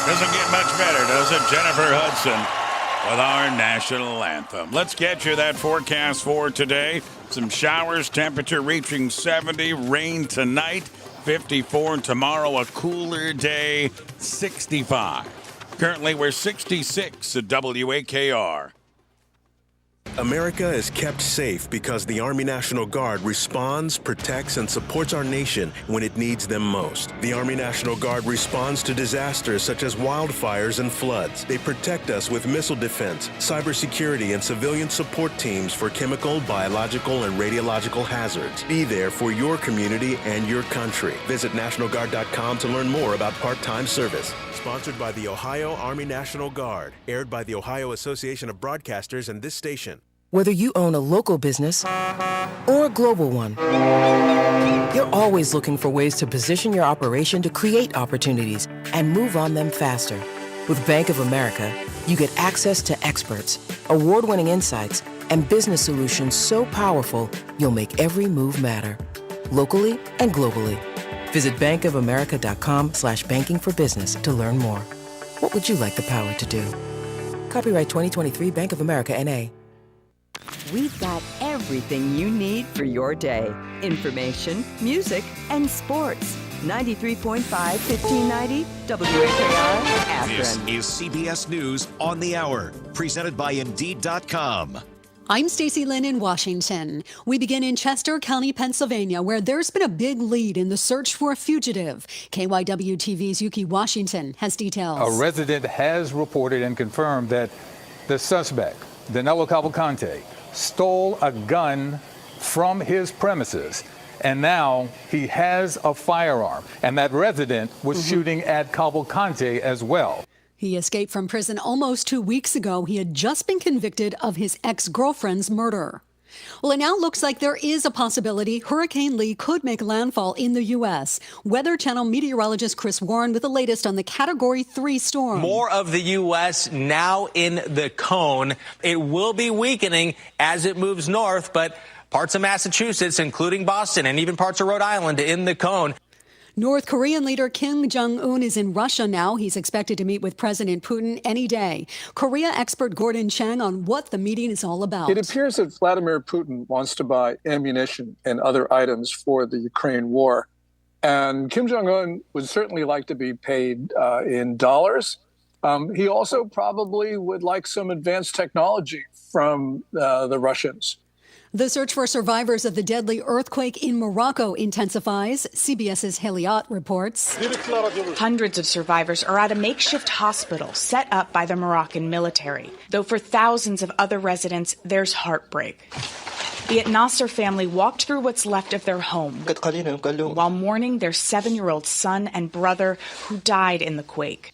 Doesn't get much better, does it? Jennifer Hudson with our national anthem. Let's get you that forecast for today. Some showers, temperature reaching 70, rain tonight, 54, tomorrow a cooler day, 65. Currently, we're 66 at WAKR. America is kept safe because the Army National Guard responds, protects, and supports our nation when it needs them most. The Army National Guard responds to disasters such as wildfires and floods. They protect us with missile defense, cybersecurity, and civilian support teams for chemical, biological, and radiological hazards. Be there for your community and your country. Visit NationalGuard.com to learn more about part-time service. Sponsored by the Ohio Army National Guard. Aired by the Ohio Association of Broadcasters and this station. Whether you own a local business or a global one, you're always looking for ways to position your operation to create opportunities and move on them faster. With Bank of America, you get access to experts, award-winning insights, and business solutions so powerful, you'll make every move matter. Locally and globally. Visit bankofamerica.com/banking for business to learn more. What would you like the power to do? Copyright 2023 Bank of America, N.A. We've got everything you need for your day. Information, music, and sports. 93.5, 1590, WAKR, Akron. This is CBS News on the Hour, presented by Indeed.com. I'm Stacey Lynn in Washington. We begin in Chester County, Pennsylvania, where there's been a big lead in the search for a fugitive. KYW-TV's Yuki Washington has details. A resident has reported and confirmed that the suspect, Danilo Cavalcante, stole a gun from his premises. And now he has a firearm. And that resident was shooting at Cavalcante as well. He escaped from prison almost 2 weeks ago. He had just been convicted of his ex-girlfriend's murder. Well, it now looks like there is a possibility Hurricane Lee could make landfall in the U.S. Weather Channel meteorologist Chris Warren with the latest on the Category 3 storm. More of the U.S. now in the cone. It will be weakening as it moves north, but parts of Massachusetts, including Boston and even parts of Rhode Island in the cone. North Korean leader Kim Jong-un is in Russia now. He's expected to meet with President Putin any day. Korea expert Gordon Chang on what the meeting is all about. It appears that Vladimir Putin wants to buy ammunition and other items for the Ukraine war. And Kim Jong-un would certainly like to be paid in dollars. He also probably would like some advanced technology from the Russians. The search for survivors of the deadly earthquake in Morocco intensifies. CBS's Haley Ott reports. Hundreds of survivors are at a makeshift hospital set up by the Moroccan military. Though for thousands of other residents, there's heartbreak. The Nasser family walked through what's left of their home while mourning their 7-year-old son and brother who died in the quake.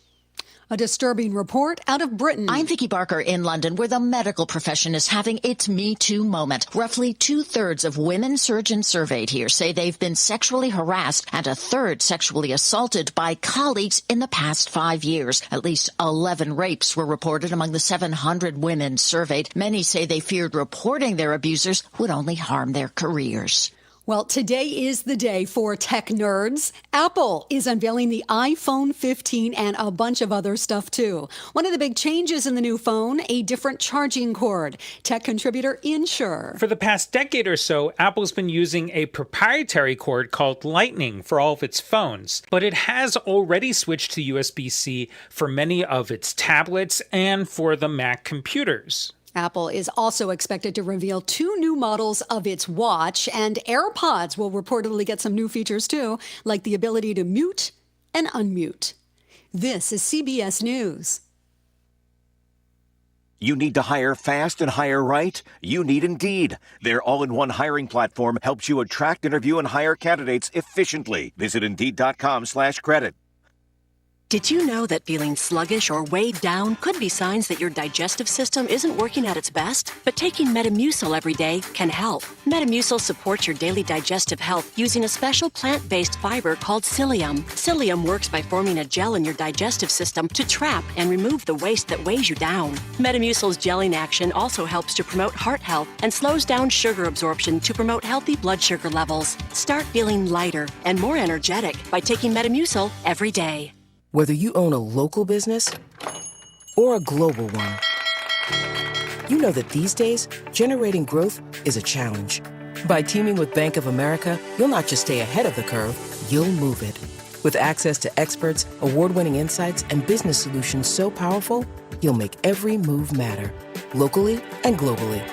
A disturbing report out of Britain. I'm Vicky Barker in London, where the medical profession is having its Me Too moment. Roughly 2/3 of women surgeons surveyed here say they've been sexually harassed and a third sexually assaulted by colleagues in the past 5 years. At least 11 rapes were reported among the 700 women surveyed. Many say they feared reporting their abusers would only harm their careers. Well, today is the day for tech nerds. Apple is unveiling the iPhone 15 and a bunch of other stuff, too. One of the big changes in the new phone, a different charging cord. Tech contributor Insure. For the past decade or so, Apple's been using a proprietary cord called Lightning for all of its phones. But it has already switched to USB-C for many of its tablets and for the Mac computers. Apple is also expected to reveal 2 new models of its watch, and AirPods will reportedly get some new features too, like the ability to mute and unmute. This is CBS News. You need to hire fast and hire right? You need Indeed. Their all-in-one hiring platform helps you attract, interview, and hire candidates efficiently. Visit Indeed.com/credit. Did you know that feeling sluggish or weighed down could be signs that your digestive system isn't working at its best? But taking Metamucil every day can help. Metamucil supports your daily digestive health using a special plant-based fiber called psyllium. Psyllium works by forming a gel in your digestive system to trap and remove the waste that weighs you down. Metamucil's gelling action also helps to promote heart health and slows down sugar absorption to promote healthy blood sugar levels. Start feeling lighter and more energetic by taking Metamucil every day. Whether you own a local business or a global one, you know that these days, generating growth is a challenge. By teaming with Bank of America, you'll not just stay ahead of the curve, you'll move it. With access to experts, award-winning insights, and business solutions so powerful, you'll make every move matter, locally and globally.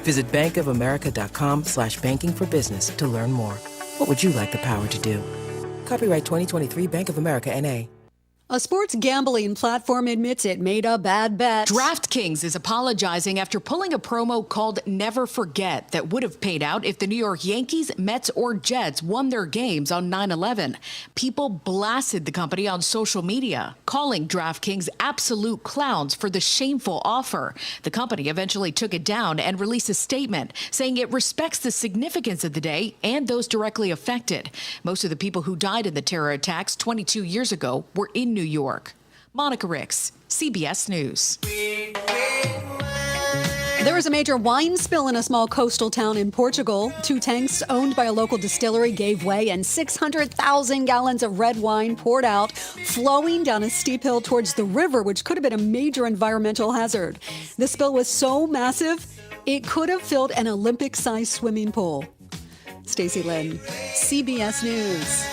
Visit bankofamerica.com/banking for business to learn more. What would you like the power to do? Copyright 2023 Bank of America, N.A. A sports gambling platform admits it made a bad bet. DraftKings is apologizing after pulling a promo called Never Forget that would have paid out if the New York Yankees, Mets, or Jets won their games on 9/11. People blasted the company on social media, calling DraftKings absolute clowns for the shameful offer. The company eventually took it down and released a statement saying it respects the significance of the day and those directly affected. Most of the people who died in the terror attacks 22 years ago were in New York. Monica Ricks, CBS News. There was a major wine spill in a small coastal town in Portugal. 2 tanks owned by a local distillery gave way and 600,000 gallons of red wine poured out, flowing down a steep hill towards the river, which could have been a major environmental hazard. The spill was so massive, it could have filled an Olympic-sized swimming pool. Stacey Lynn, CBS News.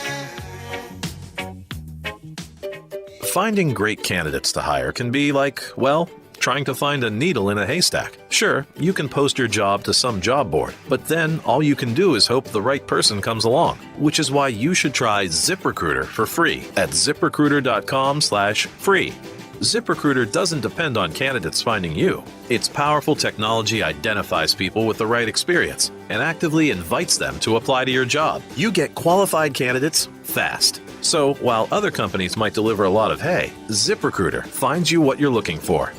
Finding great candidates to hire can be like, well, trying to find a needle in a haystack. Sure, you can post your job to some job board, but then all you can do is hope the right person comes along, which is why you should try ZipRecruiter for free at ZipRecruiter.com/free. ZipRecruiter doesn't depend on candidates finding you. Its powerful technology identifies people with the right experience and actively invites them to apply to your job. You get qualified candidates fast. So while other companies might deliver a lot of hay, ZipRecruiter finds you what you're looking for.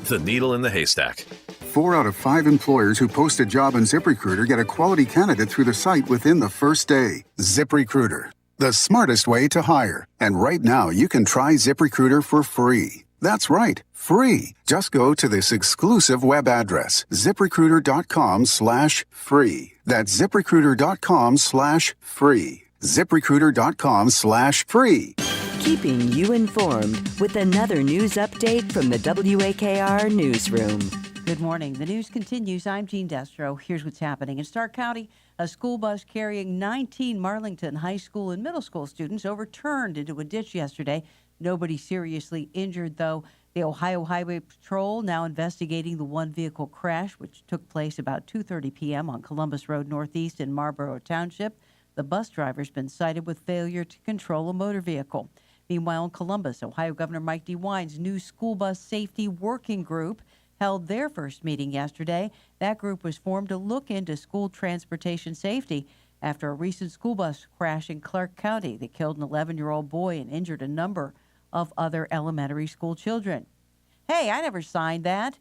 The needle in the haystack. 4 out of 5 employers who post a job on ZipRecruiter get a quality candidate through the site within the first day. ZipRecruiter, the smartest way to hire. And right now, you can try ZipRecruiter for free. That's right, free. Just go to this exclusive web address, ZipRecruiter.com/free. That's ZipRecruiter.com/free. ZipRecruiter.com/free. Keeping you informed with another news update from the WAKR Newsroom. Good morning. The news continues. I'm Jean Destro. Here's what's happening. In Stark County, a school bus carrying 19 Marlington High School and middle school students overturned into a ditch yesterday. Nobody seriously injured, though. The Ohio Highway Patrol now investigating the one-vehicle crash, which took place about 2:30 p.m. on Columbus Road Northeast in Marlborough Township. The bus driver's been cited with failure to control a motor vehicle. Meanwhile, in Columbus, Ohio Governor Mike DeWine's new school bus safety working group held their first meeting yesterday. That group was formed to look into school transportation safety after a recent school bus crash in Clark County that killed an 11-year-old boy and injured a number of other elementary school children. Hey, I never signed that.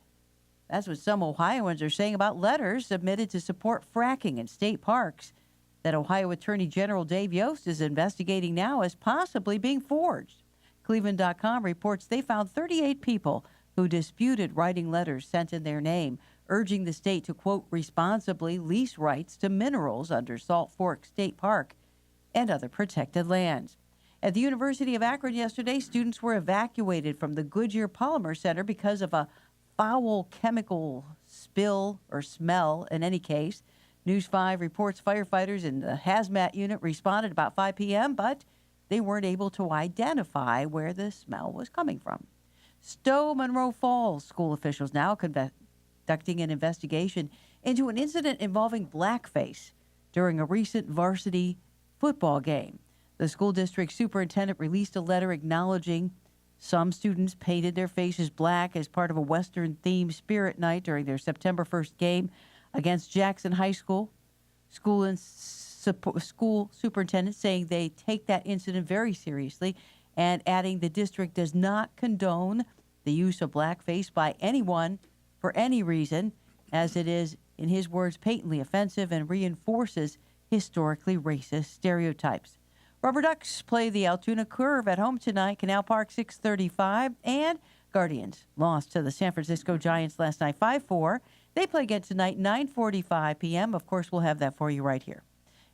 That's what some Ohioans are saying about letters submitted to support fracking in state parks that Ohio Attorney General Dave Yost is investigating now as possibly being forged. Cleveland.com reports they found 38 people who disputed writing letters sent in their name, urging the state to, quote, responsibly lease rights to minerals under Salt Fork State Park and other protected lands. At the University of Akron yesterday, students were evacuated from the Goodyear Polymer Center because of a foul chemical spill or smell in any case. News 5 reports firefighters in the hazmat unit responded about 5 p.m., but they weren't able to identify where the smell was coming from. Stowe Monroe Falls school officials now conducting an investigation into an incident involving blackface during a recent varsity football game. The school district superintendent released a letter acknowledging some students painted their faces black as part of a Western-themed spirit night during their September 1st game against Jackson High School. School superintendent saying they take that incident very seriously and adding the district does not condone the use of blackface by anyone for any reason, as it is, in his words, patently offensive and reinforces historically racist stereotypes. Rubber Ducks play the Altoona Curve at home tonight, Canal Park 6:35, and Guardians lost to the San Francisco Giants last night 5-4. They play again tonight 9:45 p.m. Of course, we'll have that for you right here.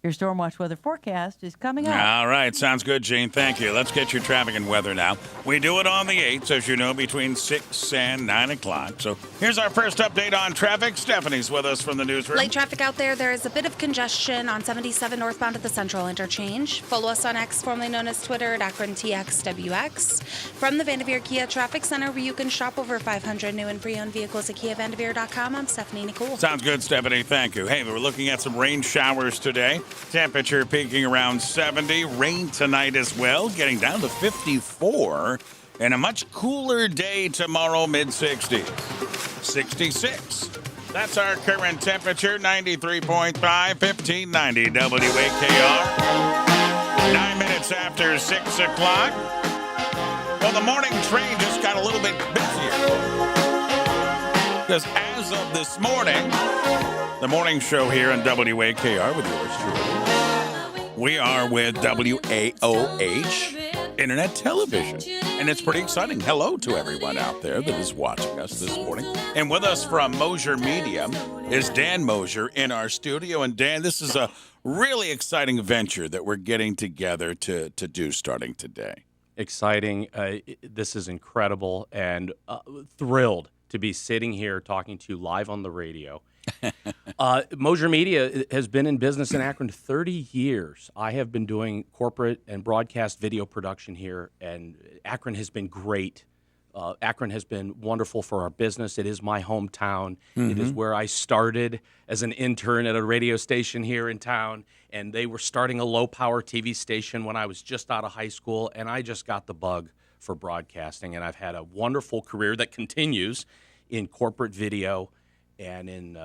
Your Storm Watch weather forecast is coming up. All right. Sounds good, Gene. Thank you. Let's get your traffic and weather now. We do it on the 8th, as you know, between 6 and 9 o'clock. So here's our first update on traffic. Stephanie's with us from the newsroom. Light traffic out there. There is a bit of congestion on 77 northbound at the Central Interchange. Follow us on X, formerly known as Twitter, at AkronTXWX. From the Vanderveer Kia Traffic Center, where you can shop over 500 new and pre-owned vehicles at KiaVanderveer.com, I'm Stephanie Nicole. Sounds good, Stephanie. Thank you. Hey, we're looking at some rain showers today. Temperature peaking around 70. Rain tonight as well, getting down to 54. And a much cooler day tomorrow, mid-60s. 66. That's our current temperature, 93.5, 1590 WAKR. 9 minutes after 6 o'clock. Well, the morning train just got a little bit busier. Because as of this morning, the morning show here on WAKR with yours truly, we are with WAOH Internet Television. And it's pretty exciting. Hello to everyone out there that is watching us this morning. And with us from Mosier Media is Dan Mosier in our studio. And Dan, this is a really exciting venture that we're getting together to do starting today. Exciting. This is incredible, and thrilled to be sitting here talking to you live on the radio. Mosier Media has been in business in Akron 30 years. I have been doing corporate and broadcast video production here, and Akron has been great. Akron has been wonderful for our business. It is my hometown. It is where I started as an intern at a radio station here in town, and they were starting a low-power TV station when I was just out of high school, and I just got the bug for broadcasting, and I've had a wonderful career that continues in corporate video and in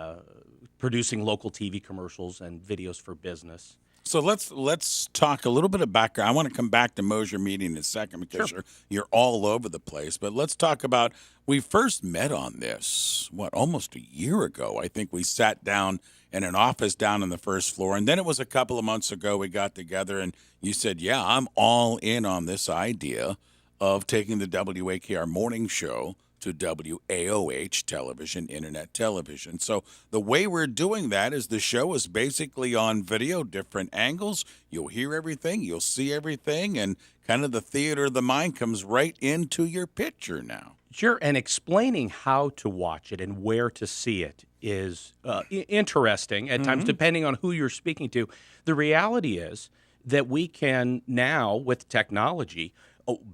producing local TV commercials and videos for business. So let's talk a little bit of background. I want to come back to Mosier Media in a second because you're all over the place. But let's talk about, we first met on this, almost a year ago. I think we sat down in an office down on the first floor. And then it was a couple of months ago we got together and you said, yeah, I'm all in on this idea of taking the WAKR morning show to WAOH television, internet television. So the way we're doing that is the show is basically on video, different angles. You'll hear everything, you'll see everything, and kind of the theater of the mind comes right into your picture now. Sure, and explaining how to watch it and where to see it is interesting at times, depending on who you're speaking to. The reality is that we can now, with technology,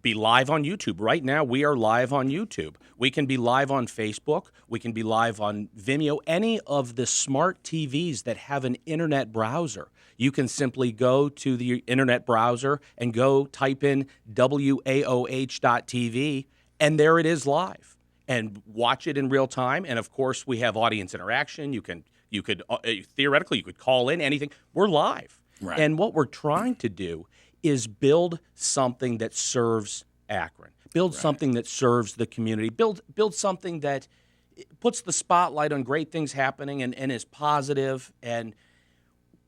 be live on YouTube. Right now, we are live on YouTube. We can be live on Facebook. We can be live on Vimeo. Any of the smart TVs that have an internet browser, you can simply go to the internet browser and go type in WAOH.TV, and there it is live. And watch it in real time. And, of course, we have audience interaction. You could theoretically, you could call in anything. We're live. Right. And what we're trying to do is build something that serves Akron. Build something that serves the community. Build something that puts the spotlight on great things happening and is positive. And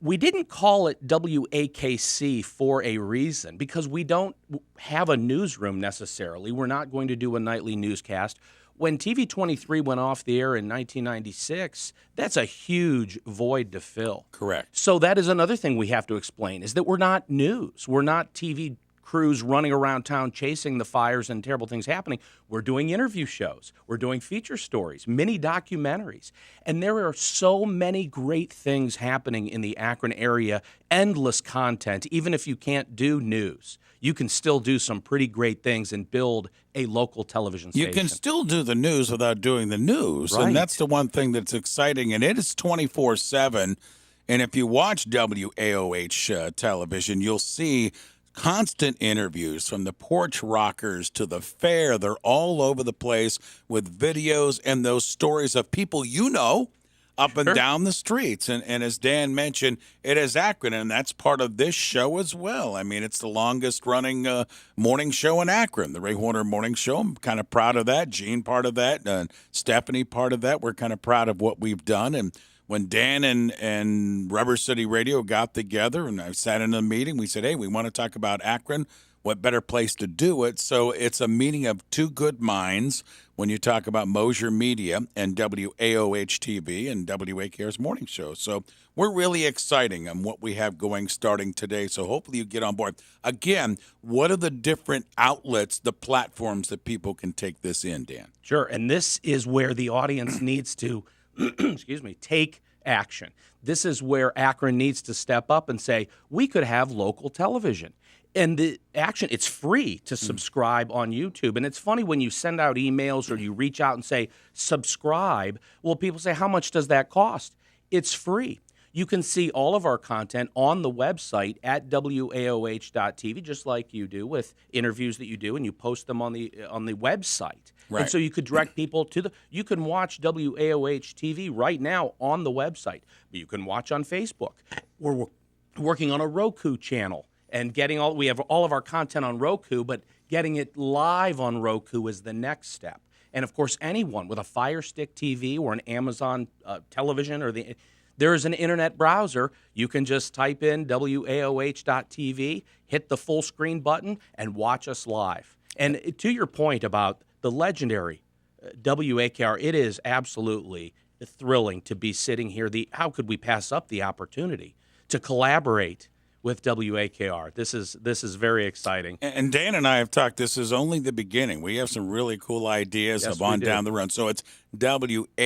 we didn't call it WAKC for a reason, because we don't have a newsroom necessarily. We're not going to do a nightly newscast. When TV 23 went off the air in 1996, that's a huge void to fill. Correct. So that is another thing we have to explain, is that we're not news. We're not TV crews running around town chasing the fires and terrible things happening. We're doing interview shows. We're doing feature stories, mini documentaries. And there are so many great things happening in the Akron area, endless content. Even if you can't do news, you can still do some pretty great things and build a local television station. You can still do the news without doing the news. Right. And that's the one thing that's exciting. And it is 24/7. And if you watch WAOH television, you'll see constant interviews from the porch rockers to the fair. They're all over the place with videos and those stories of people up and down the streets. And as Dan mentioned, it is Akron, and that's part of this show as well. I mean, it's the longest-running morning show in Akron, the Ray Horner Morning Show. I'm kind of proud of that. Gene, part of that. Stephanie, part of that. We're kind of proud of what we've done. And when Dan and Rubber City Radio got together and I sat in a meeting, we said, hey, we want to talk about Akron. What better place to do it? So it's a meeting of two good minds when you talk about Mosier Media and WAOH TV and WAKR's morning show. So we're really exciting on what we have going starting today. So hopefully you get on board. Again, what are the different outlets, the platforms that people can take this in, Dan? Sure, and this is where the audience needs to take action. This is where Akron needs to step up and say, we could have local television. And the action, it's free to subscribe on YouTube. And it's funny when you send out emails or you reach out and say, subscribe. Well, people say, how much does that cost? It's free. You can see all of our content on the website at waoh.tv, just like you do with interviews that you do, and you post them on the website. Right. And so you could direct people to you can watch WAOH TV right now on the website, but you can watch on Facebook. We're working on a Roku channel and we have all of our content on Roku, but getting it live on Roku is the next step. And of course, anyone with a Fire Stick TV or an Amazon television there is an internet browser. You can just type in waoh.tv, hit the full screen button, and watch us live. And to your point about the legendary WAKR, it is absolutely thrilling to be sitting here. How could we pass up the opportunity to collaborate with WAKR? This is very exciting. And Dan and I have talked, this is only the beginning. We have some really cool ideas down the road. So it's WAOH.TV,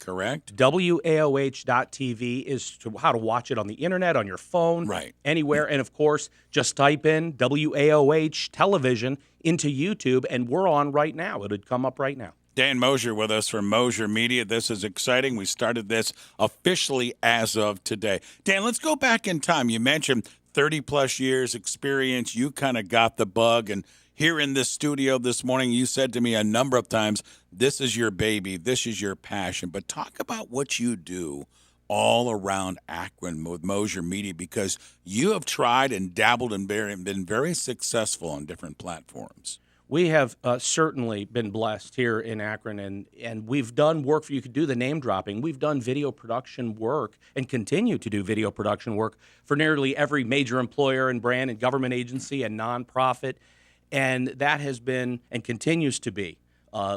correct? WAOH.TV is how to watch it on the internet, on your phone, anywhere. And of course, just type in WAOH television into YouTube, and we're on right now. It would come up right now. Dan Mosier with us from Mosier Media. This is exciting. We started this officially as of today. Dan, let's go back in time. You mentioned 30-plus years experience. You kind of got the bug. And here in this studio this morning, you said to me a number of times, this is your baby. This is your passion. But talk about what you do all around Akron with Mosier Media, because you have tried and dabbled and been very successful on different platforms. We have certainly been blessed here in Akron, and we've done work you could do the name dropping. We've done video production work and continue to do video production work for nearly every major employer and brand and government agency and nonprofit, and that has been and continues to be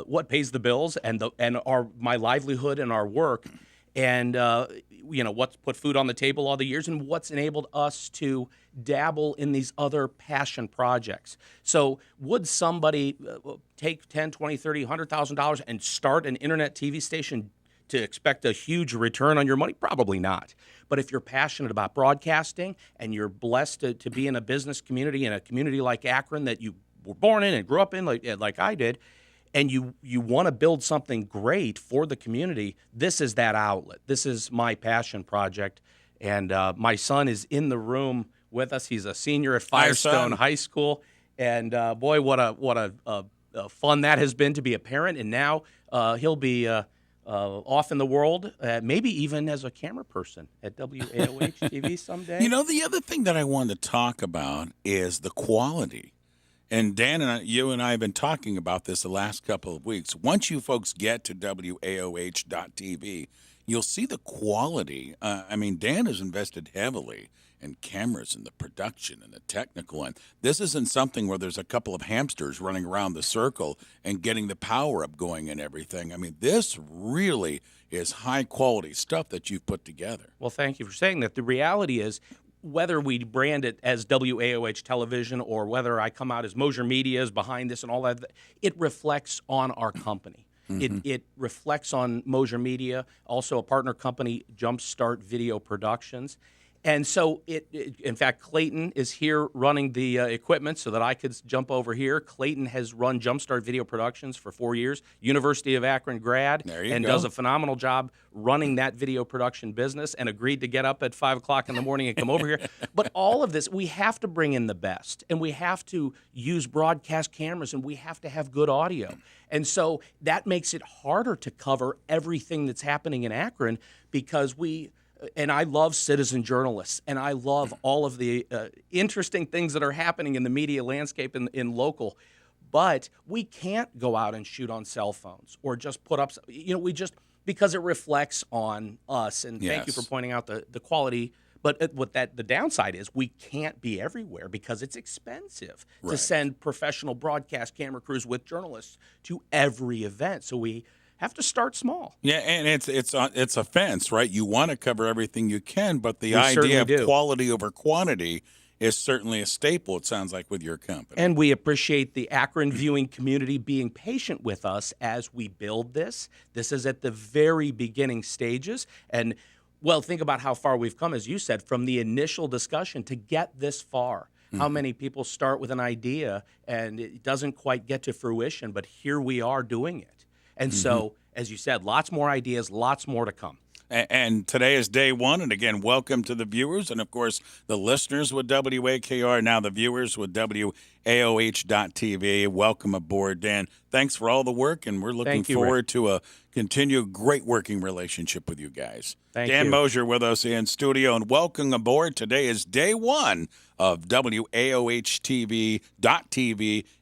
what pays the bills and my livelihood and our work, and what's put food on the table all the years and what's enabled us to dabble in these other passion projects. So would somebody take $10, $20, $30, $100,000 and start an internet TV station to expect a huge return on your money? Probably not. But if you're passionate about broadcasting and you're blessed to be in a business community, in a community like Akron that you were born in and grew up in like I did, and you want to build something great for the community, this is that outlet. This is my passion project. And my son is in the room with us. He's a senior at Firestone High School. And boy, what a fun that has been to be a parent. And now he'll be off in the world, maybe even as a camera person at WAOH TV someday. You know, the other thing that I wanted to talk about is the quality. And Dan and you and I have been talking about this the last couple of weeks. Once you folks get to WAOH.TV, you'll see the quality. I mean, Dan has invested heavily in cameras and the production and the technical. And this isn't something where there's a couple of hamsters running around the circle and getting the power up going and everything. I mean, this really is high quality stuff that you've put together. Well, thank you for saying that. The reality is, whether we brand it as WAOH Television or whether I come out as Mosier Media is behind this and all that, it reflects on our company. Mm-hmm. It reflects on Mosier Media, also a partner company, Jumpstart Video Productions. And so, in fact, Clayton is here running the equipment so that I could jump over here. Clayton has run Jumpstart Video Productions for 4 years, University of Akron grad, and does a phenomenal job running that video production business and agreed to get up at 5 o'clock in the morning and come over here. But all of this, we have to bring in the best, and we have to use broadcast cameras, and we have to have good audio. And so that makes it harder to cover everything that's happening in Akron because and I love citizen journalists, and I love all of the interesting things that are happening in the media landscape in local. But we can't go out and shoot on cell phones or just put up, because it reflects on us. And thank you for pointing out the quality. But the downside is we can't be everywhere because it's expensive to send professional broadcast camera crews with journalists to every event. So we have to start small. Yeah, and it's a fence, right? You want to cover everything you can, but the idea of quality over quantity is certainly a staple, it sounds like, with your company. And we appreciate the Akron viewing community being patient with us as we build this. This is at the very beginning stages. And, well, think about how far we've come, as you said, from the initial discussion to get this far. Mm-hmm. How many people start with an idea and it doesn't quite get to fruition, but here we are doing it. And so, as you said, lots more ideas, lots more to come. And today is day one. And again, welcome to the viewers and, of course, the listeners with WAKR, now the viewers with WAOH.TV. Welcome aboard, Dan. Thanks for all the work, and we're looking forward to a continued great working relationship with you guys. Dan Mosier with us in studio, and welcome aboard. Today is day one of WAOH.TV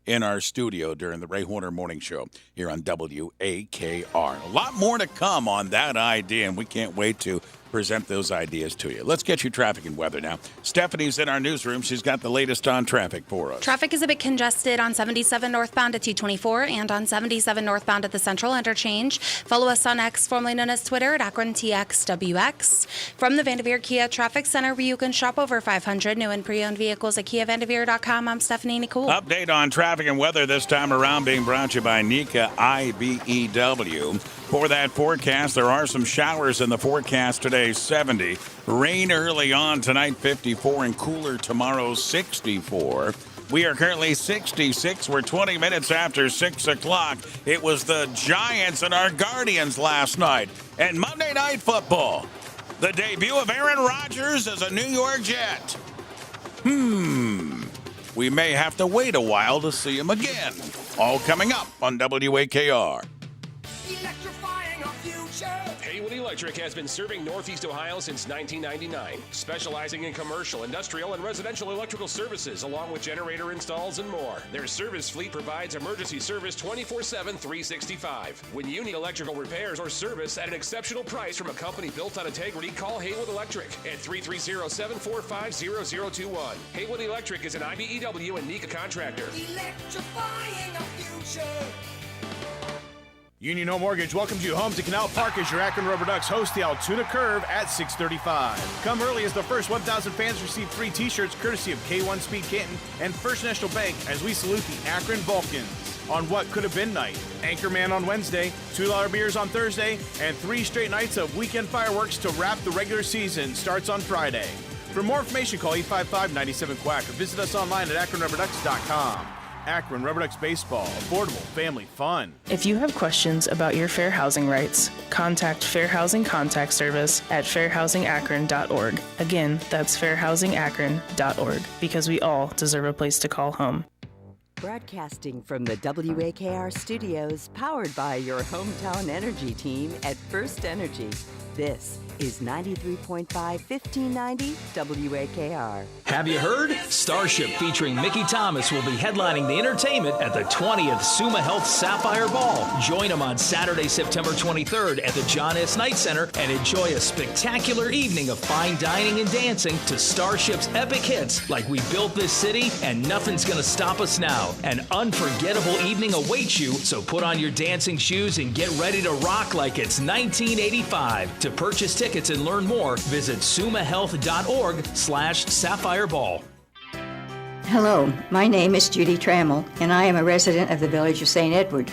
in our studio during the Ray Horner Morning Show here on WAKR. A lot more to come on that idea, and we can't wait to present those ideas to you. Let's get you traffic and weather now. Stephanie's in our newsroom. She's got the latest on traffic for us. Traffic is a bit congested on 77 northbound at 224 and on 77 northbound at the Central Interchange. Follow us on X, formerly known as Twitter, at AkronTXWX. From the Vanderveer Kia Traffic Center, where you can shop over 500 new and pre-owned vehicles at KiaVanderveer.com, I'm Stephanie Nicole. Update on traffic and weather this time around being brought to you by Nika IBEW. For that forecast, there are some showers in the forecast today, 70. Rain early on tonight, 54, and cooler tomorrow, 64. We are currently 66. We're 20 minutes after 6 o'clock. It was the Giants and our Guardians last night. And Monday Night Football, the debut of Aaron Rodgers as a New York Jet. We may have to wait a while to see him again. All coming up on WAKR. Haywood Electric has been serving Northeast Ohio since 1999, specializing in commercial, industrial, and residential electrical services, along with generator installs and more. Their service fleet provides emergency service 24/7, 365. When you need electrical repairs or service at an exceptional price from a company built on integrity, call Haywood Electric at 330-745-0021. Haywood Electric is an IBEW and NECA contractor. Electrifying our future. Union Home Mortgage welcomes you home to Canal Park as your Akron Rubber Ducks host the Altoona Curve at 6:35. Come early as the first 1,000 fans receive free t-shirts courtesy of K1 Speed Canton and First National Bank as we salute the Akron Vulcans on what could have been night. Anchorman on Wednesday, $2 beers on Thursday, and 3 straight nights of weekend fireworks to wrap the regular season starts on Friday. For more information, call 855-97-QUACK or visit us online at akronrubberducks.com. Akron Rubber Ducks Baseball, affordable, family fun. If you have questions about your fair housing rights, contact Fair Housing Contact Service at fairhousingakron.org. Again, that's fairhousingakron.org, because we all deserve a place to call home. Broadcasting from the WAKR studios, powered by your hometown energy team at First Energy. This is 93.5 1590 WAKR. Have you heard? Starship featuring Mickey Thomas will be headlining the entertainment at the 20th Summa Health Sapphire Ball. Join him on Saturday, September 23rd at the John S. Knight Center and enjoy a spectacular evening of fine dining and dancing to Starship's epic hits like We Built This City and Nothing's Gonna Stop Us Now. An unforgettable evening awaits you, so put on your dancing shoes and get ready to rock like it's 1985. To purchase tickets and learn more, visit summahealth.org/Sapphire Ball. Hello, my name is Judy Trammell, and I am a resident of the village of St. Edward.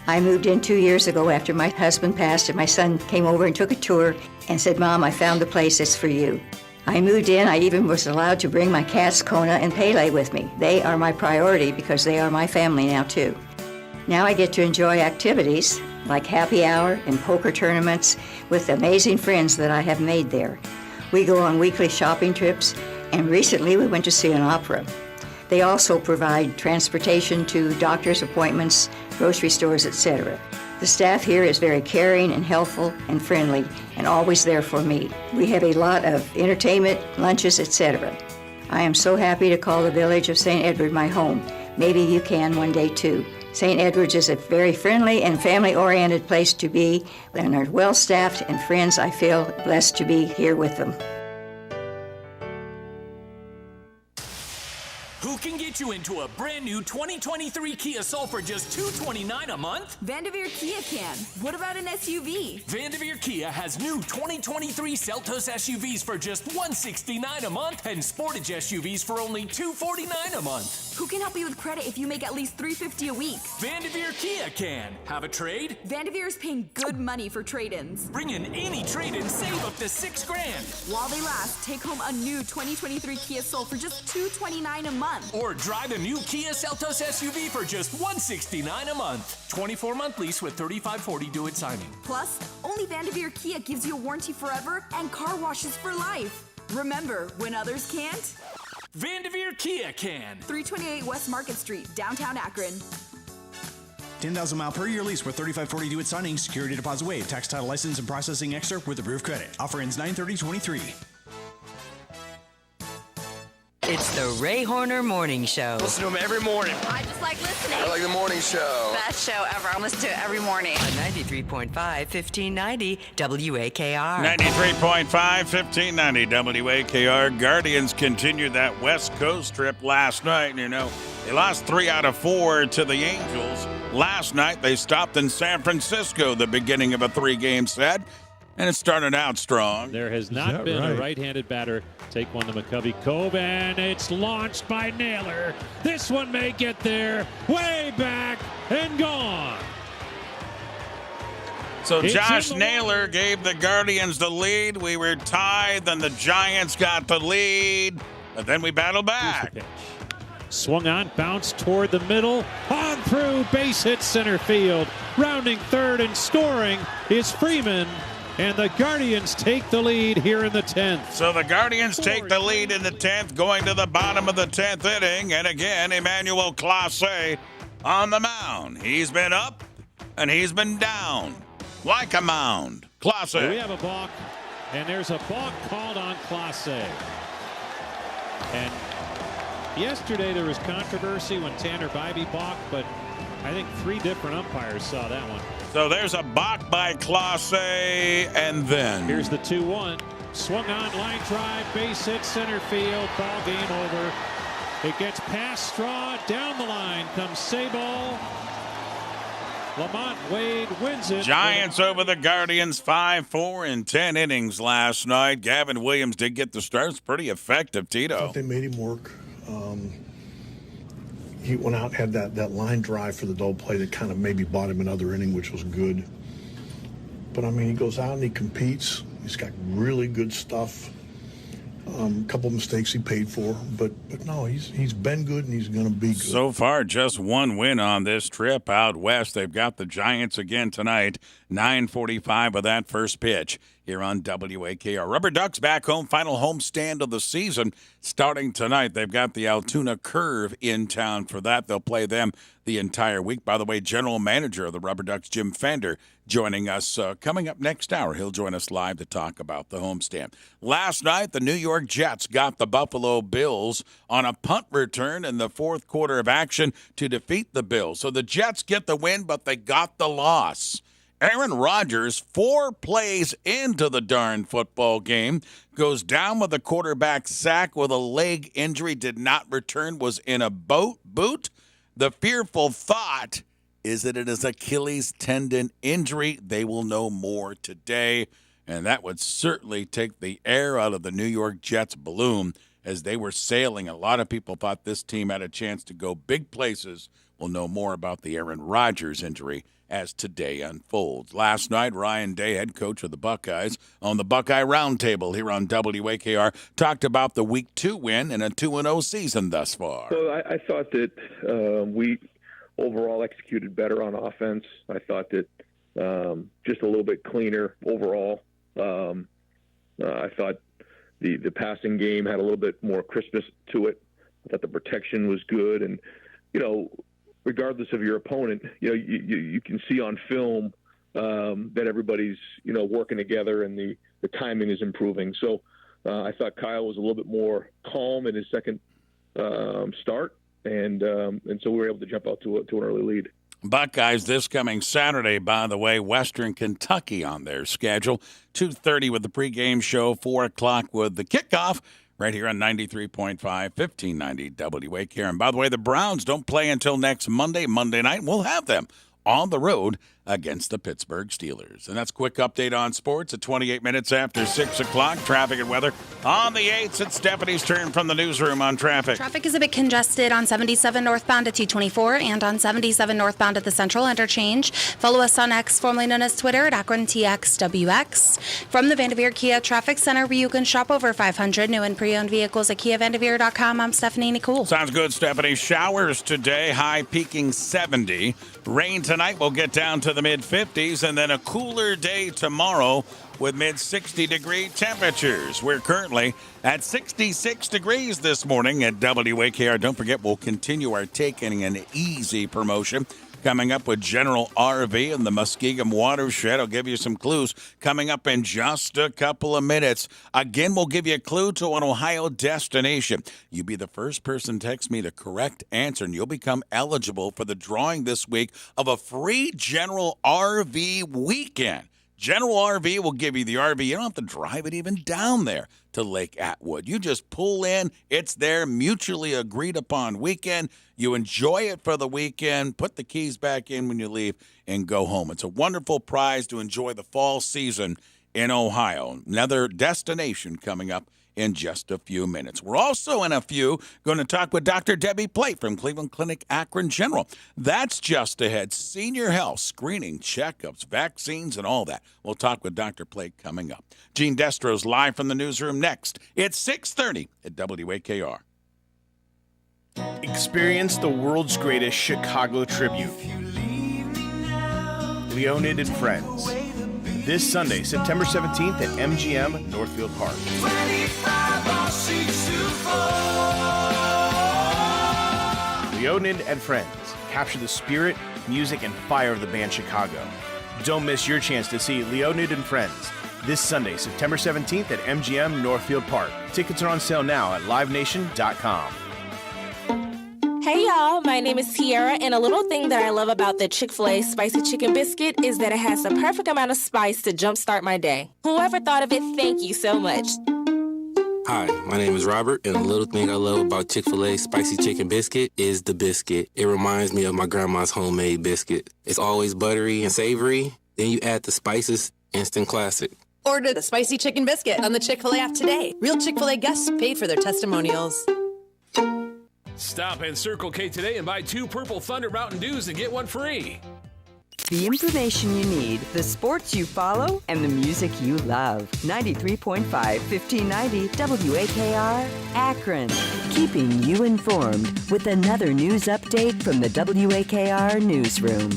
I moved in 2 years ago after my husband passed, and my son came over and took a tour and said, "Mom, I found the place that's for you." I moved in. I even was allowed to bring my cats, Kona and Pele, with me. They are my priority because they are my family now, too. Now I get to enjoy activities like happy hour and poker tournaments with amazing friends that I have made there. We go on weekly shopping trips, and recently we went to see an opera. They also provide transportation to doctor's appointments, grocery stores, etc. The staff here is very caring and helpful and friendly and always there for me. We have a lot of entertainment, lunches, etc. I am so happy to call the village of St. Edward my home. Maybe you can one day too. St. Edward's is a very friendly and family-oriented place to be, and are well-staffed and friends. I feel blessed to be here with them. Who can get you into a brand new 2023 Kia Soul for just $229 a month? Vanderveer Kia can. What about an SUV? Vanderveer Kia has new 2023 Seltos SUVs for just $169 a month and Sportage SUVs for only $249 a month. Who can help you with credit if you make at least $350 a week? Vanderveer Kia can. Have a trade? Vanderveer is paying good money for trade-ins. Bring in any trade-in, save up to $6,000. While they last, take home a new 2023 Kia Soul for just $229 a month. Or drive a new Kia Seltos SUV for just $169 a month. 24-month lease with $35.40 due at signing. Plus, only Vanderveer Kia gives you a warranty forever and car washes for life. Remember, when others can't? Vanderveer Kia can. 328 West Market Street, downtown Akron. 10,000 mile per year lease with $35.40 due at signing. Security deposit waived. Tax title license and processing extra with approved credit. Offer ends 9/30/23. It's the Ray Horner Morning Show. Listen to him every morning. I just like listening. I like the morning show. Best show ever. I listen to it every morning. On 93.5 1590 WAKR. 93.5 1590 WAKR. Guardians continued that West Coast trip last night. You know, they lost 3 out of 4 to the Angels. Last night, they stopped in San Francisco, the beginning of a 3-game set, and it started out strong. There has not been a right-handed batter take one to McCovey Cove, and it's launched by Naylor. This one may get there, way back and gone. So It's Josh in the Naylor gave the Guardians the lead. We were tied, then the Giants got the lead, but then we battled back. Swung on, bounced toward the middle, on through, base hit center field. Rounding third and scoring is Freeman. And the Guardians take the lead here in the 10th. So the Guardians take the lead in the 10th, going to the bottom of the 10th inning. And again, Emmanuel Clase on the mound. He's been up and he's been down like a mound. Clase. We have a balk, and there's a balk called on Clase. And yesterday there was controversy when Tanner Bybee balked, but I think 3 different umpires saw that one. So there's a balk by Clase, and then here's the 2-1. Swung on, line drive, base hit center field, ball game over. It gets past Straw, down the line comes Sabol. Lamont Wade wins it. Giants over the Guardians 5-4 in 10 innings last night. Gavin Williams did get the starts. Pretty effective, Tito. I thought they made him work. He went out and had that line drive for the double play that kind of maybe bought him another inning, which was good. But, I mean, he goes out and he competes. He's got really good stuff. A couple of mistakes he paid for. But no, he's been good and he's going to be good. So far, just one win on this trip out west. They've got the Giants again tonight, 9:45 with that first pitch. here on WAKR. Rubber Ducks back home, final homestand of the season starting tonight. They've got the Altoona Curve in town for that. They'll play them the entire week. By the way, General Manager of the Rubber Ducks, Jim Fender, joining us coming up next hour. He'll join us live to talk about the homestand. Last night, the New York Jets got the Buffalo Bills on a punt return in the fourth quarter of action to defeat the Bills. So the Jets get the win, but they got the loss. Aaron Rodgers, 4 plays into the darn football game, goes down with a quarterback sack with a leg injury, did not return, was in a boot. The fearful thought is that it is Achilles tendon injury. They will know more today, and that would certainly take the air out of the New York Jets balloon as they were sailing. A lot of people thought this team had a chance to go big places. We'll know more about the Aaron Rodgers injury as today unfolds. Last night, Ryan Day, head coach of the Buckeyes, on the Buckeye Roundtable here on WAKR, talked about the Week 2 win and a 2-0 season thus far. Well, I thought that we overall executed better on offense. I thought that just a little bit cleaner overall. I thought the passing game had a little bit more crispness to it. I thought the protection was good. And, regardless of your opponent, you can see on film that everybody's, working together and the timing is improving. So I thought Kyle was a little bit more calm in his second start. And so we were able to jump out to an early lead. Buckeyes this coming Saturday, by the way, Western Kentucky on their schedule. 2:30 with the pregame show, 4 o'clock with the kickoff, right here on 93.5, 1590 WAKR. And by the way, the Browns don't play until next Monday night. We'll have them on the road against the Pittsburgh Steelers. And that's a quick update on sports at 28 minutes after 6 o'clock. Traffic and weather on the 8th. It's Stephanie's turn from the newsroom on traffic. Traffic is a bit congested on 77 northbound at T24 and on 77 northbound at the Central Interchange. Follow us on X, formerly known as Twitter, at AkronTXWX. From the Vanderveer Kia Traffic Center, where you can shop over 500 new and pre-owned vehicles at KiaVanderveer.com. I'm Stephanie Nicole. Sounds good, Stephanie. Showers today, high peaking 70. Rain tonight will get down to the mid-50s, and then a cooler day tomorrow with mid-60 degree temperatures. We're currently at 66 degrees this morning at WAKR. Don't forget, we'll continue our Taking an Easy promotion coming up with General RV and the Muskegum Watershed. I'll give you some clues coming up in just a couple of minutes. Again, we'll give you a clue to an Ohio destination. You be the first person to text me the correct answer, and you'll become eligible for the drawing this week of a free General RV weekend. General RV will give you the RV. You don't have to drive it even down there to Lake Atwood. You just pull in. It's their mutually agreed upon weekend. You enjoy it for the weekend, put the keys back in when you leave, and go home. It's a wonderful prize to enjoy the fall season in Ohio. Another destination coming up in just a few minutes. We're also in a few going to talk with Dr. Debbie Plate from Cleveland Clinic Akron General. That's just ahead. Senior health, screening, checkups, vaccines, and all that. We'll talk with Dr. Plate coming up. Gene Destro's live from the newsroom next. It's 6:30 at WAKR. Experience the world's greatest Chicago tribute. Leonid and Friends. This Sunday, September 17th at MGM Northfield Park. Leonid and Friends capture the spirit, music, and fire of the band Chicago. Don't miss your chance to see Leonid and Friends this Sunday, September 17th at MGM Northfield Park. Tickets are on sale now at livenation.com. Hey y'all, my name is Tiara, and a little thing that I love about the Chick-fil-A Spicy Chicken Biscuit is that it has the perfect amount of spice to jumpstart my day. Whoever thought of it, thank you so much. Hi, my name is Robert, and the little thing I love about Chick-fil-A Spicy Chicken Biscuit is the biscuit. It reminds me of my grandma's homemade biscuit. It's always buttery and savory, then you add the spices, instant classic. Order the Spicy Chicken Biscuit on the Chick-fil-A app today. Real Chick-fil-A guests paid for their testimonials. Stop at Circle K today and buy 2 Purple Thunder Mountain Dews and get 1 free. The information you need, the sports you follow, and the music you love. 93.5, 1590 WAKR, Akron. Keeping you informed with another news update from the WAKR newsroom.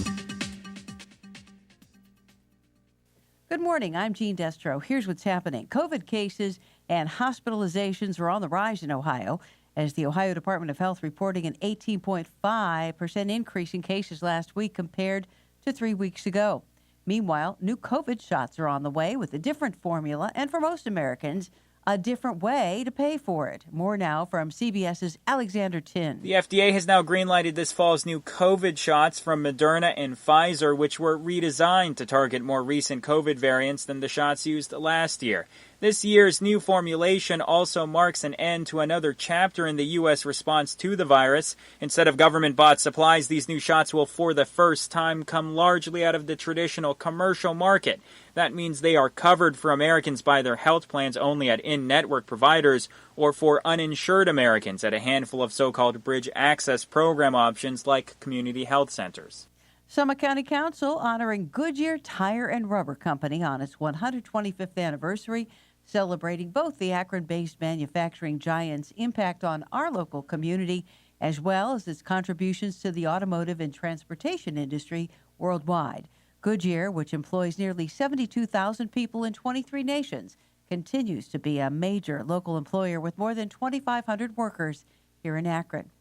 Good morning. I'm Jean Destro. Here's what's happening. COVID cases and hospitalizations are on the rise in Ohio, as the Ohio Department of Health reporting an 18.5% increase in cases last week compared to 3 weeks ago. Meanwhile, new COVID shots are on the way with a different formula, and for most Americans, a different way to pay for it. More now from CBS's Alexander Tin. The FDA has now greenlighted this fall's new COVID shots from Moderna and Pfizer, which were redesigned to target more recent COVID variants than the shots used last year. This year's new formulation also marks an end to another chapter in the U.S. response to the virus. Instead of government-bought supplies, these new shots will, for the first time, come largely out of the traditional commercial market. That means they are covered for Americans by their health plans only at in-network providers, or for uninsured Americans at a handful of so-called bridge access program options like community health centers. Summit County Council honoring Goodyear Tire and Rubber Company on its 125th anniversary, celebrating both the Akron-based manufacturing giant's impact on our local community, as well as its contributions to the automotive and transportation industry worldwide. Goodyear, which employs nearly 72,000 people in 23 nations, continues to be a major local employer with more than 2,500 workers here in Akron.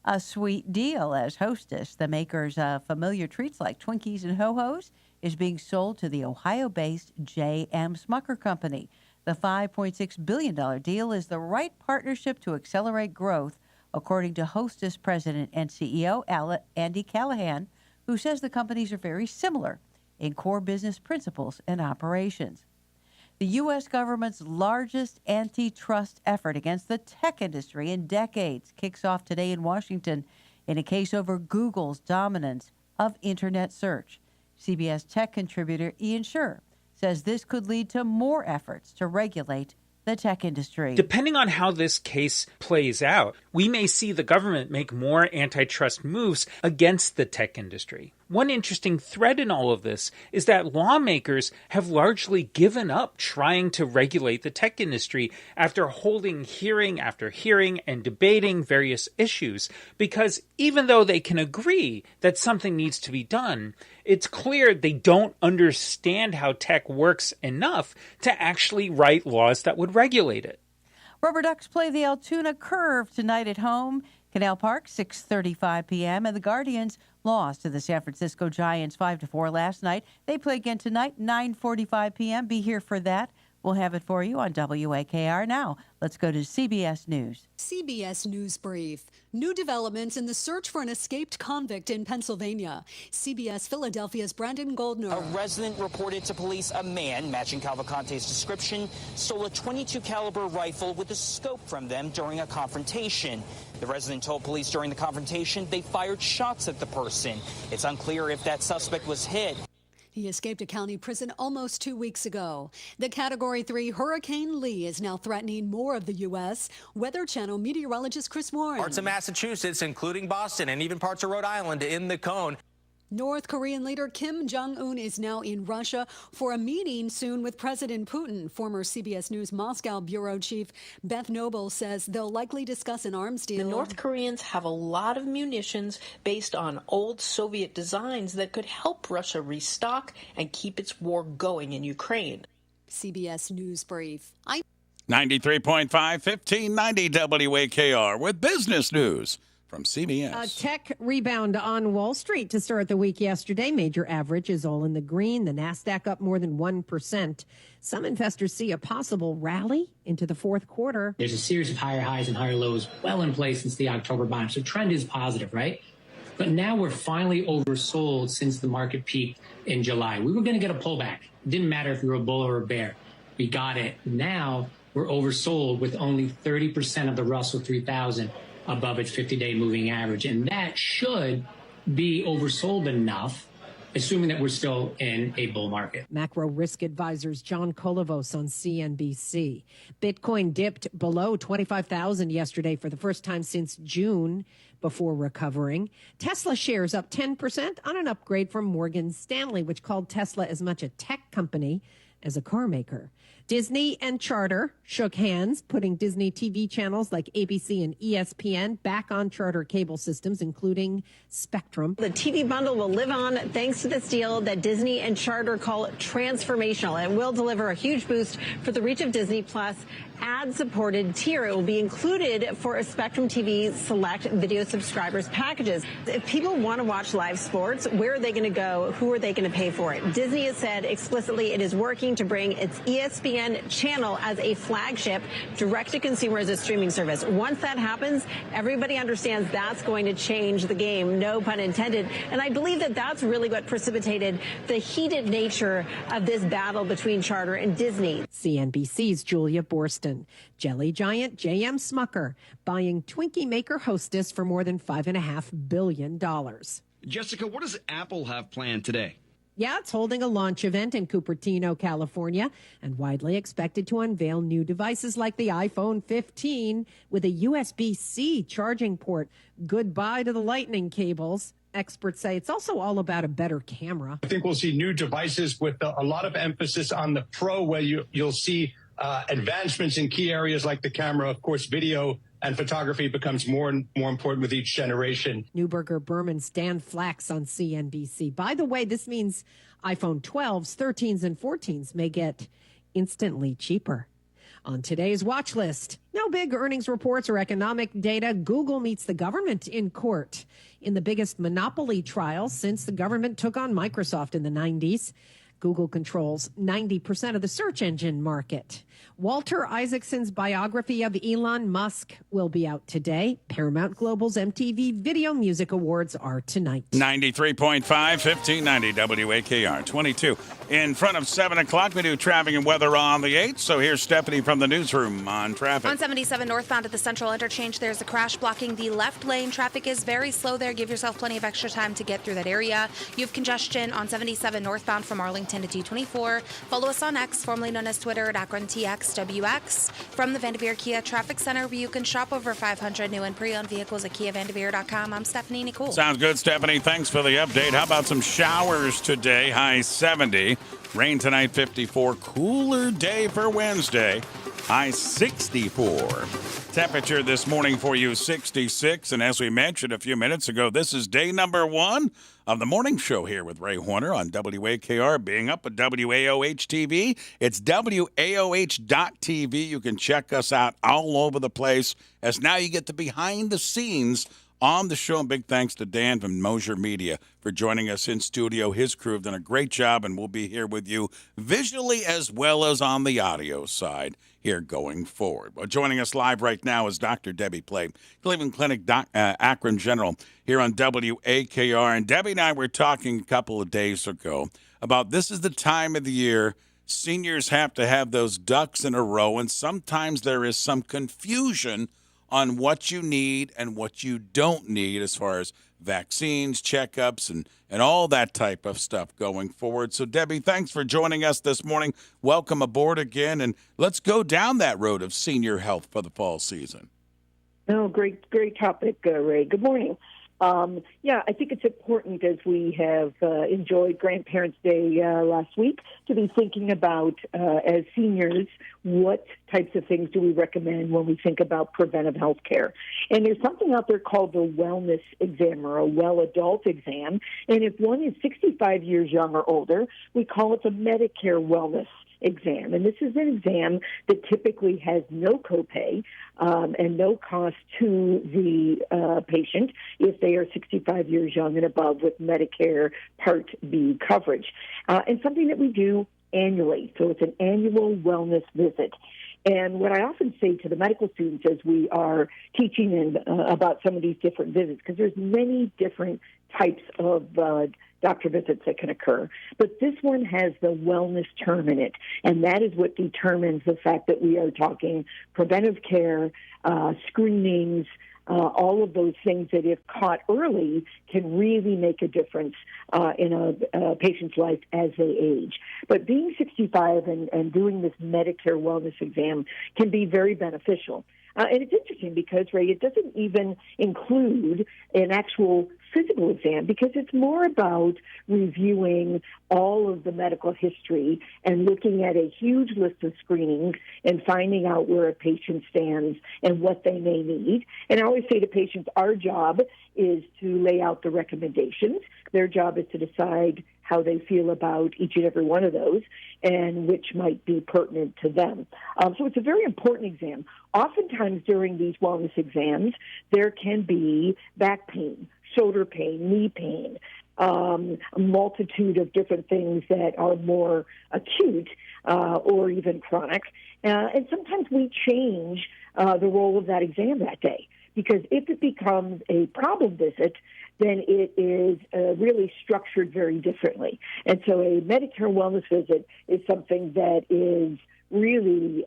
A sweet deal as Hostess, the makers of familiar treats like Twinkies and Ho-Hos, is being sold to the Ohio-based J.M. Smucker Company. The $5.6 billion deal is the right partnership to accelerate growth, according to Hostess President and CEO Andy Callahan, who says the companies are very similar in core business principles and operations. The U.S. government's largest antitrust effort against the tech industry in decades kicks off today in Washington in a case over Google's dominance of Internet search. CBS tech contributor Ian Scher says this could lead to more efforts to regulate the tech industry. Depending on how this case plays out, we may see the government make more antitrust moves against the tech industry. One interesting thread in all of this is that lawmakers have largely given up trying to regulate the tech industry after holding hearing after hearing and debating various issues, because even though they can agree that something needs to be done, it's clear they don't understand how tech works enough to actually write laws that would regulate it. Rubber Ducks play the Altoona Curve tonight at home. Canal Park, 6:35 p.m. And the Guardians lost to the San Francisco Giants 5-4 last night. They play again tonight, 9:45 p.m. Be here for that. We'll have it for you on WAKR. Now, let's go to CBS News. CBS News Brief. New developments in the search for an escaped convict in Pennsylvania. CBS Philadelphia's Brandon Goldner. A resident reported to police a man, matching Cavalcante's description, stole a .22 caliber rifle with a scope from them during a confrontation. The resident told police during the confrontation they fired shots at the person. It's unclear if that suspect was hit. He escaped a county prison almost 2 weeks ago. The Category 3 Hurricane Lee is now threatening more of the U.S. Weather Channel meteorologist Chris Warren. Parts of Massachusetts, including Boston and even parts of Rhode Island, in the cone. North Korean leader Kim Jong-un is now in Russia for a meeting soon with President Putin. Former CBS News Moscow bureau chief Beth Noble says they'll likely discuss an arms deal. The North Koreans have a lot of munitions based on old Soviet designs that could help Russia restock and keep its war going in Ukraine. CBS News Brief. 93.5, 1590 WAKR with business news from CBS. A tech rebound on Wall Street to start the week yesterday. Major average is all in the green. The NASDAQ up more than 1%. Some investors see a possible rally into the fourth quarter. There's a series of higher highs and higher lows well in place since the October bottom. So trend is positive, right? But now we're finally oversold since the market peaked in July. We were going to get a pullback. It didn't matter if we were a bull or a bear. We got it. Now we're oversold with only 30% of the Russell 3000 above its 50-day moving average. And that should be oversold enough, assuming that we're still in a bull market. Macro risk advisors John Kolovos on CNBC. Bitcoin dipped below 25,000 yesterday for the first time since June before recovering. Tesla shares up 10% on an upgrade from Morgan Stanley, which called Tesla as much a tech company as a car maker. Disney and Charter shook hands, putting Disney TV channels like ABC and ESPN back on Charter cable systems, including Spectrum. The TV bundle will live on thanks to this deal that Disney and Charter call transformational. It will deliver a huge boost for the reach of Disney Plus ad-supported tier. It will be included for a Spectrum TV Select video subscribers packages. If people want to watch live sports, where are they going to go? Who are they going to pay for it? Disney has said explicitly it is working to bring its ESPN channel as a flagship direct-to-consumer as a streaming service. Once that happens, everybody understands that's going to change the game, no pun intended. And I believe that that's really what precipitated the heated nature of this battle between Charter and Disney. CNBC's Julia Borston. Jelly giant J.M. Smucker buying Twinkie maker Hostess for more than $5.5 billion. Jessica, what does Apple have planned today? Yeah, it's holding a launch event in Cupertino, California, and widely expected to unveil new devices like the iPhone 15 with a USB-C charging port. Goodbye to the lightning cables. Experts say it's also all about a better camera. I think we'll see new devices with a lot of emphasis on the Pro, where you'll see advancements in key areas like the camera. Of course, video and photography becomes more and more important with each generation. Neuberger Berman's Dan Flax on CNBC. By the way, this means iPhone 12s, 13s, and 14s may get instantly cheaper. On today's watch list, no big earnings reports or economic data. Google meets the government in court in the biggest monopoly trial since the government took on Microsoft in the 90s. Google controls 90% of the search engine market. Walter Isaacson's biography of Elon Musk will be out today. Paramount Global's MTV Video Music Awards are tonight. 93.5, 1590 WAKR 22. In front of 7 o'clock, we do traffic and weather on the 8th. So here's Stephanie from the newsroom on traffic. On 77 northbound at the Central Interchange, there's a crash blocking the left lane. Traffic is very slow there. Give yourself plenty of extra time to get through that area. You have congestion on 77 northbound from Arlington to D24. Follow us on X, formerly known as Twitter, at AkronTXWX. From the Vanderveer Kia Traffic Center, where you can shop over 500 new and pre-owned vehicles at KiaVanderveer.com. I'm Stephanie Nicole. Sounds good, Stephanie. Thanks for the update. How about some showers today? High 70. Rain tonight, 54. Cooler day for Wednesday. High 64. Temperature this morning for you, 66. And as we mentioned a few minutes ago, this is day number 1 of the morning show here with Ray Horner on WAKR, being up at WAOH TV. It's WAOH.TV. You can check us out all over the place, as now you get the behind the scenes on the show. And big thanks to Dan from Mosier Media for joining us in studio. His crew have done a great job, and we'll be here with you visually as well as on the audio side here going forward. Well, joining us live right now is Dr. Debbie Play, Cleveland Clinic Akron General here on WAKR. And Debbie and I were talking a couple of days ago about this is the time of the year seniors have to have those ducks in a row, and sometimes there is some confusion on what you need and what you don't need as far as vaccines, checkups, and all that type of stuff going forward. So, Debbie, thanks for joining us this morning. Welcome aboard again, and let's go down that road of senior health for the fall season. Oh, great topic, Ray. Good morning. Yeah, I think it's important, as we have enjoyed Grandparents' Day last week, to be thinking about, as seniors, what types of things do we recommend when we think about preventive health care. And there's something out there called the wellness exam, or a well adult exam. And if one is 65 years young or older, we call it the Medicare wellness exam. And this is an exam that typically has no copay and no cost to the patient if they are 65 years young and above with Medicare Part B coverage. And something that we do annually. So it's an annual wellness visit. And what I often say to the medical students as we are teaching about some of these different visits, because there's many different types of doctor visits that can occur. But this one has the wellness term in it, and that is what determines the fact that we are talking preventive care, screenings, all of those things that, if caught early, can really make a difference in a patient's life as they age. But being 65 and doing this Medicare wellness exam can be very beneficial. And it's interesting because, Ray, it doesn't even include an actual physical physical exam because it's more about reviewing all of the medical history and looking at a huge list of screenings and finding out where a patient stands and what they may need. And I always say to patients, our job is to lay out the recommendations. Their job is to decide how they feel about each and every one of those and which might be pertinent to them. So it's a very important exam. Oftentimes during these wellness exams, there can be back pain, shoulder pain, knee pain, a multitude of different things that are more acute or even chronic. And sometimes we change the role of that exam that day because if it becomes a problem visit, then it is really structured very differently. And so a Medicare wellness visit is something that is really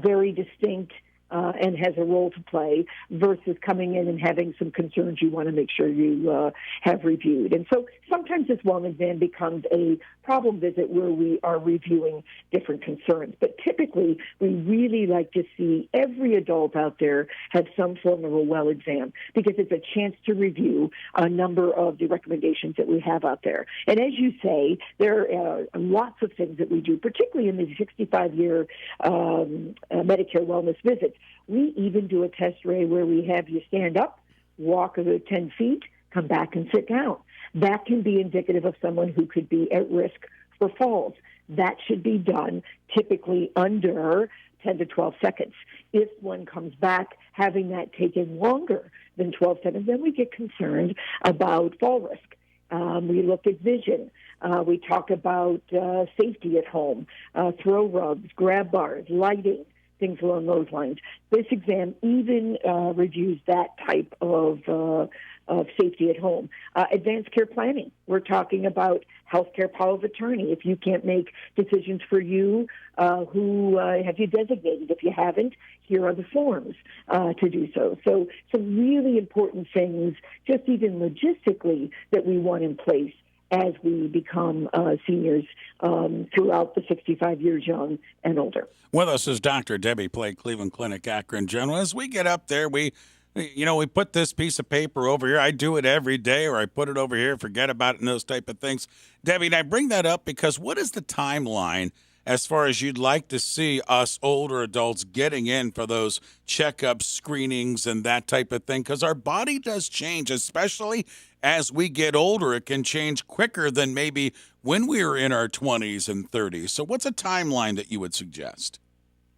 very distinct and has a role to play versus coming in and having some concerns you want to make sure you have reviewed. And so sometimes this wellness exam becomes a problem visit where we are reviewing different concerns. But typically, we really like to see every adult out there have some form of a well exam because it's a chance to review a number of the recommendations that we have out there. And as you say, there are lots of things that we do, particularly in the 65-year Medicare wellness visits. We even do a test, Ray, where we have you stand up, walk about 10 feet, come back and sit down. That can be indicative of someone who could be at risk for falls. That should be done typically under 10 to 12 seconds. If one comes back having that taken longer than 12 seconds, then we get concerned about fall risk. We look at vision. We talk about safety at home, throw rugs, grab bars, lighting, things along those lines. This exam even reviews that type of safety at home. Advanced care planning. We're talking about healthcare power of attorney. If you can't make decisions for you, who have you designated? If you haven't, here are the forms to do so. So some really important things, just even logistically, that we want in place as we become seniors throughout the 65 years young and older. With us is Dr. Debbie Play, Cleveland Clinic Akron General. As we get up there, we put this piece of paper over here. I do it every day, or I put it over here, forget about it, and those type of things. Debbie, and I bring that up because what is the timeline as far as you'd like to see us older adults getting in for those checkups, screenings, and that type of thing? Because our body does change, especially as we get older. It can change quicker than maybe when we were in our 20s and 30s. So what's a timeline that you would suggest?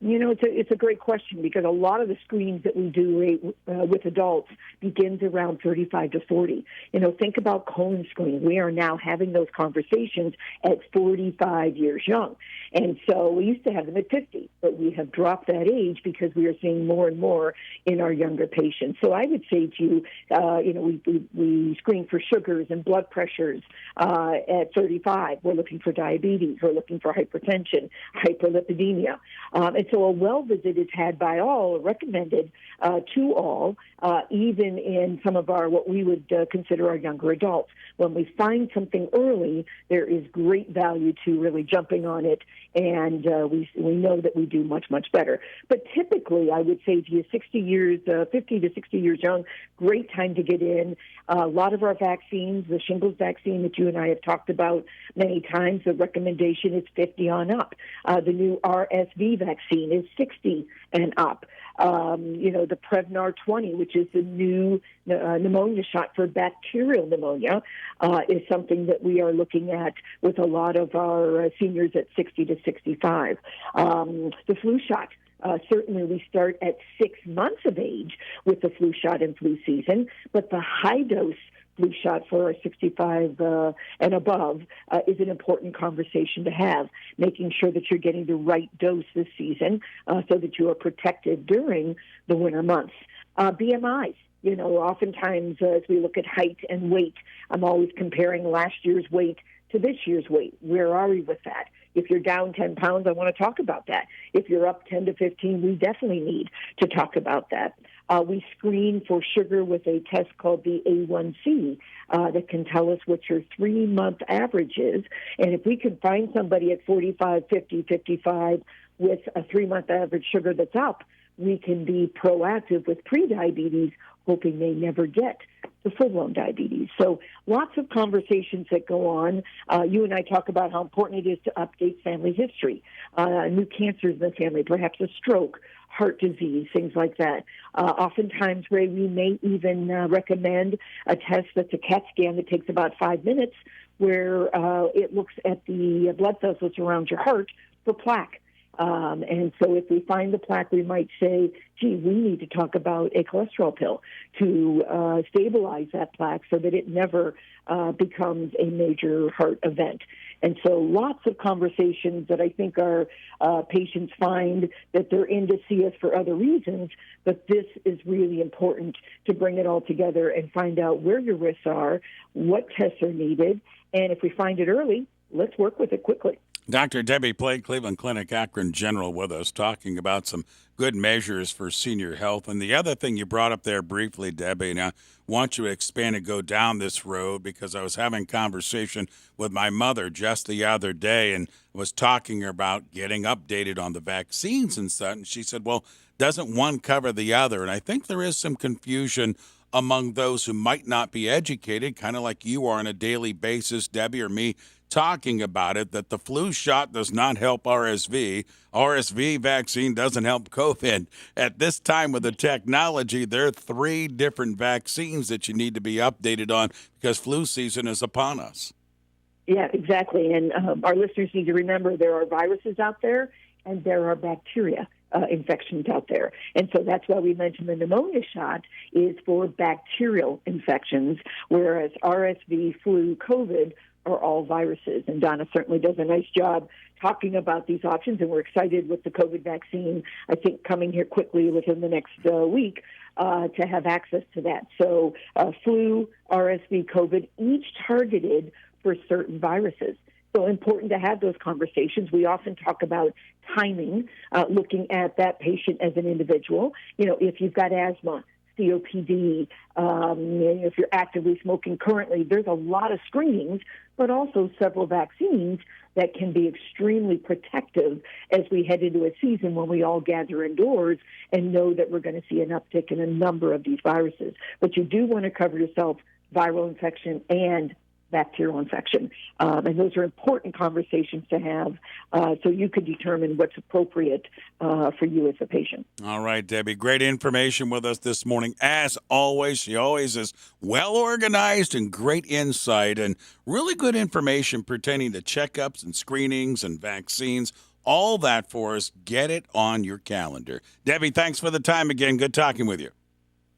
You know, it's a great question because a lot of the screenings that we do with adults begins around 35 to 40. You know, think about colon screening. We are now having those conversations at 45 years young. And so we used to have them at 50, but we have dropped that age because we are seeing more and more in our younger patients. So I would say to you, we screen for sugars and blood pressures at 35. We're looking for diabetes. We're looking for hypertension, hyperlipidemia. And so a well visit is had by all, recommended to all, even in some of our what we would consider our younger adults. When we find something early, there is great value to really jumping on it, and we know that we do much, much better. But typically, I would say to you, 50 to 60 years young, great time to get in. A lot of our vaccines, the shingles vaccine that you and I have talked about many times, the recommendation is 50 on up. The new RSV vaccine is 60 and up. The Prevnar 20, which is the new pneumonia shot for bacterial pneumonia, is something that we are looking at with a lot of our seniors at 60 to 65. The flu shot. Certainly we start at 6 months of age with the flu shot and flu season, but the high-dose flu shot for our 65 and above is an important conversation to have, making sure that you're getting the right dose this season so that you are protected during the winter months. BMIs. You know, oftentimes as we look at height and weight, I'm always comparing last year's weight to this year's weight. Where are we with that? If you're down 10 pounds, I want to talk about that. If you're up 10 to 15, we definitely need to talk about that. We screen for sugar with a test called the A1C that can tell us what your 3-month average is. And if we can find somebody at 45, 50, 55 with a 3-month average sugar that's up, we can be proactive with prediabetes, hoping they never get to full-blown diabetes. So lots of conversations that go on. You and I talk about how important it is to update family history, new cancers in the family, perhaps a stroke, heart disease, things like that. Oftentimes, Ray, we may even recommend a test that's a CAT scan that takes about 5 minutes, where it looks at the blood vessels around your heart for plaque. And so if we find the plaque, we might say, gee, we need to talk about a cholesterol pill to stabilize that plaque so that it never becomes a major heart event. And so lots of conversations that I think our patients find that they're in to see us for other reasons, but this is really important to bring it all together and find out where your risks are, what tests are needed, and if we find it early, let's work with it quickly. Dr. Debbie Plate, Cleveland Clinic Akron General, with us talking about some good measures for senior health. And the other thing you brought up there briefly, Debbie, and I want you to expand and go down this road because I was having a conversation with my mother just the other day and was talking about getting updated on the vaccines and such. And she said, well, doesn't one cover the other? And I think there is some confusion among those who might not be educated, kind of like you are on a daily basis, Debbie, or me, talking about it, that the flu shot does not help RSV. RSV vaccine doesn't help COVID. At this time with the technology, there are 3 different vaccines that you need to be updated on because flu season is upon us. Yeah, exactly. And our listeners need to remember there are viruses out there and there are bacteria infections out there. And so that's why we mentioned the pneumonia shot is for bacterial infections, whereas RSV, flu, COVID are all viruses. And Donna certainly does a nice job talking about these options, and we're excited with the COVID vaccine, I think, coming here quickly within the next week to have access to that. So flu, RSV, COVID, each targeted for certain viruses. So important to have those conversations. We often talk about timing, looking at that patient as an individual. You know, if you've got asthma, COPD, if you're actively smoking currently, there's a lot of screenings, but also several vaccines that can be extremely protective as we head into a season when we all gather indoors and know that we're going to see an uptick in a number of these viruses. But you do want to cover yourself viral infection and bacterial infection. And those are important conversations to have so you can determine what's appropriate for you as a patient. All right, Debbie, great information with us this morning. As always, she always is well organized and great insight and really good information pertaining to checkups and screenings and vaccines. All that for us. Get it on your calendar. Debbie, thanks for the time again. Good talking with you.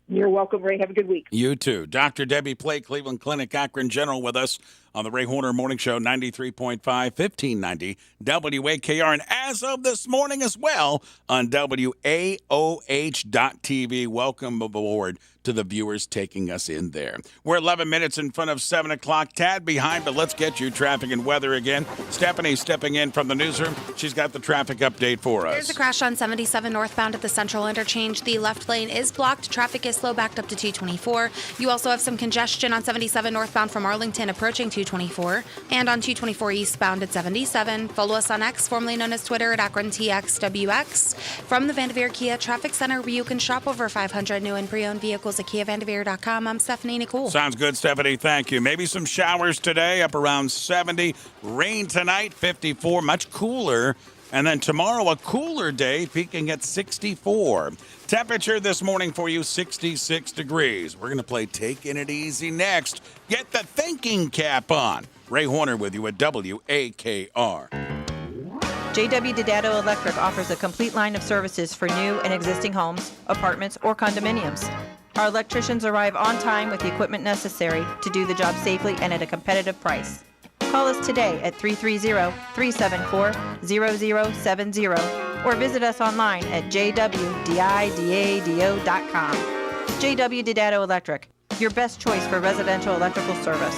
You're welcome, Ray. Have a good week. You too. Dr. Debbie Plate, Cleveland Clinic Akron General, with us on the Ray Horner Morning Show, 93.5, 1590 WAKR. And as of this morning as well on WAOH.TV. Welcome aboard to the viewers taking us in there. We're 11 minutes in front of 7 o'clock. Tad behind, but let's get you traffic and weather again. Stephanie stepping in from the newsroom. She's got the traffic update for us. There's a crash on 77 northbound at the Central Interchange. The left lane is blocked. Traffic is slow backed up to 224. You also have some congestion on 77 northbound from Arlington approaching 224. And on 224 eastbound at 77. Follow us on X, formerly known as Twitter, at AkronTXWX. From the Vanderveer Kia Traffic Center, where you can shop over 500 new and pre-owned vehicles at KiaVanderveer.com. I'm Stephanie Nicole. Sounds good, Stephanie. Thank you. Maybe some showers today, up around 70. Rain tonight, 54, much cooler. And then tomorrow, a cooler day, peaking at 64. Temperature this morning for you, 66 degrees. We're going to play Taking It Easy next. Get the thinking cap on. Ray Horner with you at WAKR. JW Didado Electric offers a complete line of services for new and existing homes, apartments, or condominiums. Our electricians arrive on time with the equipment necessary to do the job safely and at a competitive price. Call us today at 330-374-0070 or visit us online at jwdidado.com. JW Didado Electric, your best choice for residential electrical service.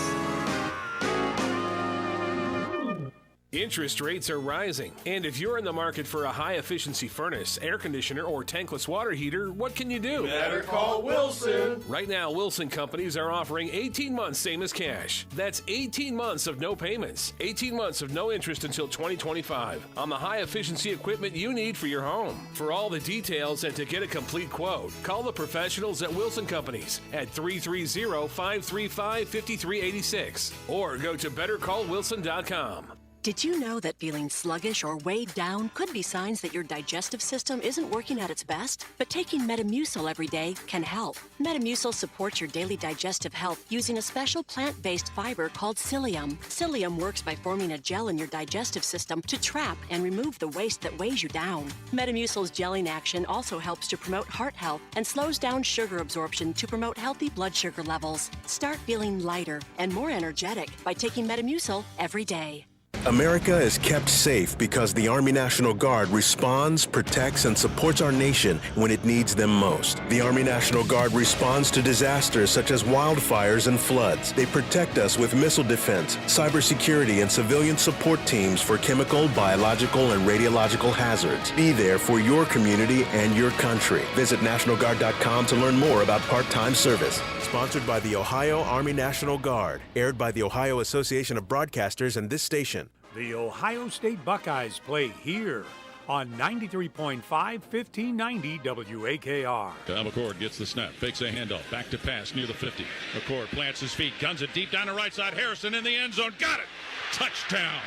Interest rates are rising, and if you're in the market for a high-efficiency furnace, air conditioner, or tankless water heater, what can you do? Better call Wilson. Right now, Wilson Companies are offering 18 months same as cash. That's 18 months of no payments, 18 months of no interest until 2025 on the high-efficiency equipment you need for your home. For all the details and to get a complete quote, call the professionals at Wilson Companies at 330-535-5386 or go to bettercallwilson.com. Did you know that feeling sluggish or weighed down could be signs that your digestive system isn't working at its best? But taking Metamucil every day can help. Metamucil supports your daily digestive health using a special plant-based fiber called psyllium. Psyllium works by forming a gel in your digestive system to trap and remove the waste that weighs you down. Metamucil's gelling action also helps to promote heart health and slows down sugar absorption to promote healthy blood sugar levels. Start feeling lighter and more energetic by taking Metamucil every day. America is kept safe because the Army National Guard responds, protects, and supports our nation when it needs them most. The Army National Guard responds to disasters such as wildfires and floods. They protect us with missile defense, cybersecurity, and civilian support teams for chemical, biological, and radiological hazards. Be there for your community and your country. Visit NationalGuard.com to learn more about part-time service. Sponsored by the Ohio Army National Guard. Aired by the Ohio Association of Broadcasters and this station. The Ohio State Buckeyes play here on 93.5, 1590 WAKR. McCord gets the snap, fakes a handoff, back to pass near the 50. McCord plants his feet, guns it deep down the right side. Harrison in the end zone, got it! Touchdown!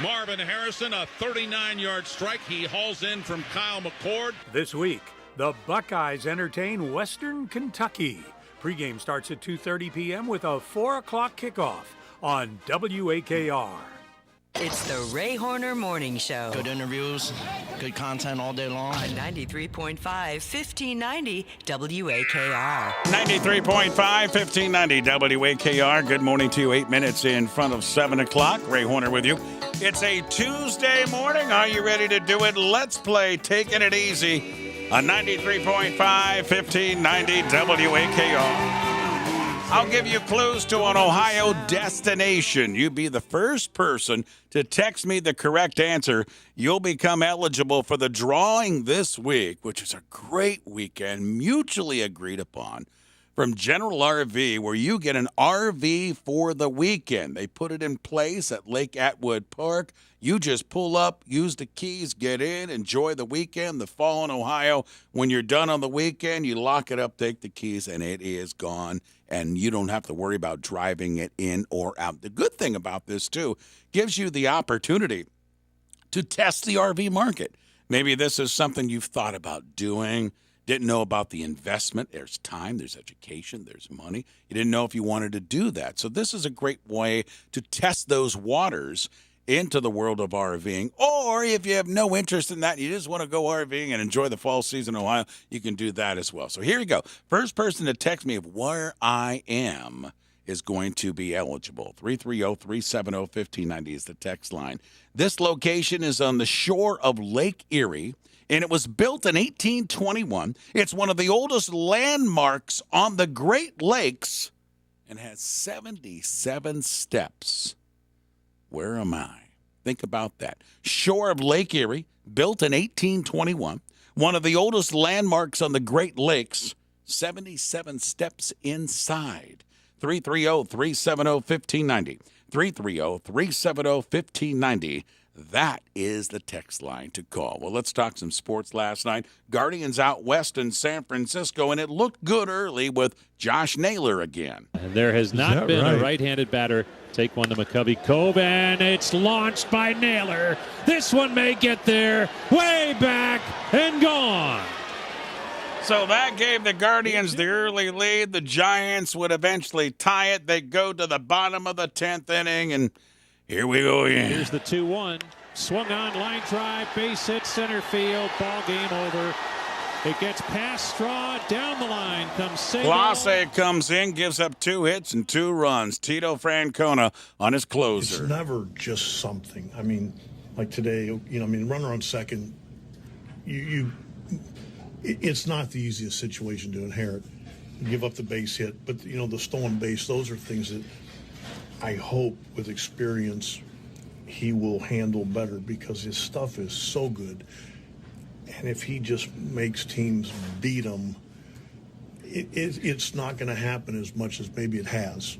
Marvin Harrison, a 39-yard strike. He hauls in from Kyle McCord. This week, the Buckeyes entertain Western Kentucky. Pregame starts at 2:30 p.m. with a 4 o'clock kickoff on WAKR. It's the Ray Horner Morning Show. Good interviews, good content all day long. On 93.5, 1590 WAKR. 93.5, 1590 WAKR. Good morning to you. 8 minutes in front of 7 o'clock. Ray Horner with you. It's a Tuesday morning. Are you ready to do it? Let's play Taking It Easy on 93.5, 1590 WAKR. I'll give you clues to an Ohio destination. You be the first person to text me the correct answer. You'll become eligible for the drawing this week, which is a great weekend, mutually agreed upon, from General RV, where you get an RV for the weekend. They put it in place at Lake Atwood Park. You just pull up, use the keys, get in, enjoy the weekend, the fall in Ohio. When you're done on the weekend, you lock it up, take the keys, and it is gone. And you don't have to worry about driving it in or out. The good thing about this, too, gives you the opportunity to test the RV market. Maybe this is something you've thought about doing, didn't know about the investment. There's time, there's education, there's money. You didn't know if you wanted to do that. So this is a great way to test those waters into the world of RVing. Or if you have no interest in that, you just want to go RVing and enjoy the fall season in Ohio, you can do that as well. So here you go. First person to text me of where I am is going to be eligible. 330-370-1590 is the text line. This location is on the shore of Lake Erie, and it was built in 1821. It's one of the oldest landmarks on the Great Lakes and has 77 steps. Where am I? Think about that. Shore of Lake Erie, built in 1821. One of the oldest landmarks on the Great Lakes, 77 steps inside. 330-370-1590. 330-370-1590. That is the text line to call. Well, let's talk some sports last night. Guardians out west in San Francisco, and it looked good early with Josh Naylor again. And there has not been a right-handed batter take one to McCovey Cove, and it's launched by Naylor. This one may get there, way back and gone. So that gave the Guardians the early lead. The Giants would eventually tie it. They go to the bottom of the 10th inning, and here we go again. Here's the 2-1. Swung on, line drive, base hit, center field, ball game over. It gets past Straw, down the line comes Sable. Clase comes in, gives up 2 hits and 2 runs. Tito Francona on his closer. It's never just something. I mean, like today, runner on second, it's not the easiest situation to inherit. You give up the base hit, but, the stolen base, those are things that I hope with experience he will handle better because his stuff is so good. And if he just makes teams beat him, it's not going to happen as much as maybe it has.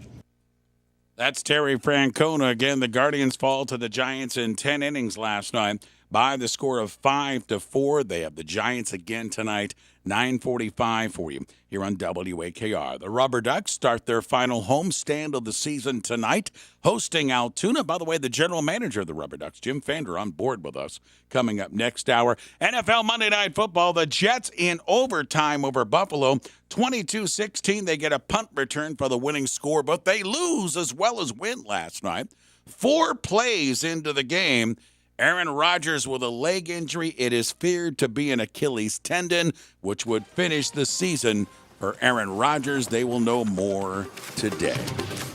That's Terry Francona. Again, the Guardians fall to the Giants in 10 innings last night by the score of 5-4. They have the Giants again tonight, 9:45 for you here on WAKR. The Rubber Ducks start their final homestand of the season tonight, hosting Altoona. By the way, the general manager of the Rubber Ducks, Jim Fander, on board with us. Coming up next hour, NFL Monday Night Football, the Jets in overtime over Buffalo. 22-16, they get a punt return for the winning score, but they lose as well as win last night. 4 plays into the game, Aaron Rodgers with a leg injury. It is feared to be an Achilles tendon, which would finish the season for Aaron Rodgers. They will know more today.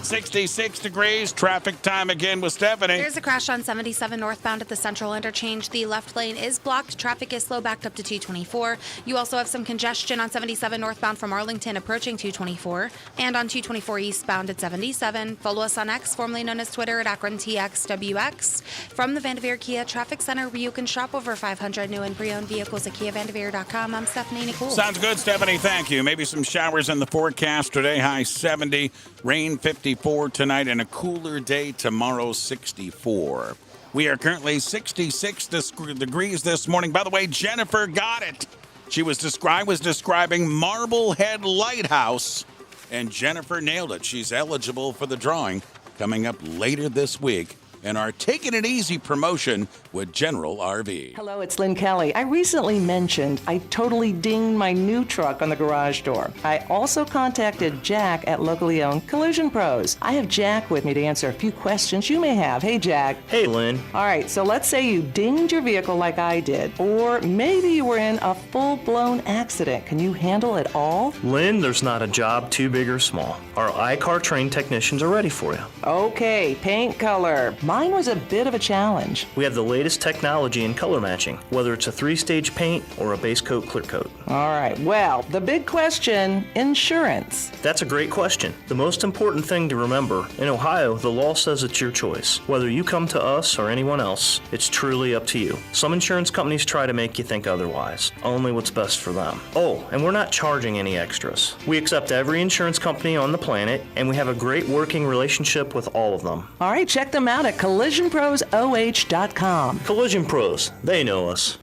66 degrees, traffic time again with Stephanie. There's a crash on 77 northbound at the Central Interchange. The left lane is blocked. Traffic is slow backed up to 224. You also have some congestion on 77 northbound from Arlington approaching 224. And on 224 eastbound at 77. Follow us on X, formerly known as Twitter, at AkronTXWX. From the Vanderveer Kia Traffic Center, where you can shop over 500 new and pre-owned vehicles at KiaVanderveer.com. I'm Stephanie Nicole. Sounds good, Stephanie. Thank you. Maybe some showers in the forecast today, high 70, rain 54 tonight, and a cooler day tomorrow, 64. We are currently 66 degrees this morning. By the way, Jennifer got it. She was describing Marblehead Lighthouse, and Jennifer nailed it. She's eligible for the drawing coming up later this week in our Taking It Easy promotion with General RV. Hello, it's Lynn Kelly. I recently mentioned I totally dinged my new truck on the garage door. I also contacted Jack at locally owned Collision Pros. I have Jack with me to answer a few questions you may have. Hey, Jack. Hey, Lynn. All right, so let's say you dinged your vehicle like I did, or maybe you were in a full-blown accident. Can you handle it all? Lynn, there's not a job too big or small. Our iCar trained technicians are ready for you. Okay, paint color. Mine was a bit of a challenge. We have the latest technology in color matching, whether it's a 3-stage paint or a base coat clear coat. All right, well, the big question, insurance. That's a great question. The most important thing to remember, in Ohio, the law says it's your choice. Whether you come to us or anyone else, it's truly up to you. Some insurance companies try to make you think otherwise. Only what's best for them. Oh, and we're not charging any extras. We accept every insurance company on the planet, and we have a great working relationship with all of them. All right, check them out at CollisionProsOH.com. Collision Pros, they know us.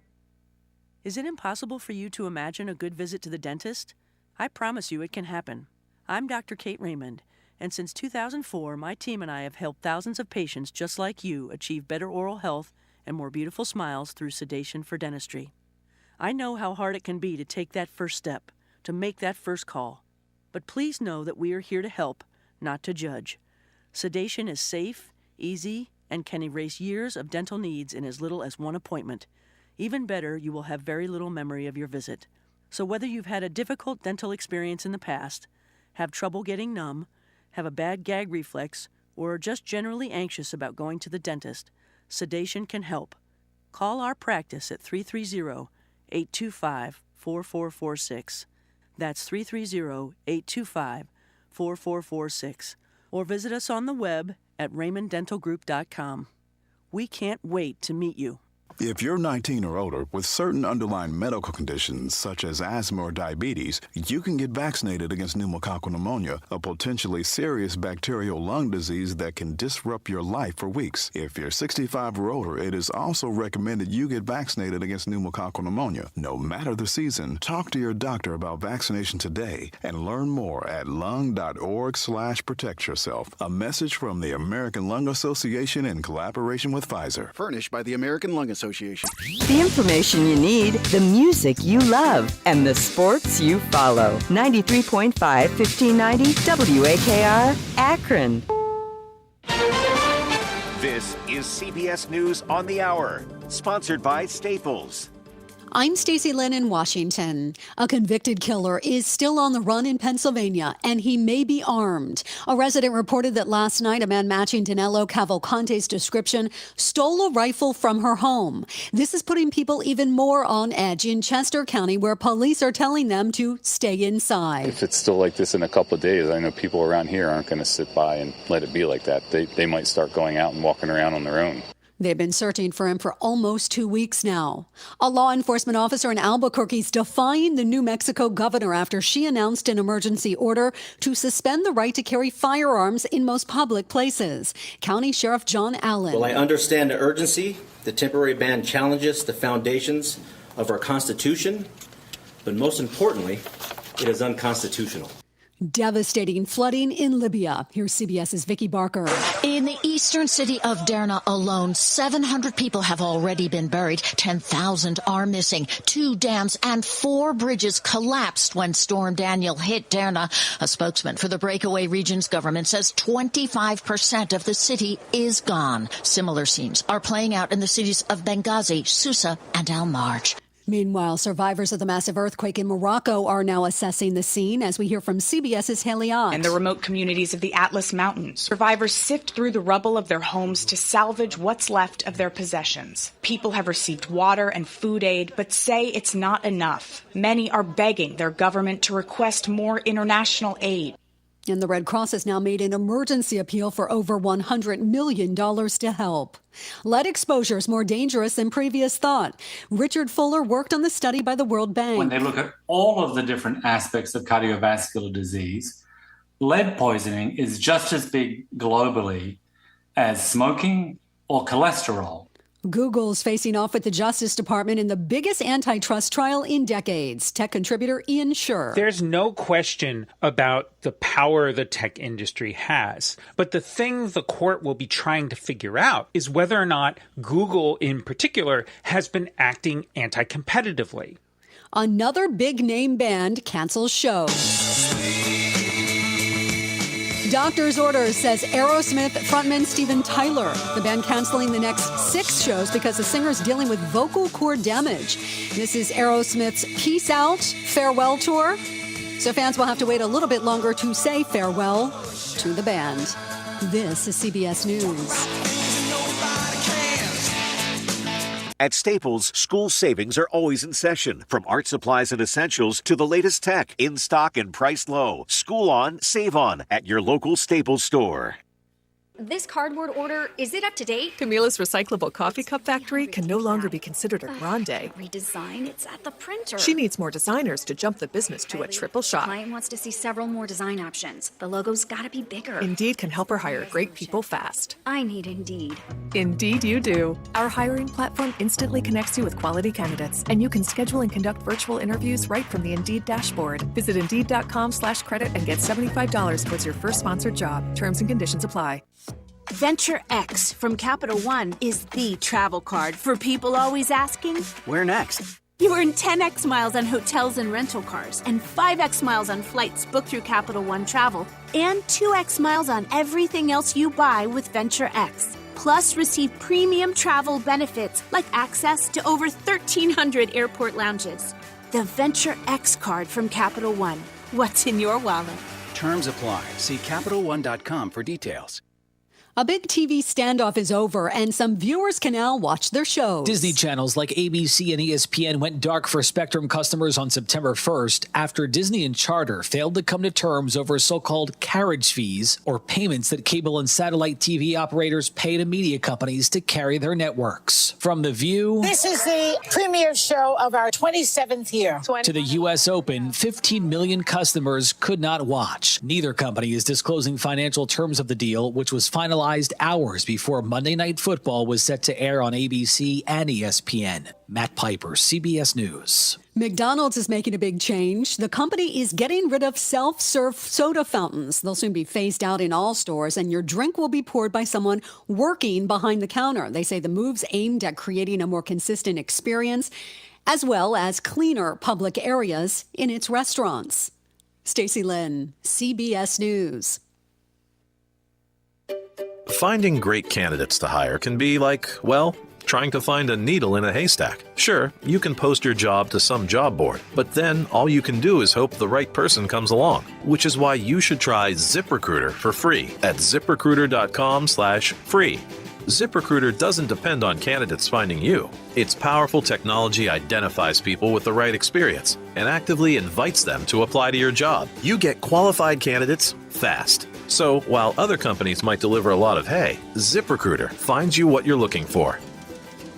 Is it impossible for you to imagine a good visit to the dentist? I promise you it can happen. I'm Dr. Kate Raymond, and since 2004, my team and I have helped thousands of patients just like you achieve better oral health and more beautiful smiles through sedation for dentistry. I know how hard it can be to take that first step, to make that first call. But please know that we are here to help, not to judge. Sedation is safe, easy, and can erase years of dental needs in as little as one appointment. Even better, you will have very little memory of your visit. So whether you've had a difficult dental experience in the past, have trouble getting numb, have a bad gag reflex, or are just generally anxious about going to the dentist, sedation can help. Call our practice at 330-825-4446. That's 330-825-4446. Or visit us on the web at RaymondDentalGroup.com. We can't wait to meet you. If you're 19 or older with certain underlying medical conditions such as asthma or diabetes, you can get vaccinated against pneumococcal pneumonia, a potentially serious bacterial lung disease that can disrupt your life for weeks. If you're 65 or older, it is also recommended you get vaccinated against pneumococcal pneumonia. No matter the season, talk to your doctor about vaccination today and learn more at lung.org/protect yourself. A message from the American Lung Association in collaboration with Pfizer. Furnished by the American Lung Association. The information you need, the music you love, and the sports you follow. 93.5, 1590 WAKR, Akron. This is CBS News on the Hour, sponsored by Staples. I'm Stacey Lynn in Washington. A convicted killer is still on the run in Pennsylvania, and he may be armed. A resident reported that last night a man matching Danilo Cavalcante's description stole a rifle from her home. This is putting people even more on edge in Chester County, where police are telling them to stay inside. If it's still like this in a couple of days, I know people around here aren't going to sit by and let it be like that. They might start going out and walking around on their own. They've been searching for him for almost 2 weeks now. A law enforcement officer in Albuquerque is defying the New Mexico governor after she announced an emergency order to suspend the right to carry firearms in most public places. County Sheriff John Allen. Well, I understand the urgency. The temporary ban challenges the foundations of our Constitution, but most importantly, it is unconstitutional. Devastating flooding in Libya. Here's CBS's Vicki Barker. In the eastern city of Derna alone, 700 people have already been buried. 10,000 are missing. 2 dams and 4 bridges collapsed when Storm Daniel hit Derna. A spokesman for the breakaway region's government says 25% of the city is gone. Similar scenes are playing out in the cities of Benghazi, Susa, and Al Marj. Meanwhile, survivors of the massive earthquake in Morocco are now assessing the scene, as we hear from CBS's Haley Ott. In the remote communities of the Atlas Mountains, survivors sift through the rubble of their homes to salvage what's left of their possessions. People have received water and food aid, but say it's not enough. Many are begging their government to request more international aid. And the Red Cross has now made an emergency appeal for over $100 million to help. Lead exposure is more dangerous than previous thought. Richard Fuller worked on the study by the World Bank. When they look at all of the different aspects of cardiovascular disease, lead poisoning is just as big globally as smoking or cholesterol. Google's facing off with the Justice Department in the biggest antitrust trial in decades. Tech contributor Ian Scher. There's no question about the power the tech industry has. But the thing the court will be trying to figure out is whether or not Google in particular has been acting anti-competitively. Another big name band cancels shows. Doctor's orders, says Aerosmith frontman Steven Tyler. The band canceling the next 6 shows because the singer is dealing with vocal cord damage. This is Aerosmith's Peace Out farewell tour. So fans will have to wait a little bit longer to say farewell to the band. This is CBS News. At Staples, school savings are always in session. From art supplies and essentials to the latest tech, in stock and priced low. School on, save on at your local Staples store. This cardboard order, is it up to date? Camila's Recyclable Coffee Cup Factory can no longer be considered a grande. Redesign? It's at the printer. She needs more designers to jump the business to a triple shot. Client wants to see several more design options. The logo's gotta be bigger. Indeed can help her hire great people fast. I need Indeed. Indeed you do. Our hiring platform instantly connects you with quality candidates, and you can schedule and conduct virtual interviews right from the Indeed dashboard. Visit Indeed.com/credit and get $75 towards your first sponsored job. Terms and conditions apply. Venture X from Capital One is the travel card for people always asking, where next? You earn 10x miles on hotels and rental cars, and 5x miles on flights booked through Capital One Travel, and 2x miles on everything else you buy with Venture X. Plus, receive premium travel benefits like access to over 1,300 airport lounges. The Venture X card from Capital One. What's in your wallet? Terms apply. See CapitalOne.com for details. A big TV standoff is over, and some viewers can now watch their shows. Disney channels like ABC and ESPN went dark for Spectrum customers on September 1st after Disney and Charter failed to come to terms over so-called carriage fees, or payments that cable and satellite TV operators pay to media companies to carry their networks. From The View... This is the premiere show of our 27th year. ...to the U.S. Open, 15 million customers could not watch. Neither company is disclosing financial terms of the deal, which was finalized hours before Monday Night Football was set to air on ABC and ESPN. Matt Piper, CBS News. McDonald's is making a big change. The company is getting rid of self-serve soda fountains. They'll soon be phased out in all stores, and your drink will be poured by someone working behind the counter. They say the move's aimed at creating a more consistent experience, as well as cleaner public areas in its restaurants. Stacey Lynn, CBS News. Finding great candidates to hire can be like, well, trying to find a needle in a haystack. Sure, you can post your job to some job board, but then all you can do is hope the right person comes along, which is why you should try ZipRecruiter for free at ZipRecruiter.com/free. ZipRecruiter doesn't depend on candidates finding you. Its powerful technology identifies people with the right experience and actively invites them to apply to your job. You get qualified candidates fast. So while other companies might deliver a lot of hay, ZipRecruiter finds you what you're looking for.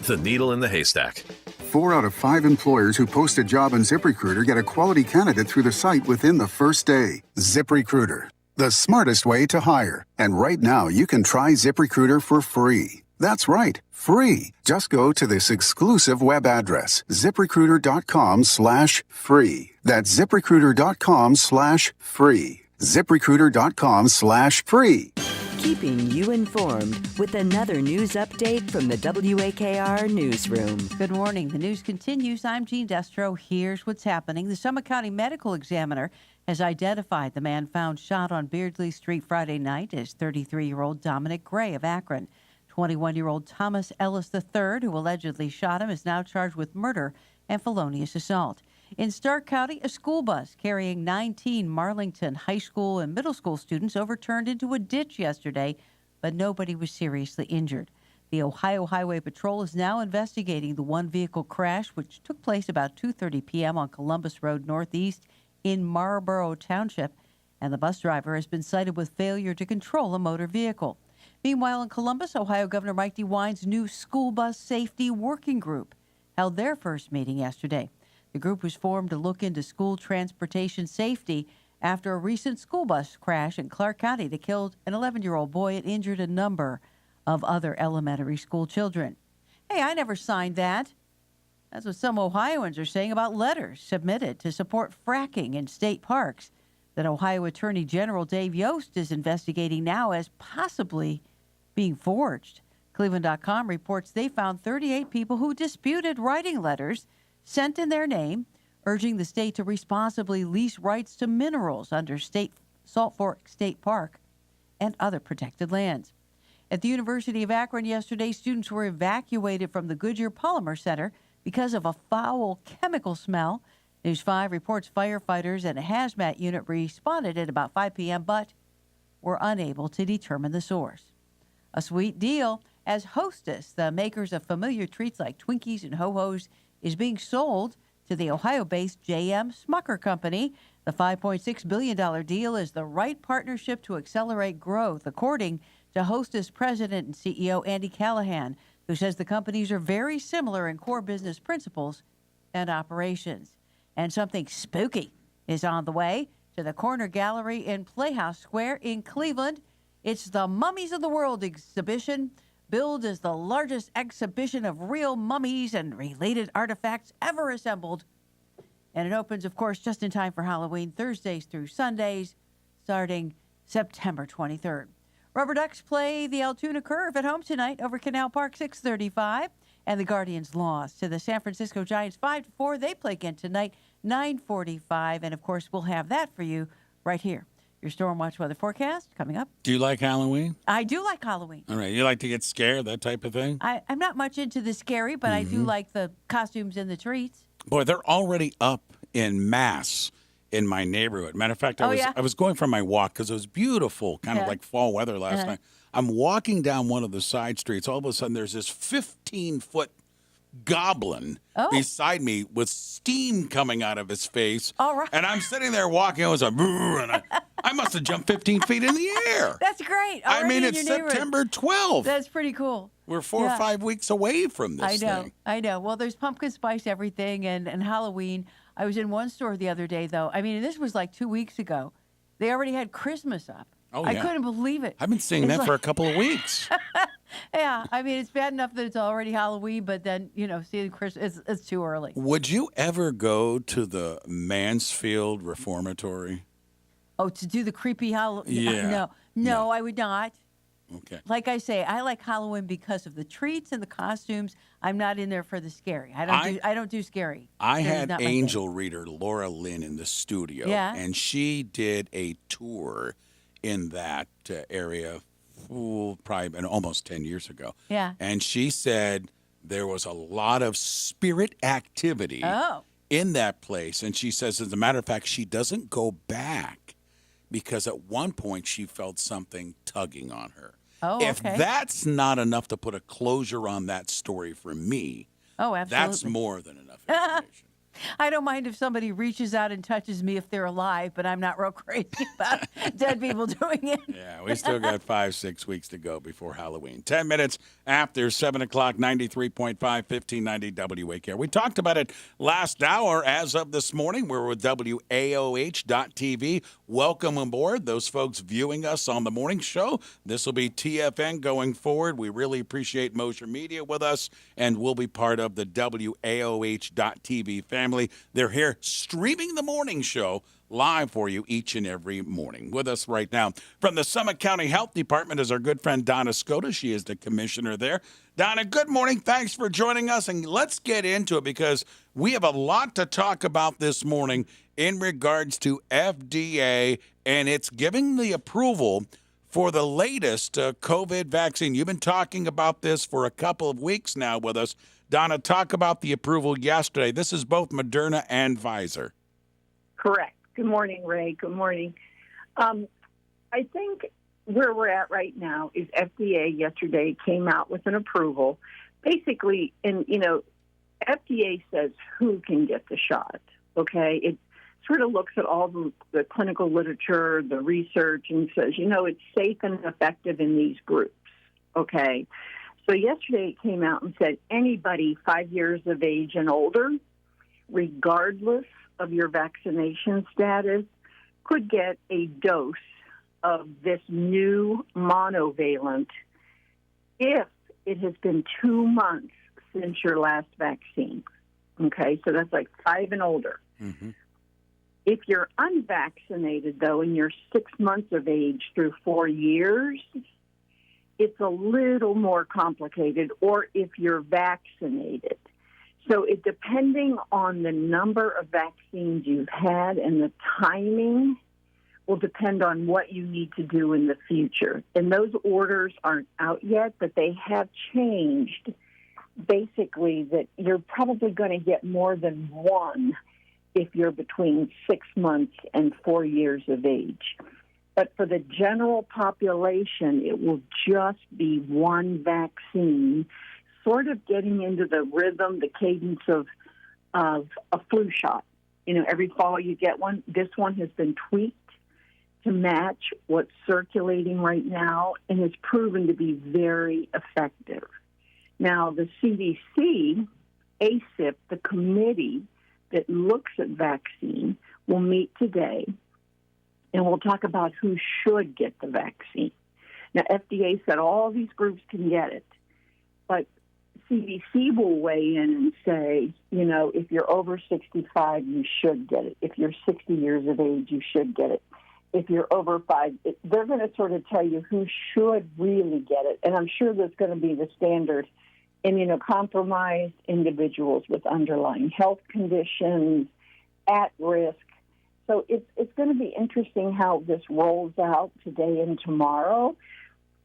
The needle in the haystack. 4 out of 5 employers who post a job on ZipRecruiter get a quality candidate through the site within the first day. ZipRecruiter, the smartest way to hire. And right now, you can try ZipRecruiter for free. That's right, free. Just go to this exclusive web address, ZipRecruiter.com/free. That's ZipRecruiter.com/free. ZipRecruiter.com/free. Keeping you informed with another news update from the WAKR Newsroom. Good morning. The news continues. I'm Jean Destro. Here's what's happening. The Summit County Medical Examiner has identified the man found shot on Beardsley Street Friday night as 33-year-old Dominic Gray of Akron. 21-year-old Thomas Ellis III, who allegedly shot him, is now charged with murder and felonious assault. In Stark County, a school bus carrying 19 Marlington high school and middle school students overturned into a ditch yesterday, but nobody was seriously injured. The Ohio Highway Patrol is now investigating the one-vehicle crash, which took place about 2:30 p.m. on Columbus Road Northeast in Marlborough Township, and the bus driver has been cited with failure to control a motor vehicle. Meanwhile, in Columbus, Ohio Governor Mike DeWine's new school bus safety working group held their first meeting yesterday. The group was formed to look into school transportation safety after a recent school bus crash in Clark County that killed an 11-year-old boy and injured a number of other elementary school children. Hey, I never signed that. That's what some Ohioans are saying about letters submitted to support fracking in state parks that Ohio Attorney General Dave Yost is investigating now as possibly being forged. Cleveland.com reports they found 38 people who disputed writing letters sent in their name, urging the state to responsibly lease rights to minerals under Salt Fork State Park and other protected lands. At the University of Akron yesterday, students were evacuated from the Goodyear Polymer Center because of a foul chemical smell. News 5 reports firefighters and a hazmat unit responded at about 5 p.m., but were unable to determine the source. A sweet deal, as Hostess, the makers of familiar treats like Twinkies and Ho-Hos, is being sold to the Ohio-based J.M. Smucker Company. The $5.6 billion deal is the right partnership to accelerate growth, according to Hostess President and CEO Andy Callahan, who says the companies are very similar in core business principles and operations. And something spooky is on the way to the Corner Gallery in Playhouse Square in Cleveland. It's the Mummies of the World exhibition, billed as the largest exhibition of real mummies and related artifacts ever assembled. And it opens, of course, just in time for Halloween, Thursdays through Sundays, starting September 23rd. Rubber Ducks play the Altoona Curve at home tonight over Canal Park, 6:35. And the Guardians lost to the San Francisco Giants 5-4. They play again tonight, 9:45. And, of course, we'll have that for you right here. Your Storm Watch weather forecast coming up. Do you like Halloween? I do like Halloween. All right. You like to get scared, that type of thing? I'm not much into the scary, but I do like the costumes and the treats. Boy, they're already up in mass in my neighborhood. Matter of fact, I was going for my walk because it was beautiful, kind of like fall weather last night. I'm walking down one of the side streets. All of a sudden, there's this 15-foot goblin beside me with steam coming out of his face. All right. And I'm sitting there walking. I was like, and I must have jumped 15 feet in the air. That's great. I mean, it's September 12th. That's pretty cool. We're 4 or 5 weeks away from this thing. I know. Well, there's pumpkin spice everything and Halloween. I was in one store the other day, though. I mean, this was like 2 weeks ago. They already had Christmas up. Oh, yeah. I couldn't believe it. I've been seeing that for a couple of weeks. Yeah, I mean, it's bad enough that it's already Halloween, but then, seeing Christmas, it's too early. Would you ever go to the Mansfield Reformatory? Oh, to do the creepy Halloween? Yeah. No, I would not. Okay. Like I say, I like Halloween because of the treats and the costumes. I'm not in there for the scary. I don't do scary. I had angel reader Laura Lynn in the studio, and she did a tour in that area probably almost 10 years ago. Yeah. And she said there was a lot of spirit activity in that place. And she says, as a matter of fact, she doesn't go back because at one point she felt something tugging on her. If that's not enough to put a closure on that story for me, absolutely. That's more than enough information. I don't mind if somebody reaches out and touches me if they're alive, but I'm not real crazy about dead people doing it. Yeah, we still got 5-6 weeks to go before Halloween. 10 minutes after 7 o'clock, 93.5, 1590 WAKR. We talked about it last hour. As of this morning, we're with WAOH.TV. Welcome aboard those folks viewing us on the morning show. This will be TFN going forward. We really appreciate Mosher Media with us, and we'll be part of the WAOH.TV family. They're here streaming the morning show live for you each and every morning. With us right now from the Summit County Health Department is our good friend Donna Skota. She is the commissioner there. Donna, good morning. Thanks for joining us. And let's get into it because we have a lot to talk about this morning in regards to FDA, and it's giving the approval for the latest COVID vaccine. You've been talking about this for a couple of weeks now with us. Donna, talk about the approval yesterday. This is both Moderna and Pfizer. Correct. Good morning, Ray. Good morning. I think where we're at right now is FDA yesterday came out with an approval. Basically, FDA says who can get the shot, okay? It sort of looks at all the clinical literature, the research, and says, it's safe and effective in these groups, okay? So yesterday it came out and said anybody 5 years of age and older, regardless of your vaccination status, could get a dose of this new monovalent if it has been 2 months since your last vaccine. Okay, so that's like 5 and older. Mm-hmm. If you're unvaccinated, though, and you're 6 months of age through 4 years, it's a little more complicated, or if you're vaccinated. So depending on the number of vaccines you've had and the timing will depend on what you need to do in the future. And those orders aren't out yet, but they have changed basically that you're probably going to get more than one if you're between 6 months and 4 years of age. But for the general population, it will just be one vaccine, sort of getting into the rhythm, the cadence of a flu shot. Every fall you get one. This one has been tweaked to match what's circulating right now and has proven to be very effective. Now, the CDC, ACIP, the committee that looks at vaccine, will meet today, and we'll talk about who should get the vaccine. Now, FDA said all these groups can get it, but CDC will weigh in and say, if you're over 65, you should get it. If you're 60 years of age, you should get it. If you're over 5, they're going to sort of tell you who should really get it. And I'm sure there's going to be the standard immunocompromised individuals with underlying health conditions, at risk. So it's going to be interesting how this rolls out today and tomorrow,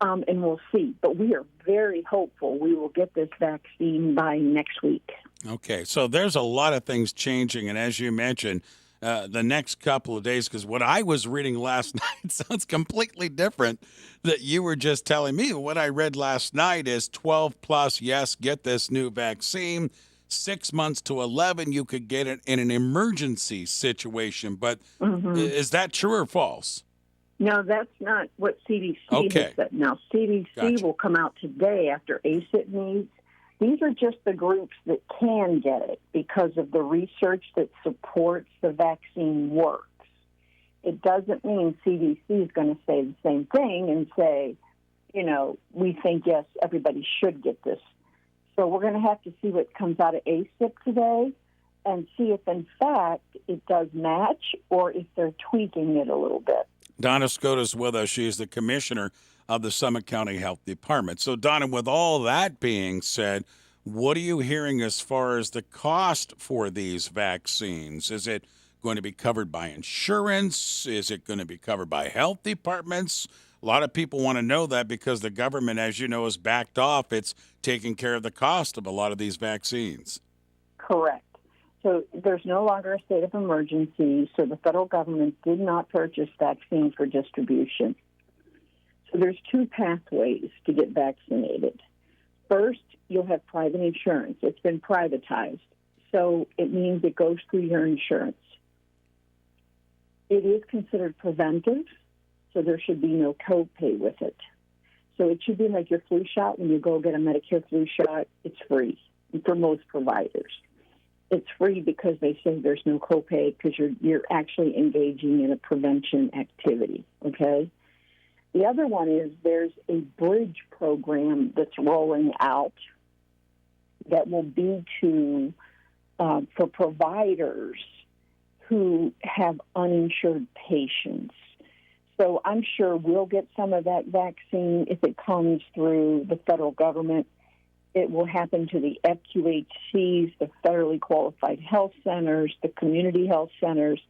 and we'll see. But we are very hopeful we will get this vaccine by next week. Okay, so there's a lot of things changing, and as you mentioned, the next couple of days, because what I was reading last night sounds completely different that you were just telling me. What I read last night is 12 plus, yes, get this new vaccine. 6 months to 11, you could get it in an emergency situation. But is that true or false? No, that's not what CDC has said. Now, CDC will come out today after ACIP meets. These are just the groups that can get it because of the research that supports the vaccine works. It doesn't mean CDC is going to say the same thing and say, we think, yes, everybody should get this. So we're going to have to see what comes out of ACIP today and see if, in fact, it does match or if they're tweaking it a little bit. Donna Skoda's with us. She is the commissioner of the Summit County Health Department. So, Donna, with all that being said, what are you hearing as far as the cost for these vaccines? Is it going to be covered by insurance? Is it going to be covered by health departments? A lot of people want to know that because the government, as you know, has backed off. It's taking care of the cost of a lot of these vaccines. Correct. So there's no longer a state of emergency, so the federal government did not purchase vaccine for distribution. So there's two pathways to get vaccinated. First, you'll have private insurance. It's been privatized, so it means it goes through your insurance. It is considered preventive, so there should be no copay with it. So it should be like your flu shot. When you go get a Medicare flu shot, it's free for most providers. It's free because they say there's no copay because you're actually engaging in a prevention activity, okay? The other one is there's a bridge program that's rolling out that will be for providers who have uninsured patients. So I'm sure we'll get some of that vaccine if it comes through the federal government. It will happen to the FQHCs, the federally qualified health centers, the community health centers.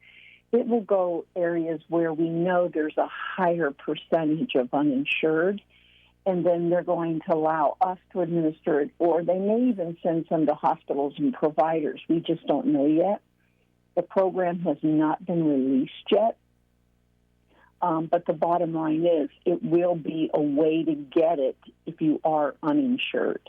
It will go areas where we know there's a higher percentage of uninsured, and then they're going to allow us to administer it, or they may even send some to hospitals and providers. We just don't know yet. The program has not been released yet, but the bottom line is it will be a way to get it if you are uninsured.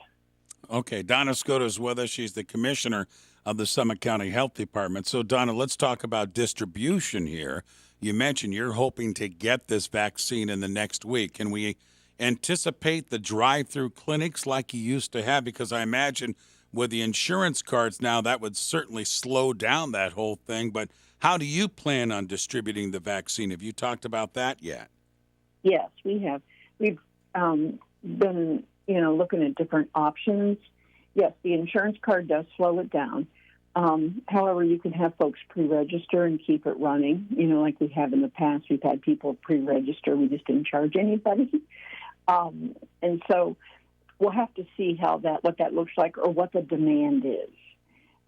Okay, Donna Scota is with us. She's the commissioner of the Summit County Health Department. So, Donna, let's talk about distribution here. You mentioned you're hoping to get this vaccine in the next week. Can we anticipate the drive-through clinics like you used to have? Because I imagine with the insurance cards now, that would certainly slow down that whole thing. But how do you plan on distributing the vaccine? Have you talked about that yet? Yes, we have. We've been looking at different options. Yes, the insurance card does slow it down. However, you can have folks pre-register and keep it running. Like we have in the past, we've had people pre-register. We just didn't charge anybody. And so we'll have to see what that looks like or what the demand is.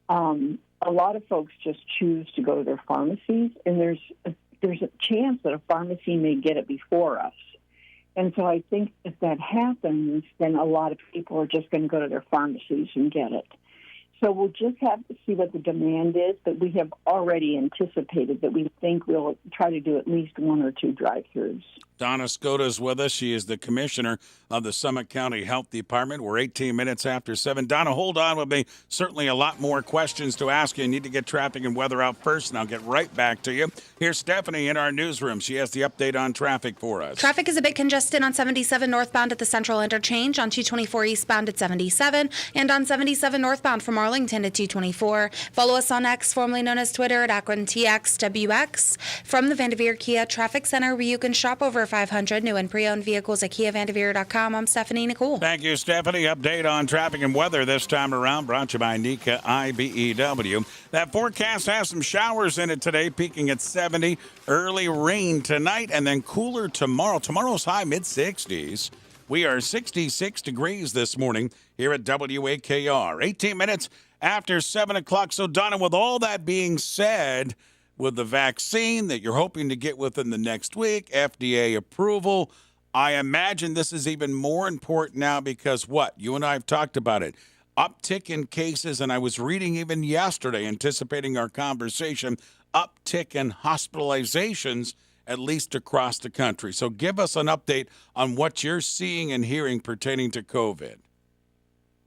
A lot of folks just choose to go to their pharmacies, and there's a chance that a pharmacy may get it before us. And so I think if that happens, then a lot of people are just going to go to their pharmacies and get it. So we'll just have to see what the demand is, but we have already anticipated that we think we'll try to do at least one or two drive-thrus. Donna Scota is with us. She is the commissioner of the Summit County Health Department. We're 18 minutes after 7. Donna, hold on with me. Certainly a lot more questions to ask you. You need to get traffic and weather out first, and I'll get right back to you. Here's Stephanie in our newsroom. She has the update on traffic for us. Traffic is a bit congested on 77 northbound at the Central Interchange, on 224 eastbound at 77, and on 77 northbound from Arlington to 224. Follow us on X, formerly known as Twitter, at AkronTXWX. From the Vanderveer Kia Traffic Center, where you can shop over 500 new and pre-owned vehicles at KiaVanderveer.com. I'm Stephanie Nicole. Thank you, Stephanie. Update on traffic and weather this time around, brought to you by Nika IBEW. That forecast has some showers in it today, peaking at 70. Early rain tonight and then cooler tomorrow. Tomorrow's high, mid-60s. We are 66 degrees this morning here at WAKR. 18 minutes after 7 o'clock. So, Donna, with all that being said, with the vaccine that you're hoping to get within the next week, FDA approval, I imagine this is even more important now because what? You and I have talked about it. Uptick in cases, and I was reading even yesterday, anticipating our conversation, uptick in hospitalizations, at least across the country. So give us an update on what you're seeing and hearing pertaining to COVID.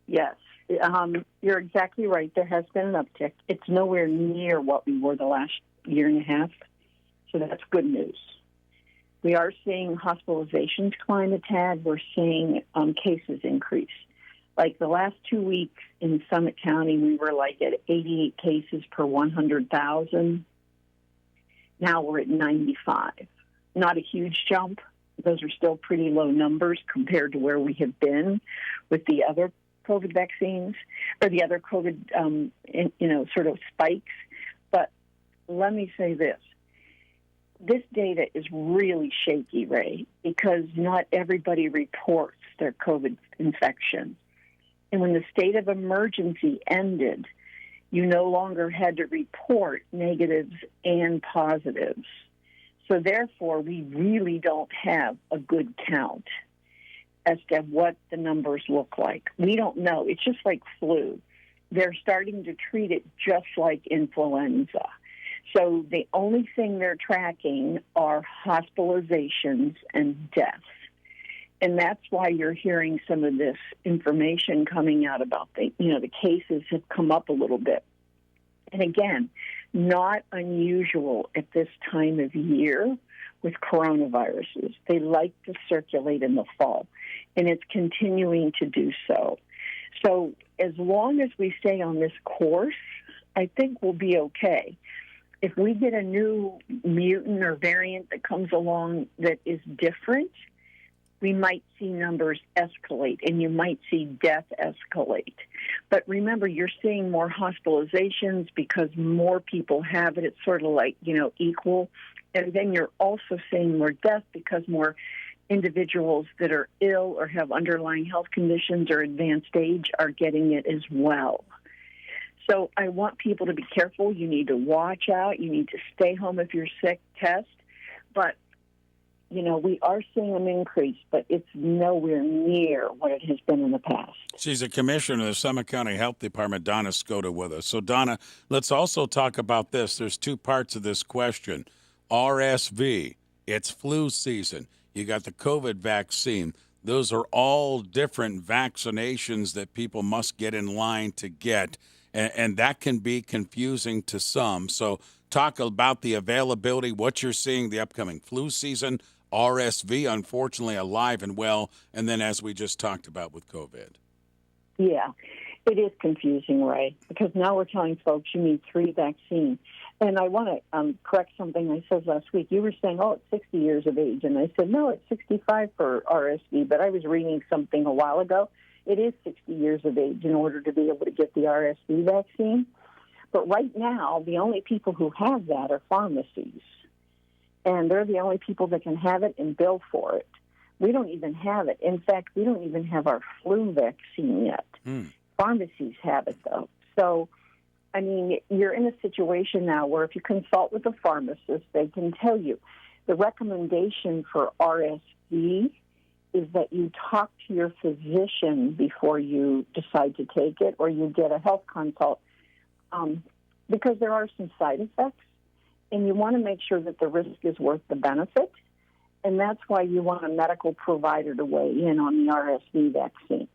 Yes, you're exactly right. There has been an uptick. It's nowhere near what we were the last year and a half, so that's good news. We are seeing hospitalizations climb a tad. We're seeing cases increase. Like the last 2 weeks in Summit County, we were like at 88 cases per 100,000. Now we're at 95. Not a huge jump. Those are still pretty low numbers compared to where we have been with the other COVID vaccines or the other COVID, sort of spikes. But let me say this. This data is really shaky, Ray, because not everybody reports their COVID infection. And when the state of emergency ended, you no longer had to report negatives and positives. So therefore, we really don't have a good count as to what the numbers look like. We don't know. It's just like flu. They're starting to treat it just like influenza. So the only thing they're tracking are hospitalizations and deaths. And that's why you're hearing some of this information coming out about the cases have come up a little bit. And again, not unusual at this time of year with coronaviruses. They like to circulate in the fall, and it's continuing to do so. So as long as we stay on this course, I think we'll be okay. If we get a new mutant or variant that comes along that is different, we might see numbers escalate, and you might see death escalate. But remember, you're seeing more hospitalizations because more people have it. It's sort of like, equal. And then you're also seeing more death because more individuals that are ill or have underlying health conditions or advanced age are getting it as well. So I want people to be careful. You need to watch out. You need to stay home if you're sick, test. But we are seeing an increase, but it's nowhere near what it has been in the past. She's a commissioner of the Summit County Health Department, Donna Skota, with us. So, Donna, let's also talk about this. There's two parts of this question. RSV, it's flu season. You got the COVID vaccine. Those are all different vaccinations that people must get in line to get, and that can be confusing to some. So talk about the availability, what you're seeing the upcoming flu season, RSV, unfortunately, alive and well, and then as we just talked about with COVID. Yeah, it is confusing, Ray, because now we're telling folks you need 3 vaccines. And I want to correct something I said last week. You were saying, it's 60 years of age. And I said, no, it's 65 for RSV. But I was reading something a while ago. It is 60 years of age in order to be able to get the RSV vaccine. But right now, the only people who have that are pharmacies. And they're the only people that can have it and bill for it. We don't even have it. In fact, we don't even have our flu vaccine yet. Pharmacies have it, though. So, I mean, you're in a situation now where if you consult with a pharmacist, they can tell you the recommendation for RSV is that you talk to your physician before you decide to take it, or you get a health consult, because there are some side effects, and you want to make sure that the risk is worth the benefit, and that's why you want a medical provider to weigh in on the RSV vaccine.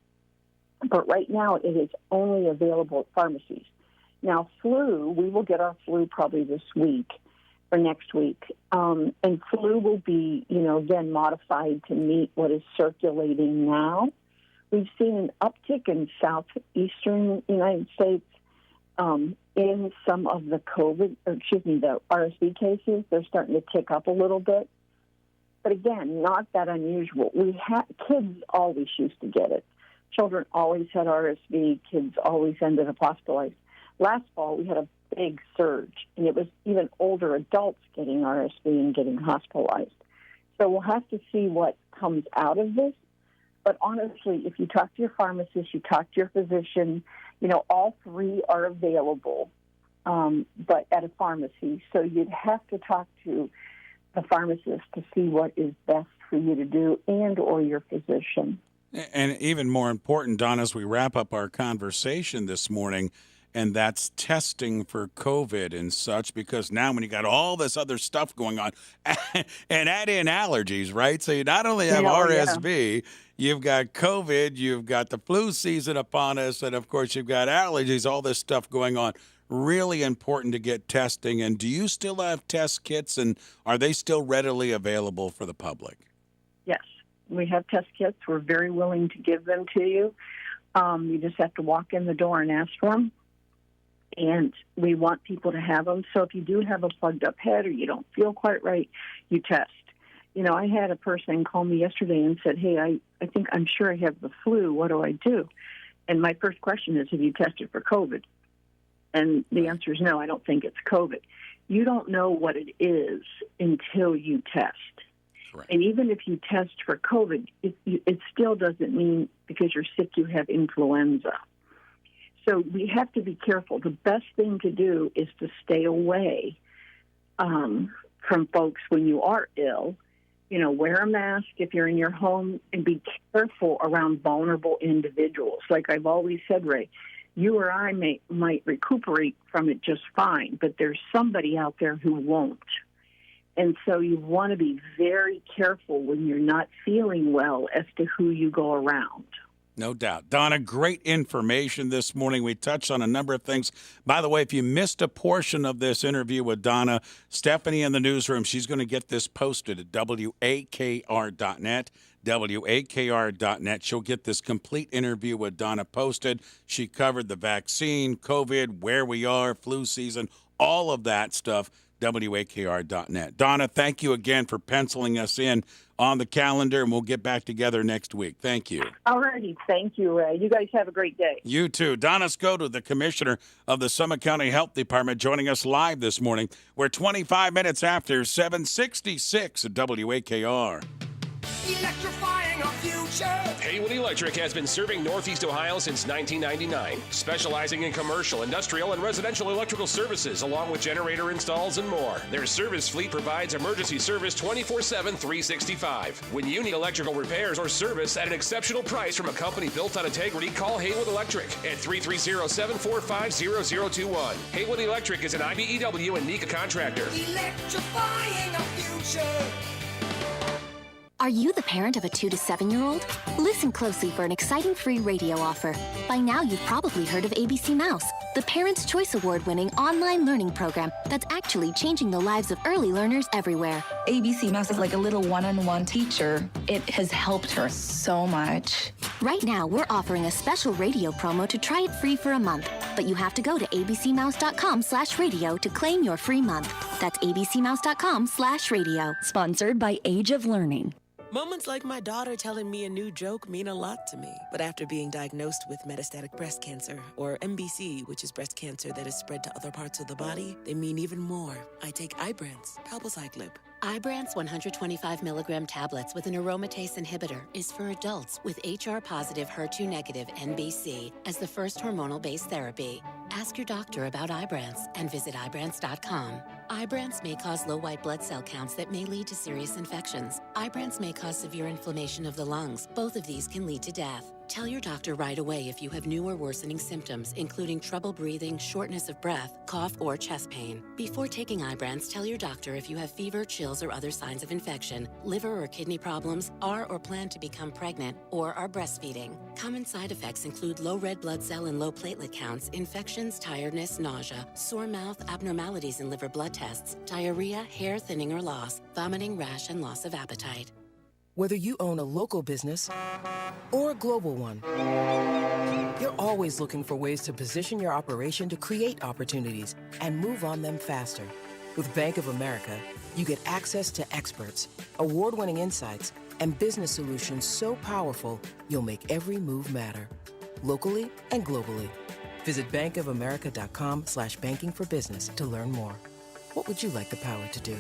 But right now, it is only available at pharmacies. Now, flu, we will get our flu probably this week or next week. And flu will be, again, modified to meet what is circulating now. We've seen an uptick in southeastern United States in some of the the RSV cases. They're starting to tick up a little bit. But again, not that unusual. Kids always used to get it. Children always had RSV. Kids always ended up hospitalized. Last fall, we had a big surge, and it was even older adults getting RSV and getting hospitalized. So we'll have to see what comes out of this. But honestly, if you talk to your pharmacist, you talk to your physician, all 3 are available, but at a pharmacy. So you'd have to talk to the pharmacist to see what is best for you to do, and or your physician. And even more important, Don, as we wrap up our conversation this morning, and that's testing for COVID and such, because now when you got all this other stuff going on, and add in allergies, right? So you not only have RSV, you've got COVID, you've got the flu season upon us, and of course you've got allergies, all this stuff going on. Really important to get testing. And do you still have test kits, and are they still readily available for the public? Yes, we have test kits. We're very willing to give them to you. You just have to walk in the door and ask for them. And we want people to have them. So if you do have a plugged up head or you don't feel quite right, you test. I had a person call me yesterday and said, hey, I think I'm sure I have the flu. What do I do? And my first question is, have you tested for COVID? And the answer is no, I don't think it's COVID. You don't know what it is until you test. Right. And even if you test for COVID, it still doesn't mean because you're sick you have influenza. So we have to be careful. The best thing to do is to stay away from folks when you are ill. Wear a mask if you're in your home and be careful around vulnerable individuals. Like I've always said, Ray, you or I might recuperate from it just fine, but there's somebody out there who won't. And so you want to be very careful when you're not feeling well as to who you go around. No doubt. Donna, great information this morning. We touched on a number of things. By the way, if you missed a portion of this interview with Donna, Stephanie in the newsroom, she's going to get this posted at WAKR.net. WAKR.net. She'll get this complete interview with Donna posted. She covered the vaccine, COVID, where we are, flu season, all of that stuff. WAKR.net. Donna, thank you again for penciling us in on the calendar, and we'll get back together next week. Thank you. All righty. Thank you, Ray. You guys have a great day. You too. Donna Scotto, the commissioner of the Summit County Health Department, joining us live this morning. We're 25 minutes after 7:66 at WAKR. Electrifying our future. Haywood Electric has been serving Northeast Ohio since 1999, specializing in commercial, industrial, and residential electrical services, along with generator installs and more. Their service fleet provides emergency service 24/7, 365. When you need electrical repairs or service at an exceptional price from a company built on integrity, call Haywood Electric at 330-745-0021. Haywood Electric is an IBEW and NECA contractor. Electrifying our future. Are you the parent of a 2 to 7-year-old? Listen closely for an exciting free radio offer. By now, you've probably heard of ABC Mouse, the Parents' Choice Award-winning online learning program that's actually changing the lives of early learners everywhere. ABC Mouse is like a little one-on-one teacher. It has helped her so much. Right now, we're offering a special radio promo to try it free for a month, but you have to go to abcmouse.com/radio to claim your free month. That's abcmouse.com/radio. Sponsored by Age of Learning. Moments like my daughter telling me a new joke mean a lot to me. But after being diagnosed with metastatic breast cancer, or MBC, which is breast cancer that is spread to other parts of the body, they mean even more. I take Ibrance, palbociclib. Ibrance 125 milligram tablets with an aromatase inhibitor is for adults with HR-positive, HER2-negative MBC as the first hormonal-based therapy. Ask your doctor about Ibrance and visit Ibrance.com. Ibrance may cause low white blood cell counts that may lead to serious infections. Ibrance may cause severe inflammation of the lungs. Both of these can lead to death. Tell your doctor right away if you have new or worsening symptoms, including trouble breathing, shortness of breath, cough, or chest pain. Before taking Ibrance, tell your doctor if you have fever, chills, or other signs of infection, liver or kidney problems, are or plan to become pregnant, or are breastfeeding. Common side effects include low red blood cell and low platelet counts, infections, tiredness, nausea, sore mouth, abnormalities in liver blood tests, diarrhea, hair thinning or loss, vomiting, rash, and loss of appetite. Whether you own a local business or a global one, you're always looking for ways to position your operation to create opportunities and move on them faster. With Bank of America, you get access to experts, award-winning insights, and business solutions so powerful, you'll make every move matter, locally and globally. Visit bankofamerica.com/banking for business to learn more. What would you like the power to do?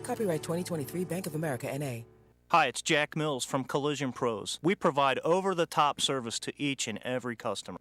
Copyright 2023 Bank of America, N.A. Hi, it's Jack Mills from Collision Pros. We provide over-the-top service to each and every customer.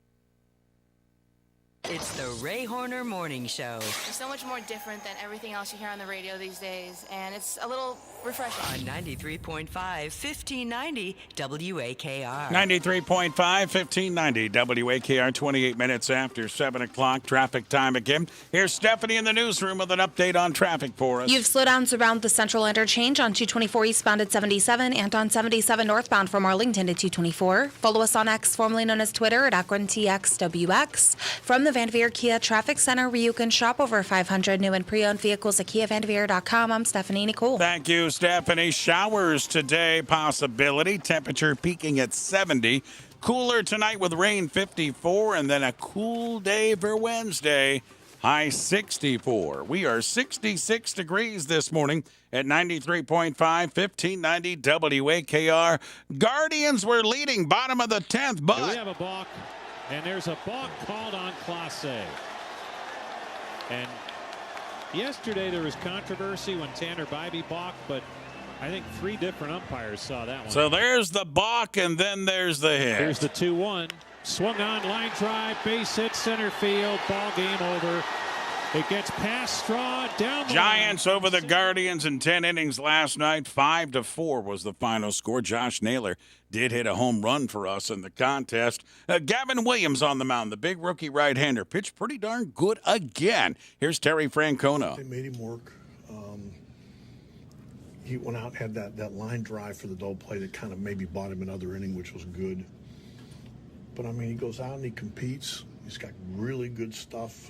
It's the Ray Horner Morning Show. It's so much more different than everything else you hear on the radio these days, and it's a little refreshing. On 93.5, 1590 WAKR. 93.5, 1590 WAKR, 28 minutes after 7 o'clock. Traffic time again. Here's Stephanie in the newsroom with an update on traffic for us. You have slowdowns around the Central Interchange on 224 eastbound at 77 and on 77 northbound from Arlington to 224. Follow us on X, formerly known as Twitter, at AkronTXWX. From the Van Veer Kia Traffic Center, where you can shop over 500 new and pre-owned vehicles at KiaVanDeveer.com. I'm Stephanie Nicole. Thank you, Stephanie. Showers today, possibility. Temperature peaking at 70. Cooler tonight with rain, 54. And then a cool day for Wednesday, high 64. We are 66 degrees this morning at 93.5, 1590 WAKR. Guardians were leading, bottom of the 10th, but we have a balk. And there's a balk called on Clase. And yesterday there was controversy when Tanner Bybee balked, but I think 3 different umpires saw that one. So there's the balk, and then there's the hit. Here's the 2-1. Swung on, line drive, base hit, center field, ball game over. It gets past Straw down the Giants over the Guardians in 10 innings last night. 5-4 was the final score. Josh Naylor did hit a home run for us in the contest. Gavin Williams on the mound, the big rookie right-hander, pitched pretty darn good again. Here's Terry Francona. They made him work. He went out, had that line drive for the double play that kind of maybe bought him another inning, which was good. But, I mean, he goes out and he competes. He's got really good stuff.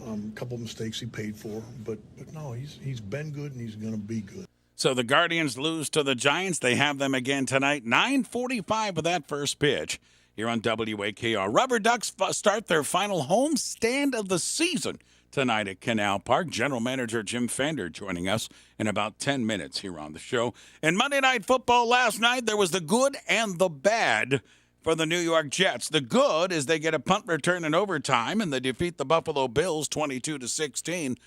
A couple mistakes he paid for, but no, he's been good and he's going to be good. So the Guardians lose to the Giants. They have them again tonight. 9:45 with that first pitch here on WAKR. Rubber Ducks start their final home stand of the season tonight at Canal Park. General Manager Jim Fender joining us in about 10 minutes here on the show. In Monday Night Football last night, there was the good and the bad for the New York Jets. The good is they get a punt return in overtime and they defeat the Buffalo Bills 22-16.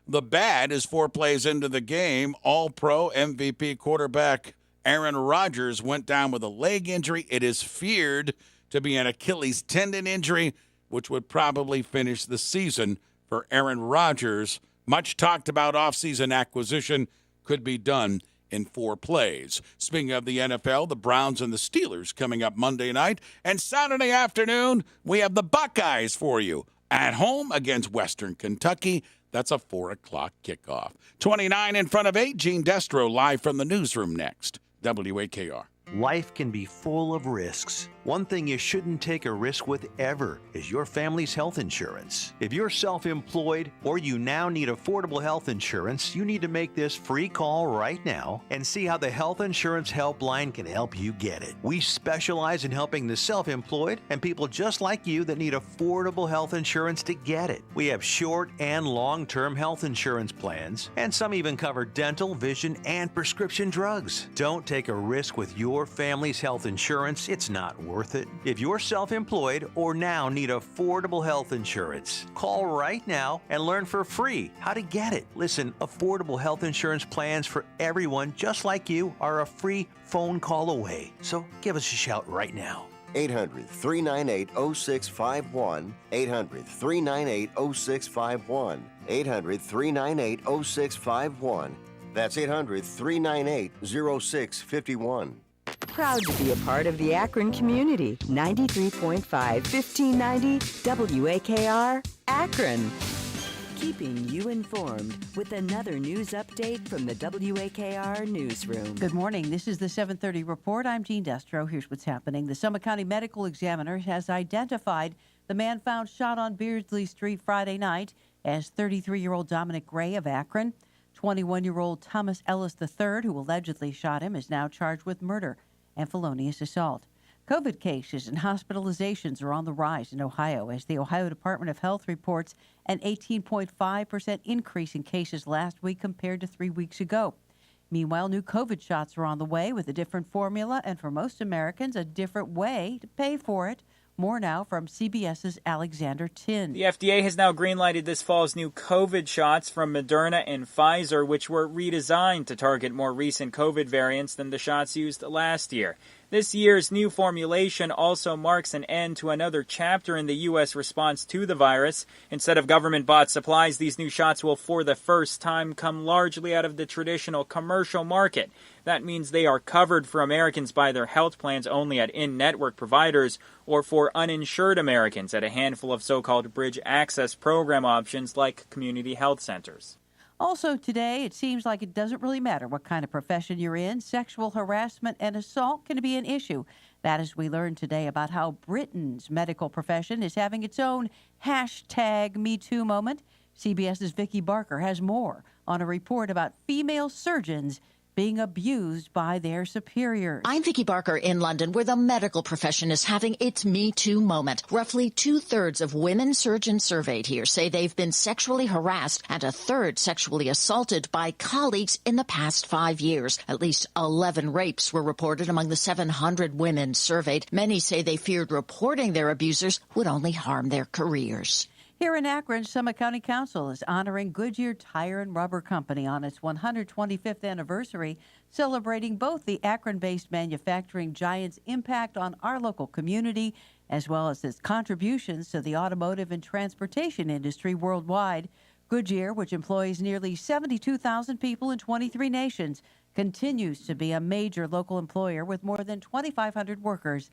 The bad is 4 plays into the game, All-Pro MVP quarterback Aaron Rodgers went down with a leg injury. It is feared to be an Achilles tendon injury, which would probably finish the season for Aaron Rodgers. Much talked about offseason acquisition could be done in 4 plays. Speaking of the NFL, the Browns and the Steelers coming up Monday night. And Saturday afternoon, we have the Buckeyes for you at home against Western Kentucky. That's a 4 o'clock kickoff. 29 in front of 8. Gene Destro live from the newsroom next. WAKR. Life can be full of risks. One thing you shouldn't take a risk with ever is your family's health insurance. If you're self-employed or you now need affordable health insurance, you need to make this free call right now and see how the Health Insurance Helpline can help you get it. We specialize in helping the self-employed and people just like you that need affordable health insurance to get it. We have short and long-term health insurance plans, and some even cover dental, vision, and prescription drugs. Don't take a risk with your family's health insurance. It's not worth it. If you're self-employed or now need affordable health insurance, call right now and learn for free how to get it. Listen, affordable health insurance plans for everyone just like you are a free phone call away. So give us a shout right now. 800-398-0651. 800-398-0651. 800-398-0651. That's 800-398-0651. Proud to be a part of the Akron community. 93.5, 1590 WAKR, Akron. Keeping you informed with another news update from the WAKR newsroom. Good morning. This is the 7:30 report. I'm Gene Destro. Here's what's happening. The Summit County Medical Examiner has identified the man found shot on Beardsley Street Friday night as 33-year-old Dominic Gray of Akron. 21-year-old Thomas Ellis III, who allegedly shot him, is now charged with murder and felonious assault. COVID cases and hospitalizations are on the rise in Ohio as the Ohio Department of Health reports an 18.5% increase in cases last week compared to 3 weeks ago. Meanwhile, new COVID shots are on the way with a different formula and, for most Americans, a different way to pay for it. More now from CBS's Alexander Tin. The FDA has now greenlighted this fall's new COVID shots from Moderna and Pfizer, which were redesigned to target more recent COVID variants than the shots used last year. This year's new formulation also marks an end to another chapter in the U.S. response to the virus. Instead of government-bought supplies, these new shots will, for the first time, come largely out of the traditional commercial market. That means they are covered for Americans by their health plans only at in-network providers or for uninsured Americans at a handful of so-called bridge access program options like community health centers. Also today, it seems like it doesn't really matter what kind of profession you're in. Sexual harassment and assault can be an issue. That is, we learned today about how Britain's medical profession is having its own #MeToo moment. CBS's Vicki Barker has more on a report about female surgeons being abused by their superiors. I'm Vicki Barker in London, where the medical profession is having its Me Too moment. Roughly 2/3 of women surgeons surveyed here say they've been sexually harassed and 1/3 sexually assaulted by colleagues in the past 5 years. At least 11 rapes were reported among the 700 women surveyed. Many say they feared reporting their abusers would only harm their careers. Here in Akron, Summit County Council is honoring Goodyear Tire and Rubber Company on its 125th anniversary, celebrating both the Akron-based manufacturing giant's impact on our local community, as well as its contributions to the automotive and transportation industry worldwide. Goodyear, which employs nearly 72,000 people in 23 nations, continues to be a major local employer with more than 2,500 workers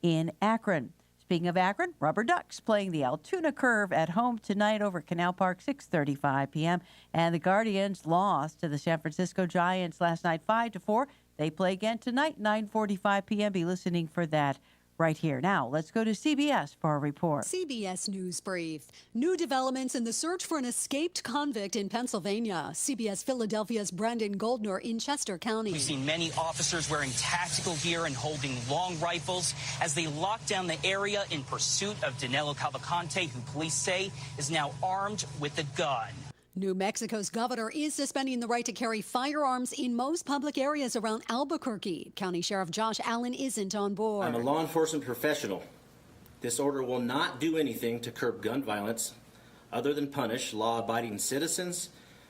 in Akron. Speaking of Akron, Rubber Ducks playing the Altoona Curve at home tonight over at Canal Park, 6:35 p.m. And the Guardians lost to the San Francisco Giants last night, 5-4. They play again tonight, 9:45 p.m. Be listening for that right here. Now, let's go to CBS for a report. CBS News Brief. New developments in the search for an escaped convict in Pennsylvania. CBS Philadelphia's Brandon Goldner in Chester County. We've seen many officers wearing tactical gear and holding long rifles as they lock down the area in pursuit of Danilo Cavalcante, who police say is now armed with a gun. New Mexico's governor is suspending the right to carry firearms in most public areas around Albuquerque. County Sheriff Josh Allen isn't on board. I'm a law enforcement professional. This order will not do anything to curb gun violence other than punish law-abiding citizens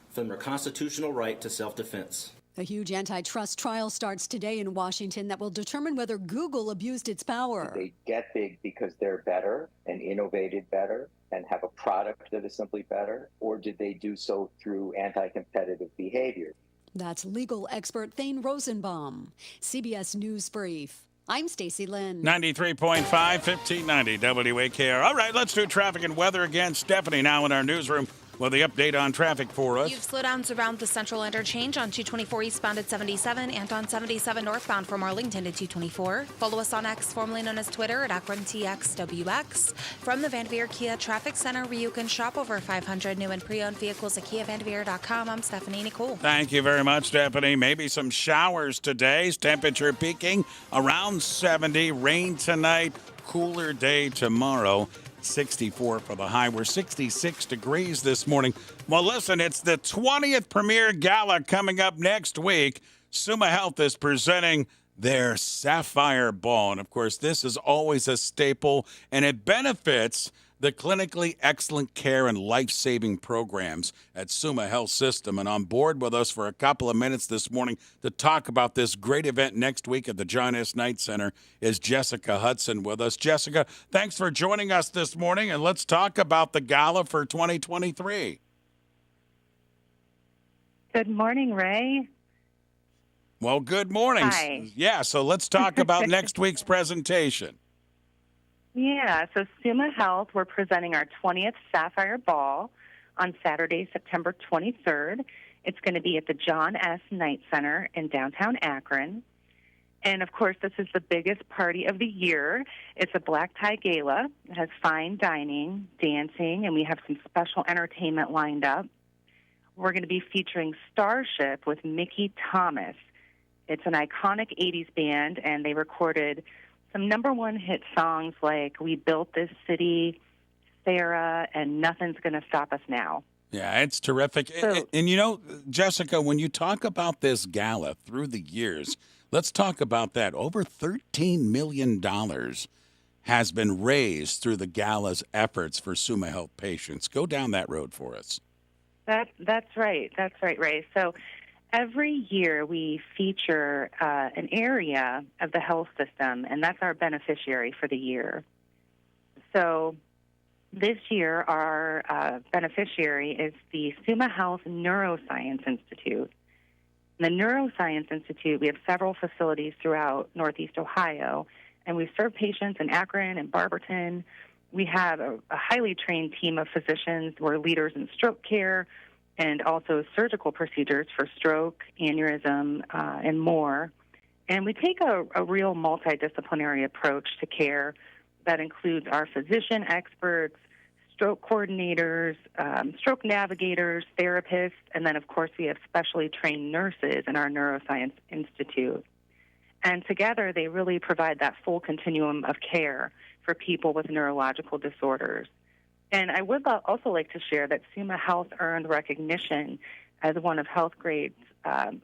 from their constitutional right to self-defense. A huge antitrust trial starts today in Washington that will determine whether Google abused its power. They get big because they're better and innovated better and have a product that is simply better, or did they do so through anti-competitive behavior? That's legal expert Thane Rosenbaum. CBS News Brief. I'm Stacey Lynn. 93.5, 1590 WAKR. All right, let's do traffic and weather again. Stephanie now in our newsroom with the update on traffic for us. You have slowdowns around the Central Interchange on 224 eastbound at 77 and on 77 northbound from Arlington to 224. Follow us on X, formerly known as Twitter, at AkronTXWX. From the Van Veer Kia Traffic Center, where you can shop over 500 new and pre-owned vehicles at KiaVanVeer.com. I'm Stephanie Nicole. Thank you very much, Stephanie. Maybe some showers today. Temperature peaking around 70. Rain tonight. Cooler day tomorrow. 64 for the high. We're 66 degrees this morning. Well, listen, it's the 20th Premier Gala coming up next week. Summa Health is presenting their Sapphire Ball. And, of course, this is always a staple, and it benefits the clinically excellent care and life-saving programs at Summa Health System. And on board with us for a couple of minutes this morning to talk about this great event next week at the John S. Knight Center is Jessica Hudson with us. Jessica, thanks for joining us this morning, and let's talk about the gala for 2023. Good morning, Ray. Well, good morning. Hi. Yeah, so let's talk about next week's presentation. Yeah, so Summa Health, we're presenting our 20th Sapphire Ball on Saturday, September 23rd. It's going to be at the John S. Knight Center in downtown Akron. And, of course, this is the biggest party of the year. It's a black tie gala. It has fine dining, dancing, and we have some special entertainment lined up. We're going to be featuring Starship with Mickey Thomas. It's an iconic 80s band, and they recorded some number one hit songs like We Built This City, Sarah, and Nothing's Gonna Stop Us Now. Yeah, it's terrific. And you know, Jessica, when you talk about this gala through the years, let's talk about that. Over $13 million has been raised through the gala's efforts for Summa Health patients. Go down that road for us. That's right. That's right, Ray. So every year we feature an area of the health system, and that's our beneficiary for the year. So this year our beneficiary is the Summa Health Neuroscience Institute. The Neuroscience Institute, we have several facilities throughout Northeast Ohio, and we serve patients in Akron and Barberton. We have a highly trained team of physicians who are leaders in stroke care, and also surgical procedures for stroke, aneurysm, and more. And we take a real multidisciplinary approach to care that includes our physician experts, stroke coordinators, stroke navigators, therapists, and then, of course, we have specially trained nurses in our Neuroscience Institute. And together, they really provide that full continuum of care for people with neurological disorders. And I would also like to share that Summa Health earned recognition as one of HealthGrade's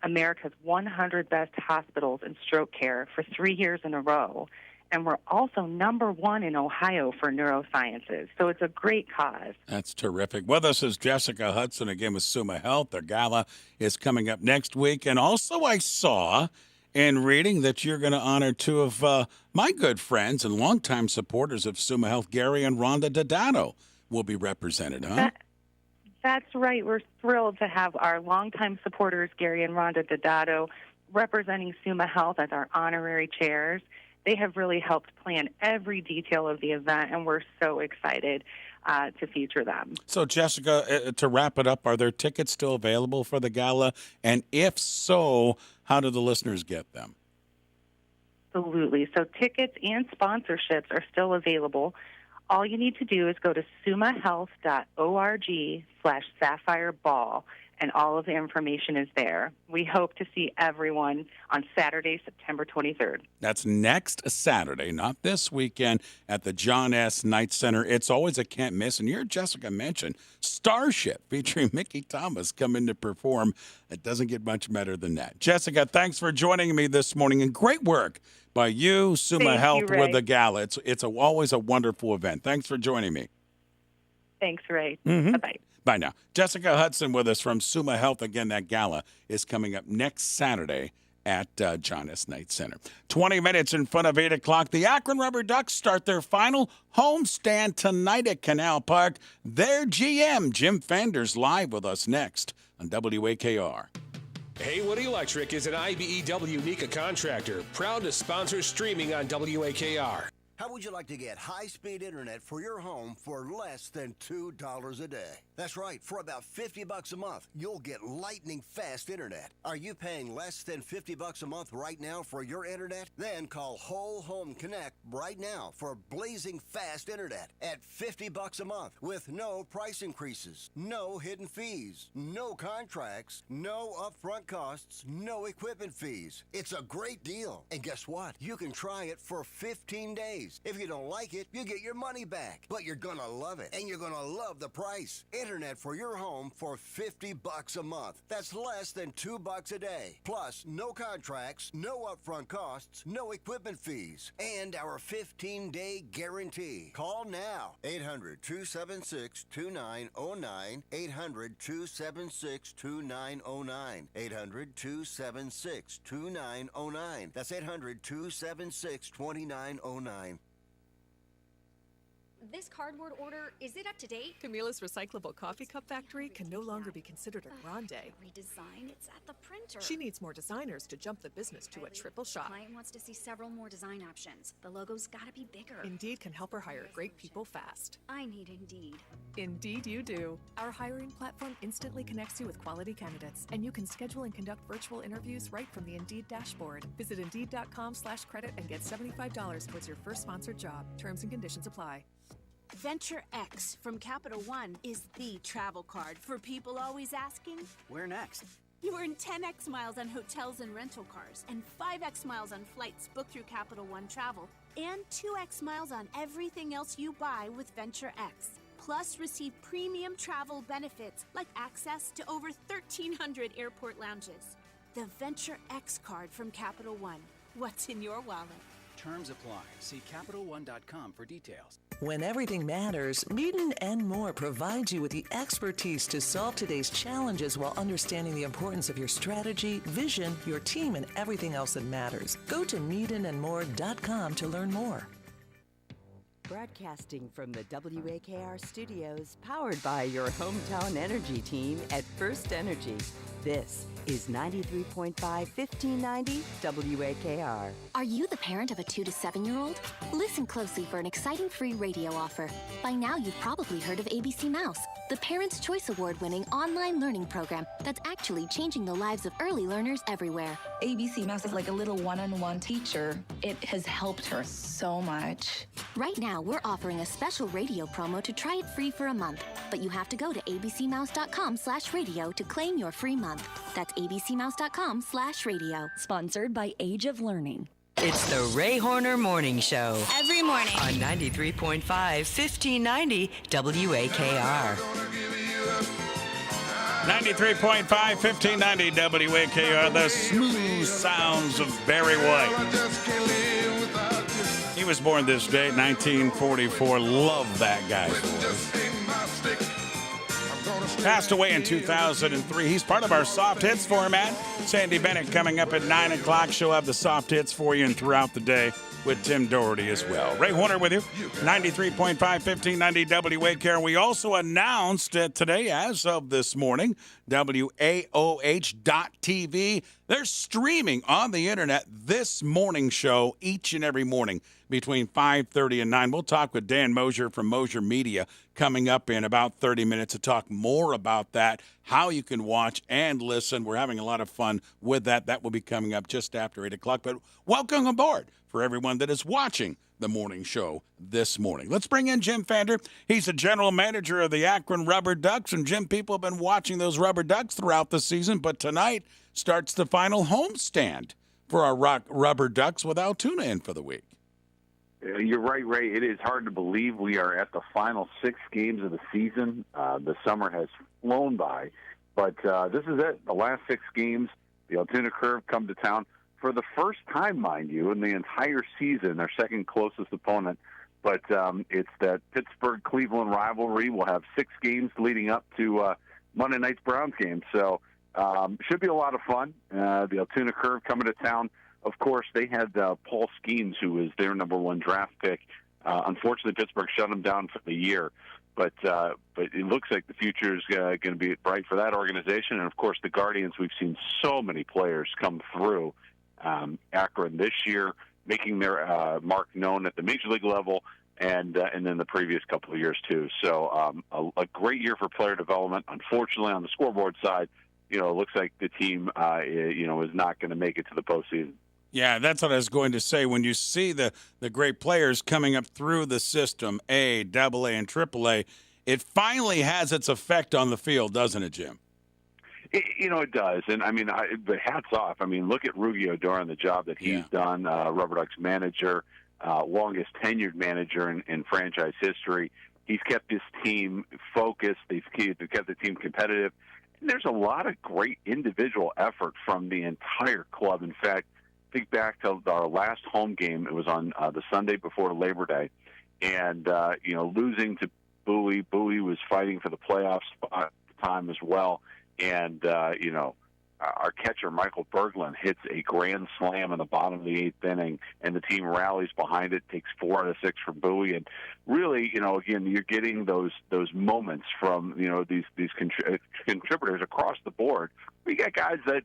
America's 100 Best Hospitals in Stroke Care for 3 years in a row. And we're also #1 in Ohio for neurosciences. So it's a great cause. That's terrific. With us is Jessica Hudson again with Summa Health. Their gala is coming up next week. And also I saw in reading that you're going to honor two of my good friends and longtime supporters of Summa Health, Gary and Rhonda Dodato, will be represented, huh? That's right. We're thrilled to have our longtime supporters, Gary and Rhonda Dodato, representing Summa Health as our honorary chairs. They have really helped plan every detail of the event, and we're so excited to feature them. So, Jessica, to wrap it up, are there tickets still available for the gala? And if so, how do the listeners get them? Absolutely. So tickets and sponsorships are still available. All you need to do is go to summahealth.org/sapphireball, and all of the information is there. We hope to see everyone on Saturday, September 23rd. That's next Saturday, not this weekend, at the John S. Knight Center. It's always a can't miss. And here, Jessica mentioned Starship featuring Mickey Thomas coming to perform. It doesn't get much better than that. Jessica, thanks for joining me this morning, and great work by you, Summa Health, with the gala. It's always a wonderful event. Thanks for joining me. Thanks, Ray. Mm-hmm. Bye-bye. Bye now. Jessica Hudson with us from Summa Health. Again, that gala is coming up next Saturday at John S. Knight Center. 20 minutes in front of 8 o'clock. The Akron Rubber Ducks start their final homestand tonight at Canal Park. Their GM, Jim Fender's live with us next on WAKR. Haywood Electric is an IBEW NECA contractor, proud to sponsor streaming on WAKR. How would you like to get high-speed internet for your home for less than $2 a day? That's right. For about $50 a month, you'll get lightning-fast internet. Are you paying less than $50 a month right now for your internet? Then call Whole Home Connect right now for blazing fast internet at $50 a month with no price increases, no hidden fees, no contracts, no upfront costs, no equipment fees. It's a great deal. And guess what? You can try it for 15 days. If you don't like it, you get your money back. But you're gonna love it, and you're gonna love the price. Internet for your home for $50 a month. That's less than $2 a day. Plus, no contracts, no upfront costs, no equipment fees, and our 15-day guarantee. Call now. 800-276-2909. 800-276-2909. 800-276-2909. That's 800-276-2909. This cardboard order, is it up to date? Camila's recyclable coffee cup factory can no longer be considered a grande. Redesign? It's at the printer. She needs more designers to jump the business to a triple shot. Client wants to see several more design options. The logo's gotta be bigger. Indeed can help her hire great people fast. I need Indeed. Indeed you do. Our hiring platform instantly connects you with quality candidates, and you can schedule and conduct virtual interviews right from the Indeed dashboard. Visit Indeed.com/credit and get $75 towards your first sponsored job. Terms and conditions apply. Venture X from Capital One is the travel card for people always asking, where next? You earn 10x miles on hotels and rental cars, and 5x miles on flights booked through Capital One Travel, and 2x miles on everything else you buy with Venture X. Plus, receive premium travel benefits like access to over 1,300 airport lounges. The Venture X card from Capital One. What's in your wallet? Terms apply. See CapitalOne.com for details. When everything matters, Meaden and More provides you with the expertise to solve today's challenges while understanding the importance of your strategy, vision, your team, and everything else that matters. Go to meadenandmore.com to learn more. Broadcasting from the WAKR studios, powered by your hometown energy team at First Energy. This is 93.5 1590 WAKR. Are you the parent of a 2 to 7-year-old? Listen closely for an exciting free radio offer. By now, you've probably heard of ABC Mouse, the Parents' Choice Award-winning online learning program that's actually changing the lives of early learners everywhere. ABC Mouse is like a little one-on-one teacher. It has helped her so much. Right now, we're offering a special radio promo to try it free for a month. But you have to go to abcmouse.com/radio to claim your free month. That's abcmouse.com/radio. Sponsored by Age of Learning. It's the Ray Horner Morning Show. Every morning. On 93.5 1590 WAKR. 93.5 1590 WAKR, the smooth sounds of Barry White. He was born this day, 1944. Love that guy's voice. Passed away in 2003. He's part of our soft hits format. Sandy Bennett coming up at 9 o'clock. She'll have the soft hits for you and throughout the day with Tim Doherty as well. Ray Horner with you, 93.5, 1590 WAKR. We also announced today, as of this morning, WAOH.TV. They're streaming on the internet this morning show each and every morning between 5:30 and 9. We'll talk with Dan Mosier from Mosier Media coming up in about 30 minutes to talk more about that, how you can watch and listen. We're having a lot of fun with that. That will be coming up just after 8 o'clock. But welcome aboard for everyone that is watching the morning show this morning. Let's bring in Jim Fander. He's the general manager of the Akron Rubber Ducks. And, Jim, people have been watching those Rubber Ducks throughout the season, but tonight starts the final homestand for our Rubber Ducks with Altoona in for the week. You're right, Ray. It is hard to believe we are at the final 6 games of the season. The summer has flown by, but this is it. The last 6 games, the Altoona Curve come to town for the first time, mind you, in the entire season, their second closest opponent. But it's that Pittsburgh-Cleveland rivalry. We'll have 6 games leading up to Monday night's Browns game. So should be a lot of fun. The Altoona Curve coming to town. Of course, they had Paul Skeens, who was their number 1 draft pick. Unfortunately, Pittsburgh shut him down for the year. But it looks like the future is going to be bright for that organization. And, of course, the Guardians, we've seen so many players come through Akron this year, making their mark known at the major league level and then the previous couple of years, too. So a great year for player development. Unfortunately, on the scoreboard side, it looks like the team, is not going to make it to the postseason. Yeah, that's what I was going to say. When you see the great players coming up through the system, A, AA, and AAA, it finally has its effect on the field, doesn't it, Jim? It does. And, but hats off. Look at Rugi Odor and the job that he's done, Rubber Ducks manager, longest tenured manager in franchise history. He's kept his team focused. They've kept the team competitive. And there's a lot of great individual effort from the entire club. In fact, think back to our last home game. It was on the Sunday before Labor Day. And, losing to Bowie. Bowie was fighting for the playoff spot at the time as well. And, our catcher, Michael Berglund, hits a grand slam in the bottom of the 8th inning, and the team rallies behind it, takes 4 out of 6 for Bowie. And really, again, you're getting those moments from, these contributors across the board. We got guys that,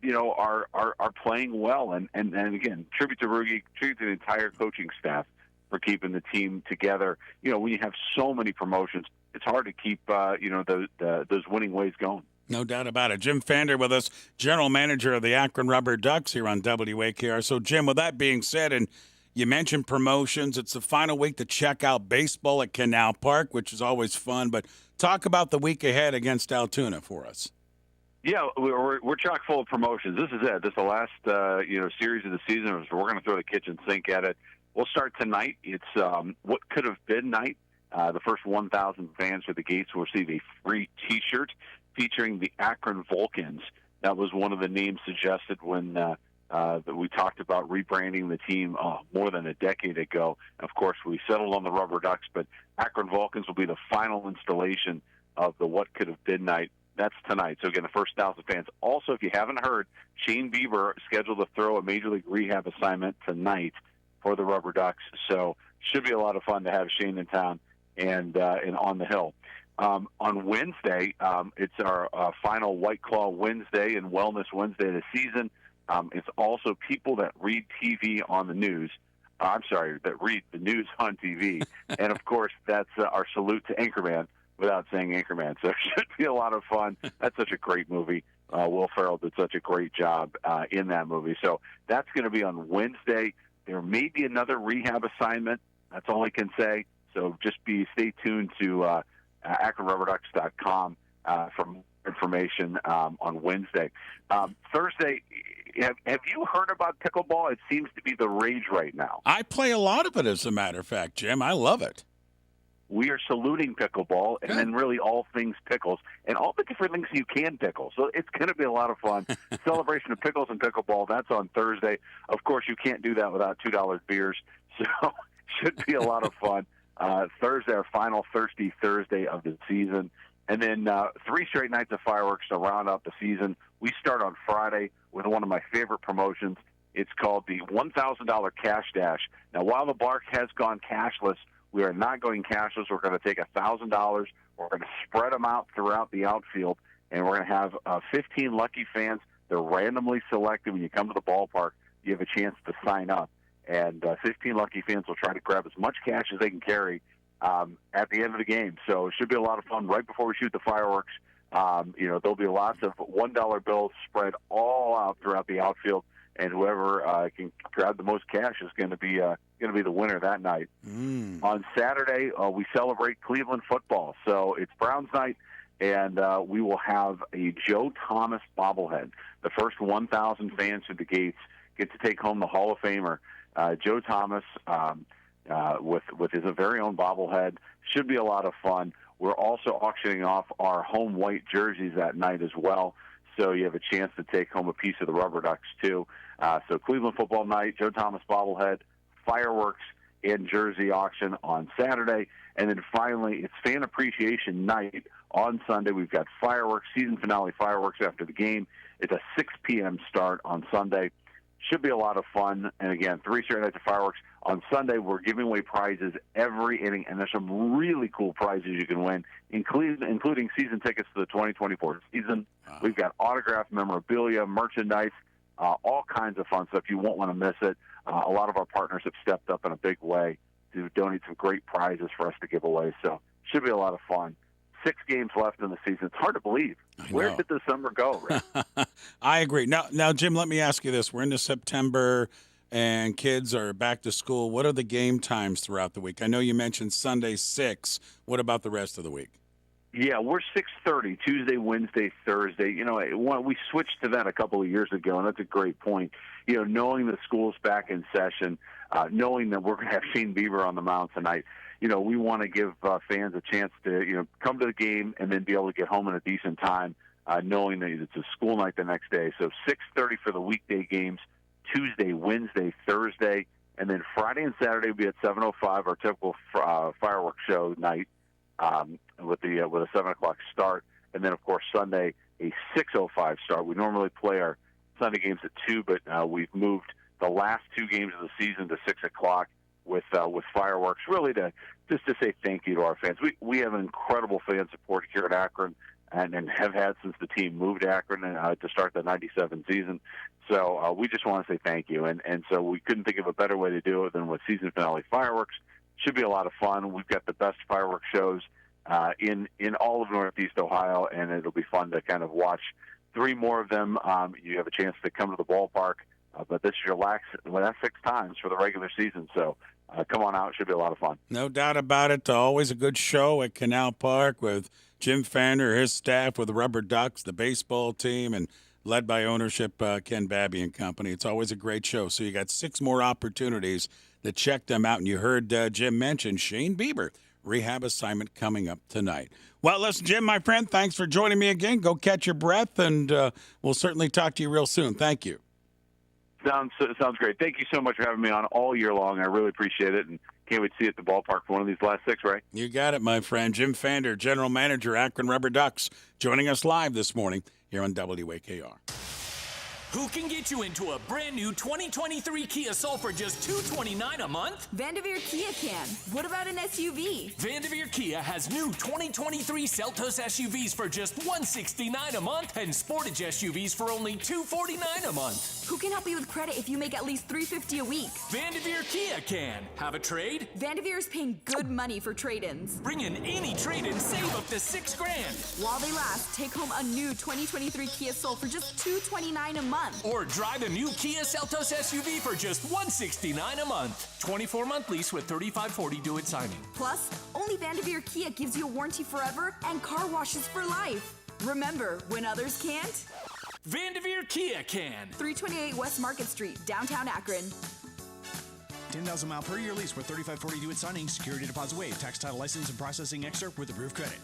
are playing well. And again, tribute to Rugi, tribute to the entire coaching staff for keeping the team together. When you have so many promotions, it's hard to keep, those winning ways going. No doubt about it. Jim Fander with us, general manager of the Akron Rubber Ducks here on WAKR. So, Jim, with that being said, and you mentioned promotions, it's the final week to check out baseball at Canal Park, which is always fun. But talk about the week ahead against Altoona for us. Yeah, we're chock full of promotions. This is it. This is the last series of the season. We're going to throw the kitchen sink at it. We'll start tonight. It's what could have been night. The first 1,000 fans at the gates will receive a free T-shirt featuring the Akron Vulcans. That was one of the names suggested when we talked about rebranding the team more than a decade ago. Of course, we settled on the Rubber Ducks, but Akron Vulcans will be the final installation of the What Could Have Been night. That's tonight. So, again, the first 1,000 fans. Also, if you haven't heard, Shane Bieber scheduled to throw a Major League rehab assignment tonight for the Rubber Ducks. So, should be a lot of fun to have Shane in town and on the hill. On Wednesday, it's our final White Claw Wednesday and Wellness Wednesday of the season. It's also people that read TV on the news. That read the news on TV. And, of course, that's our salute to Anchorman without saying Anchorman. So it should be a lot of fun. That's such a great movie. Will Ferrell did such a great job in that movie. So that's going to be on Wednesday. There may be another rehab assignment. That's all I can say. So just stay tuned to AkronRubberDucks.com for more information on Wednesday. Thursday, have you heard about pickleball? It seems to be the rage right now. I play a lot of it, as a matter of fact, Jim. I love it. We are saluting pickleball and then really all things pickles and all the different things you can pickle. So it's going to be a lot of fun. Celebration of pickles and pickleball, that's on Thursday. Of course, you can't do that without $2 beers. So should be a lot of fun. Thursday, our final Thirsty Thursday of the season. And then 3 straight nights of fireworks to round out the season. We start on Friday with one of my favorite promotions. It's called the $1,000 Cash Dash. Now, while the Bark has gone cashless, we are not going cashless. We're going to take $1,000. We're going to spread them out throughout the outfield, and we're going to have 15 lucky fans. They're randomly selected. When you come to the ballpark, you have a chance to sign up. And 15 lucky fans will try to grab as much cash as they can carry at the end of the game. So it should be a lot of fun right before we shoot the fireworks. There'll be lots of $1 bills spread all out throughout the outfield, and whoever can grab the most cash is going to be the winner that night. On Saturday, we celebrate Cleveland football. So it's Browns night, and we will have a Joe Thomas bobblehead. The first 1,000 fans through the gates get to take home the Hall of Famer, Joe Thomas, with his very own bobblehead. Should be a lot of fun. We're also auctioning off our home white jerseys that night as well, so you have a chance to take home a piece of the Rubber Ducks too. So Cleveland football night, Joe Thomas bobblehead, fireworks, and jersey auction on Saturday. And then finally, it's Fan Appreciation Night on Sunday. We've got fireworks, season finale fireworks after the game. It's a 6 p.m. start on Sunday. Should be a lot of fun. And again, 3 straight nights of fireworks. On Sunday, we're giving away prizes every inning, and there's some really cool prizes you can win, including season tickets to the 2024 season. Wow. We've got autographed memorabilia, merchandise, all kinds of fun stuff. You won't want to miss it. A lot of our partners have stepped up in a big way to donate some great prizes for us to give away. So should be a lot of fun. 6 games left in the season. It's hard to believe. Where did the summer go, Rick? I agree. Now, Jim, let me ask you this. We're into September, and kids are back to school. What are the game times throughout the week? I know you mentioned Sunday 6. What about the rest of the week? Yeah, we're 6:30, Tuesday, Wednesday, Thursday. We switched to that a couple of years ago, and that's a great point. Knowing the school's back in session, knowing that we're going to have Shane Bieber on the mound tonight, we want to give fans a chance to, come to the game and then be able to get home in a decent time, knowing that it's a school night the next day. So 6:30 for the weekday games, Tuesday, Wednesday, Thursday, and then Friday and Saturday will be at 7:05, our typical fireworks show night, with a 7 o'clock start, and then of course Sunday a 6:05 start. We normally play our Sunday games at 2, but we've moved the last 2 games of the season to 6 o'clock with fireworks, really to say thank you to our fans. We have an incredible fan support here at Akron, and have had since the team moved to Akron to start the 97 season. So we just want to say thank you, and so we couldn't think of a better way to do it than with season finale fireworks. Should be a lot of fun. We've got the best fireworks shows in all of Northeast Ohio, and it'll be fun to kind of watch 3 more of them. You have a chance to come to the ballpark, but this is your last 6 times for the regular season, so come on out. It should be a lot of fun. No doubt about it. Always a good show at Canal Park with Jim Fander, his staff with the Rubber Ducks, the baseball team, and led by ownership Ken Babby and company. It's always a great show. So you got 6 more opportunities to check them out. And you heard Jim mention Shane Bieber, rehab assignment coming up tonight. Well, listen, Jim, my friend, thanks for joining me again. Go catch your breath, and we'll certainly talk to you real soon. Thank you. Sounds great. Thank you so much for having me on all year long. I really appreciate it, and can't wait to see you at the ballpark for one of these last 6, Ray. You got it, my friend. Jim Fander, General Manager, Akron Rubber Ducks, joining us live this morning here on WAKR. Who can get you into a brand new 2023 Kia Soul for just $229 a month? Vanderveer Kia can. What about an SUV? Vanderveer Kia has new 2023 Seltos SUVs for just $169 a month and Sportage SUVs for only $249 a month. Who can help you with credit if you make at least $350 a week? Vanderveer Kia can. Have a trade? Vanderveer is paying good money for trade-ins. Bring in any trade and save up to $6,000. While they last, take home a new 2023 Kia Soul for just $229 a month. Or drive a new Kia Seltos SUV for just $169 a month. 24-month lease with $35.40 due at signing. Plus, only Vanderveer Kia gives you a warranty forever and car washes for life. Remember, when others can't, Vanderveer Kia can. 328 West Market Street, downtown Akron. 10,000 mile per year lease with $35.40 due at signing. Security deposit waived. Tax, title, license, and processing extra with approved credit.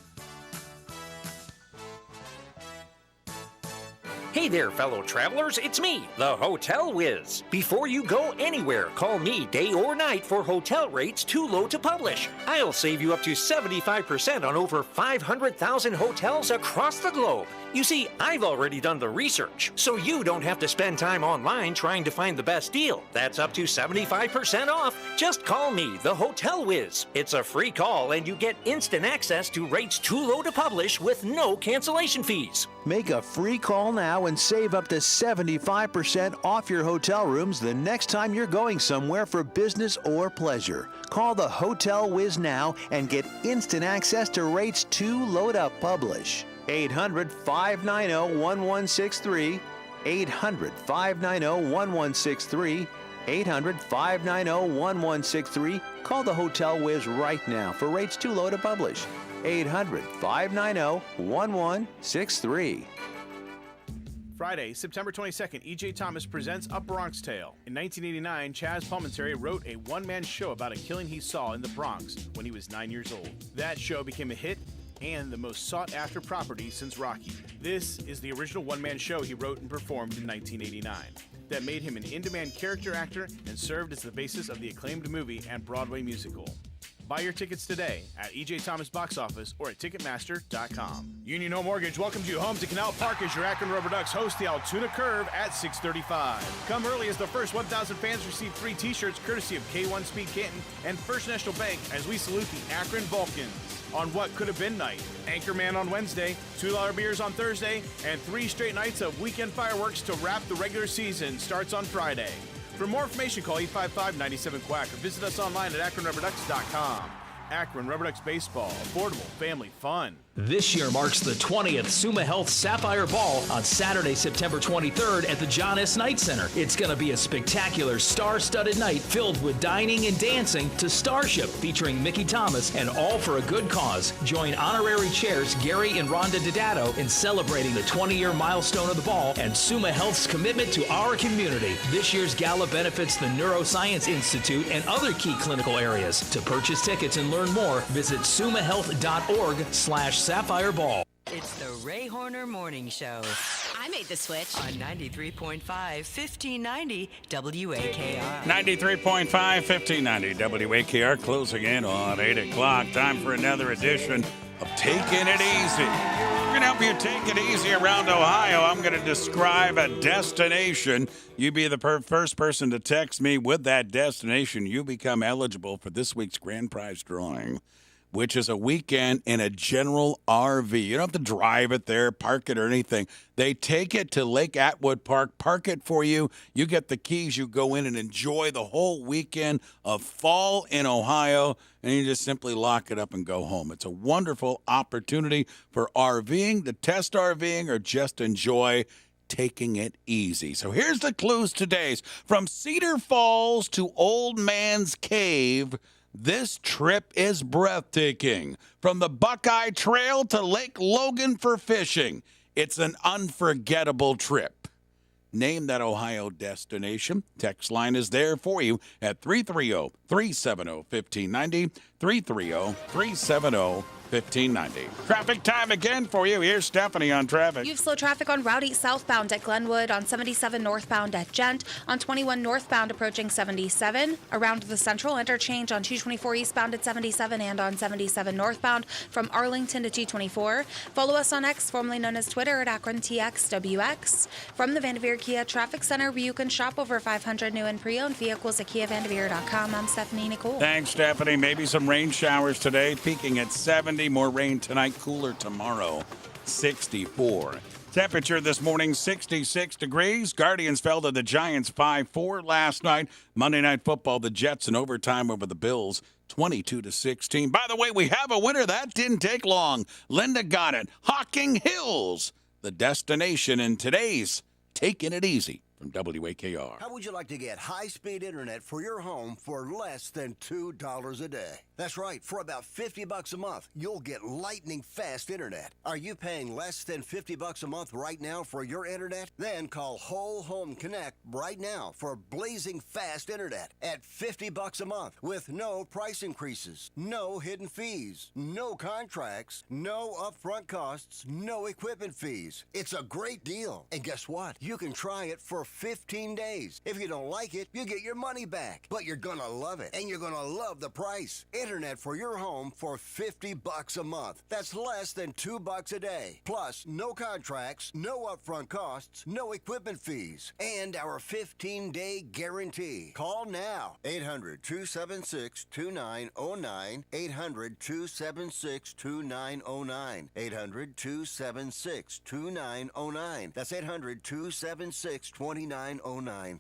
Hey there, fellow travelers. It's me, the Hotel Whiz. Before you go anywhere, call me day or night for hotel rates too low to publish. I'll save you up to 75% on over 500,000 hotels across the globe. You see, I've already done the research, so you don't have to spend time online trying to find the best deal. That's up to 75% off. Just call me, the Hotel Whiz. It's a free call, and you get instant access to rates too low to publish with no cancellation fees. Make a free call now and save up to 75% off your hotel rooms the next time you're going somewhere for business or pleasure. Call the Hotel Whiz now and get instant access to rates too low to publish. 800-590-1163. 800-590-1163. 800-590-1163. Call the Hotel Whiz right now for rates too low to publish. 800-590-1163. Friday, September 22nd, E.J. Thomas presents A Bronx Tale. In 1989, Chaz Palminteri wrote a one-man show about a killing he saw in the Bronx when he was 9 years old. That show became a hit and the most sought-after property since Rocky. This is the original one-man show he wrote and performed in 1989 that made him an in-demand character actor and served as the basis of the acclaimed movie and Broadway musical. Buy your tickets today at E.J. Thomas Box Office or at Ticketmaster.com. Union Home Mortgage welcomes you home to Canal Park as your Akron Rubber Ducks host the Altoona Curve at 6:35. Come early as the first 1,000 fans receive free t-shirts courtesy of K1 Speed Canton and First National Bank as we salute the Akron Vulcans on what could have been night. Anchorman on Wednesday, $2 beers on Thursday, and 3 straight nights of weekend fireworks to wrap the regular season starts on Friday. For more information, call 855-97-QUACK or visit us online at AkronRubberDucks.com. Akron Rubber Ducks Baseball, affordable, family fun. This year marks the 20th Summa Health Sapphire Ball on Saturday, September 23rd at the John S. Knight Center. It's going to be a spectacular star-studded night filled with dining and dancing to Starship featuring Mickey Thomas and all for a good cause. Join honorary chairs Gary and Rhonda Didato in celebrating the 20-year milestone of the ball and Summa Health's commitment to our community. This year's gala benefits the Neuroscience Institute and other key clinical areas. To purchase tickets and learn more, visit summahealth.org/Sapphire Ball. It's the Ray Horner Morning Show. I made the switch on 93.5, 1590 WAKR. 93.5, 1590 WAKR, closing in on 8 o'clock. Time for another edition of Taking It Easy. We're going to help you take it easy around Ohio. I'm going to describe a destination. You be the first person to text me with that destination. You become eligible for this week's grand prize drawing, which is a weekend in a general RV. You don't have to drive it there, park it, or anything. They take it to Lake Atwood Park, park it for you. You get the keys. You go in and enjoy the whole weekend of fall in Ohio, and you just simply lock it up and go home. It's a wonderful opportunity for RVing, to test RVing, or just enjoy taking it easy. So here's the clues today's. From Cedar Falls to Old Man's Cave, this trip is breathtaking. From the Buckeye Trail to Lake Logan for fishing, it's an unforgettable trip. Name that Ohio destination. Text line is there for you at 330-370-1590, 330-370-1590. 1590. Traffic time again for you. Here's Stephanie on traffic. You have slow traffic on Route 8 southbound at Glenwood, on 77 northbound at Gent, on 21 northbound approaching 77, around the Central Interchange on 224 eastbound at 77, and on 77 northbound from Arlington to 224. Follow us on X, formerly known as Twitter, at AkronTXWX. From the Vanderveer Kia Traffic Center, where you can shop over 500 new and pre-owned vehicles at KiaVanderveer.com. I'm Stephanie Nicole. Thanks, Stephanie. Maybe some rain showers today, peaking at 70. More rain tonight, cooler tomorrow, 64. Temperature this morning, 66 degrees. Guardians fell to the Giants 5-4 last night. Monday Night Football, the Jets in overtime over the Bills, 22-16. By the way, we have a winner. That didn't take long. Linda got it. Hocking Hills, the destination in today's Taking It Easy from WAKR. How would you like to get high-speed internet for your home for less than $2 a day? That's right. For about $50 a month, you'll get lightning fast internet. Are you paying less than $50 a month right now for your internet? Then call Whole Home Connect right now for blazing fast internet at $50 a month with no price increases, no hidden fees, no contracts, no upfront costs, no equipment fees. It's a great deal. And guess what? You can try it for 15 days. If you don't like it, you get your money back. But you're gonna love it, and you're gonna love the price. Internet for your home for $50 a month. That's less than $2 a day. Plus, no contracts, no upfront costs, no equipment fees, and our 15-day guarantee. Call now. 800-276-2909. 800-276-2909. 800-276-2909. That's 800-276-2909.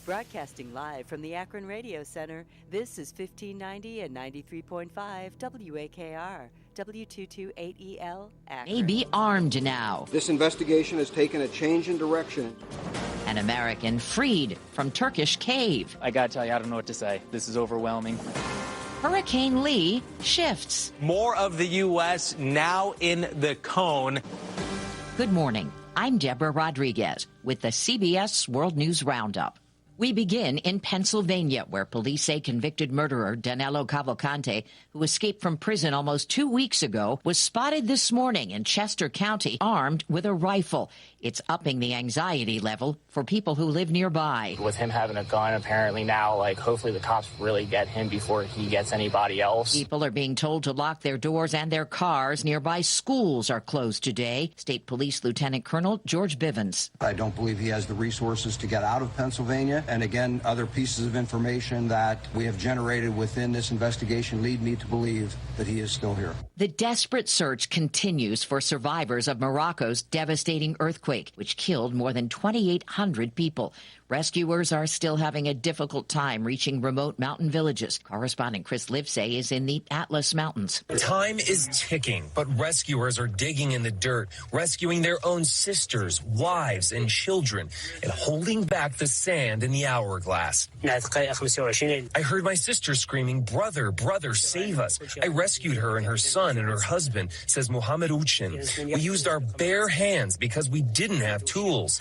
Broadcasting live from the Akron Radio Center, this is 1590 and 93.5 WAKR, W228EL, Akron. May be armed now. This investigation has taken a change in direction. An American freed from Turkish cave. I gotta tell you, I don't know what to say. This is overwhelming. Hurricane Lee shifts. More of the U.S. now in the cone. Good morning. I'm Deborah Rodriguez with the CBS World News Roundup. We begin in Pennsylvania, where police say convicted murderer Danilo Cavalcante, who escaped from prison almost 2 weeks ago, was spotted this morning in Chester County armed with a rifle. It's upping the anxiety level for people who live nearby. With him having a gun, apparently now, hopefully the cops really get him before he gets anybody else. People are being told to lock their doors and their cars. Nearby schools are closed today. State Police Lieutenant Colonel George Bivens. I don't believe he has the resources to get out of Pennsylvania. And again, other pieces of information that we have generated within this investigation lead me to believe that he is still here. The desperate search continues for survivors of Morocco's devastating earthquake, which killed more than 2,800 people. Rescuers are still having a difficult time reaching remote mountain villages. Correspondent Chris Livesay is in the Atlas Mountains. Time is ticking, but rescuers are digging in the dirt, rescuing their own sisters, wives, and children, and holding back the sand in the hourglass. I heard my sister screaming, "Brother, brother, save us." I rescued her and her son and her husband, says Mohammed Uchin. We used our bare hands because we didn't have tools.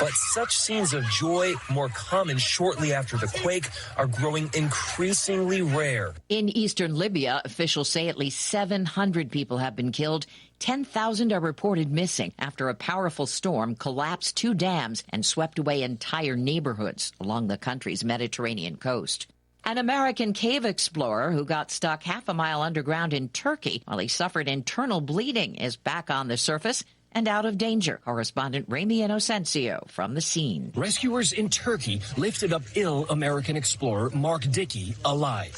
But such scenes of joy, more common shortly after the quake, are growing increasingly rare. In eastern Libya, officials say at least 700 people have been killed. 10,000 are reported missing after a powerful storm collapsed 2 dams and swept away entire neighborhoods along the country's Mediterranean coast. An American cave explorer who got stuck half a mile underground in Turkey while he suffered internal bleeding is back on the surface and out of danger. Correspondent Ramy Inocencio from the scene. Rescuers in Turkey lifted up ill American explorer Mark Dickey alive.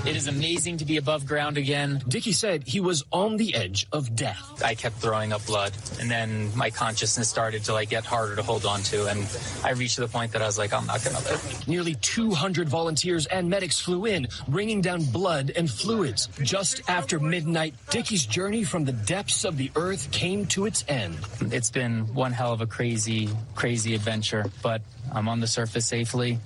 It is amazing to be above ground again. Dickey said he was on the edge of death. I kept throwing up blood, and then my consciousness started to get harder to hold on to, and I reached the point that I was like, I'm not gonna live. Nearly 200 volunteers and medics flew in, bringing down blood and fluids. Just after midnight, Dickey's journey from the depths of the earth came to its end. It's been one hell of a crazy adventure, but I'm on the surface safely.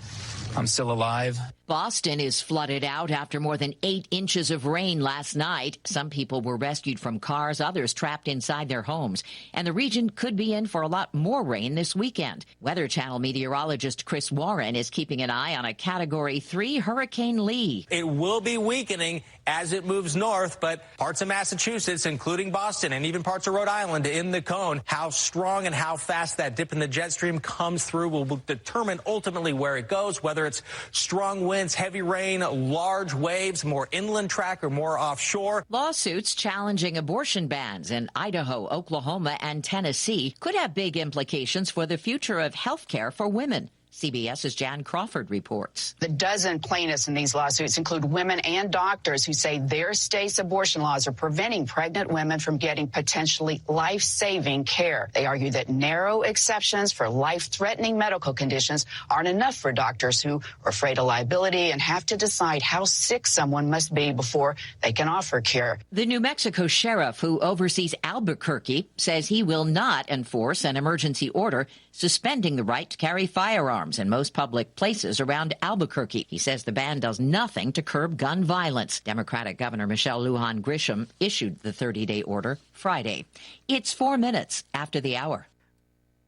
I'm still alive. Boston is flooded out after more than 8 inches of rain last night. Some people were rescued from cars, others trapped inside their homes. And the region could be in for a lot more rain this weekend. Weather Channel meteorologist Chris Warren is keeping an eye on a Category 3 Hurricane Lee. It will be weakening as it moves north, but parts of Massachusetts, including Boston and even parts of Rhode Island in the cone. How strong and how fast that dip in the jet stream comes through will determine ultimately where it goes, whether it's strong winds, heavy rain, large waves, more inland track or more offshore. Lawsuits challenging abortion bans in Idaho, Oklahoma, and Tennessee could have big implications for the future of health care for women. CBS's Jan Crawford reports. The dozen plaintiffs in these lawsuits include women and doctors who say their state's abortion laws are preventing pregnant women from getting potentially life-saving care. They argue that narrow exceptions for life-threatening medical conditions aren't enough for doctors who are afraid of liability and have to decide how sick someone must be before they can offer care. The New Mexico sheriff who oversees Albuquerque says he will not enforce an emergency order suspending the right to carry firearms in most public places around Albuquerque. He says the ban does nothing to curb gun violence. Democratic Governor Michelle Lujan Grisham issued the 30-day order Friday. It's 4 minutes after the hour.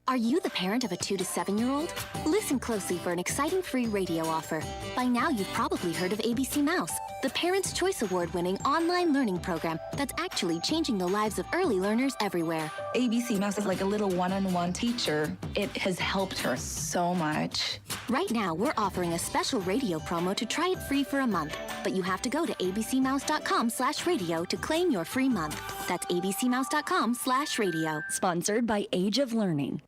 Are you the parent of a 2 to 7-year-old? Listen closely for an exciting free radio offer. By now, you've probably heard of ABC Mouse, the Parents' Choice Award-winning online learning program that's actually changing the lives of early learners everywhere. ABC Mouse is like a little one-on-one teacher. It has helped her so much. Right now, we're offering a special radio promo to try it free for a month. But you have to go to abcmouse.com/radio to claim your free month. That's abcmouse.com/radio. Sponsored by Age of Learning.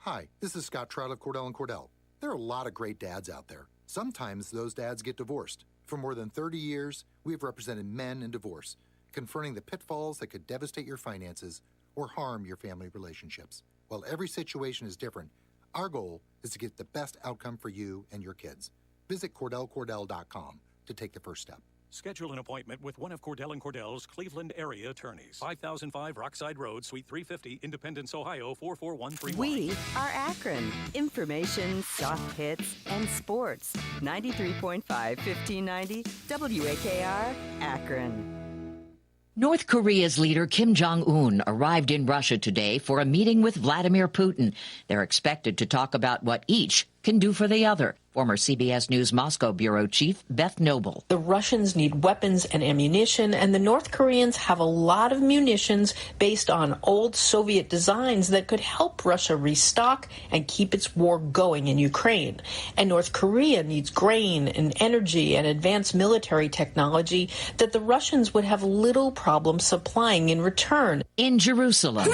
Hi, this is Scott Trout of Cordell & Cordell. There are a lot of great dads out there. Sometimes those dads get divorced. For more than 30 years, we have represented men in divorce, confronting the pitfalls that could devastate your finances or harm your family relationships. While every situation is different, our goal is to get the best outcome for you and your kids. Visit CordellCordell.com to take the first step. Schedule an appointment with one of Cordell & Cordell's Cleveland area attorneys. 5005 Rockside Road, Suite 350, Independence, Ohio, 44131. We are Akron. Information, soft hits, and sports. 93.5, 1590, WAKR, Akron. North Korea's leader Kim Jong-un arrived in Russia today for a meeting with Vladimir Putin. They're expected to talk about what each can do for the other. Former CBS News Moscow bureau chief Beth Noble. The Russians need weapons and ammunition, and the North Koreans have a lot of munitions based on old Soviet designs that could help Russia restock and keep its war going in Ukraine. And North Korea needs grain and energy and advanced military technology that the Russians would have little problem supplying in return. In Jerusalem,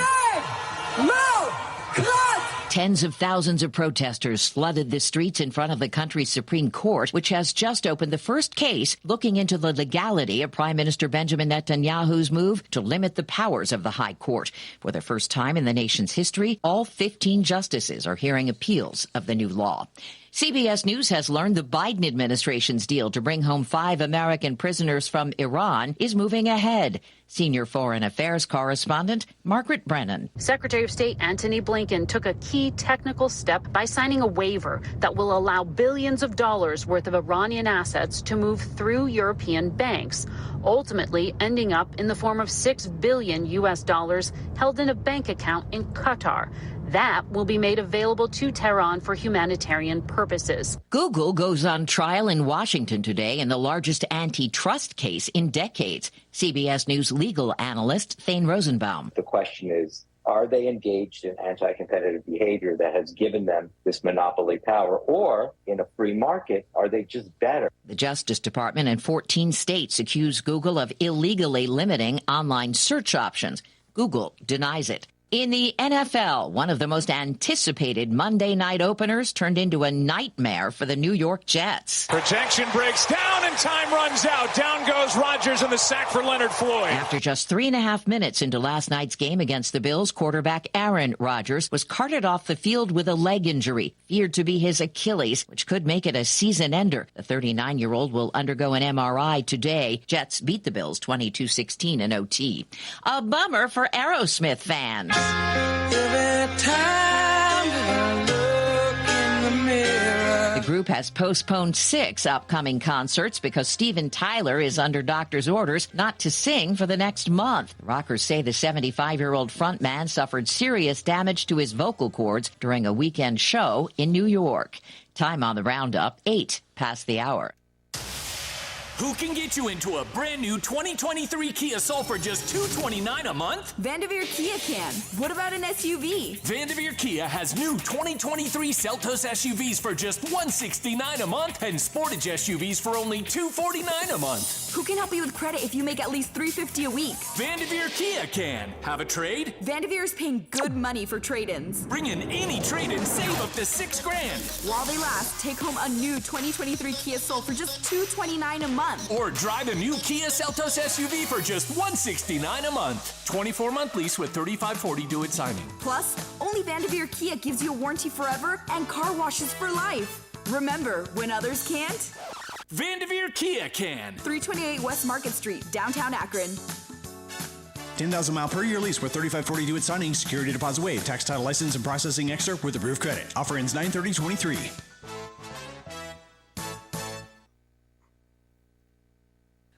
tens of thousands of protesters flooded the streets in front of the country's Supreme Court, which has just opened the first case looking into the legality of Prime Minister Benjamin Netanyahu's move to limit the powers of the High Court. For the first time in the nation's history, all 15 justices are hearing appeals of the new law. CBS News has learned the Biden administration's deal to bring home 5 American prisoners from Iran is moving ahead. Senior Foreign Affairs correspondent Margaret Brennan. Secretary of State Antony Blinken took a key technical step by signing a waiver that will allow billions of dollars worth of Iranian assets to move through European banks, ultimately ending up in the form of $6 billion held in a bank account in Qatar. That will be made available to Tehran for humanitarian purposes. Google goes on trial in Washington today in the largest antitrust case in decades. CBS News legal analyst Thane Rosenbaum. The question is, are they engaged in anti-competitive behavior that has given them this monopoly power? Or in a free market, are they just better? The Justice Department and 14 states accuse Google of illegally limiting online search options. Google denies it. In the NFL, one of the most anticipated Monday night openers turned into a nightmare for the New York Jets. Protection breaks down and time runs out. Down goes Rodgers and the sack for Leonard Floyd. After just 3.5 minutes into last night's game against the Bills, quarterback Aaron Rodgers was carted off the field with a leg injury, feared to be his Achilles, which could make it a season ender. The 39-year-old will undergo an MRI today. Jets beat the Bills 22-16 in OT. A bummer for Aerosmith fans. Every time that I look in the mirror. The group has postponed 6 upcoming concerts because Steven Tyler is under doctor's orders not to sing for the next month. The rockers say the 75-year-old frontman suffered serious damage to his vocal cords during a weekend show in New York. Time on the roundup, 8 past the hour. Who can get you into a brand new 2023 Kia Soul for just $229 a month? Vanderveer Kia can. What about an SUV? Vanderveer Kia has new 2023 Seltos SUVs for just $169 a month and Sportage SUVs for only $249 a month. Who can help you with credit if you make at least $350 a week? Vanderveer Kia can. Have a trade? Vanderveer is paying good money for trade-ins. Bring in any trade-in, save up to $6,000. While they last, take home a new 2023 Kia Soul for just $229 a month. Or drive a new Kia Seltos SUV for just $169 a month. 24-month lease with $35.40 due at signing. Plus, only Vanderveer Kia gives you a warranty forever and car washes for life. Remember, when others can't? Vanderveer Kia can. 328 West Market Street, downtown Akron. 10,000 mile per year lease with $35.40 due at signing. Security deposit waived. Tax, title, license, and processing extra with approved credit. Offer ends 9/30/23.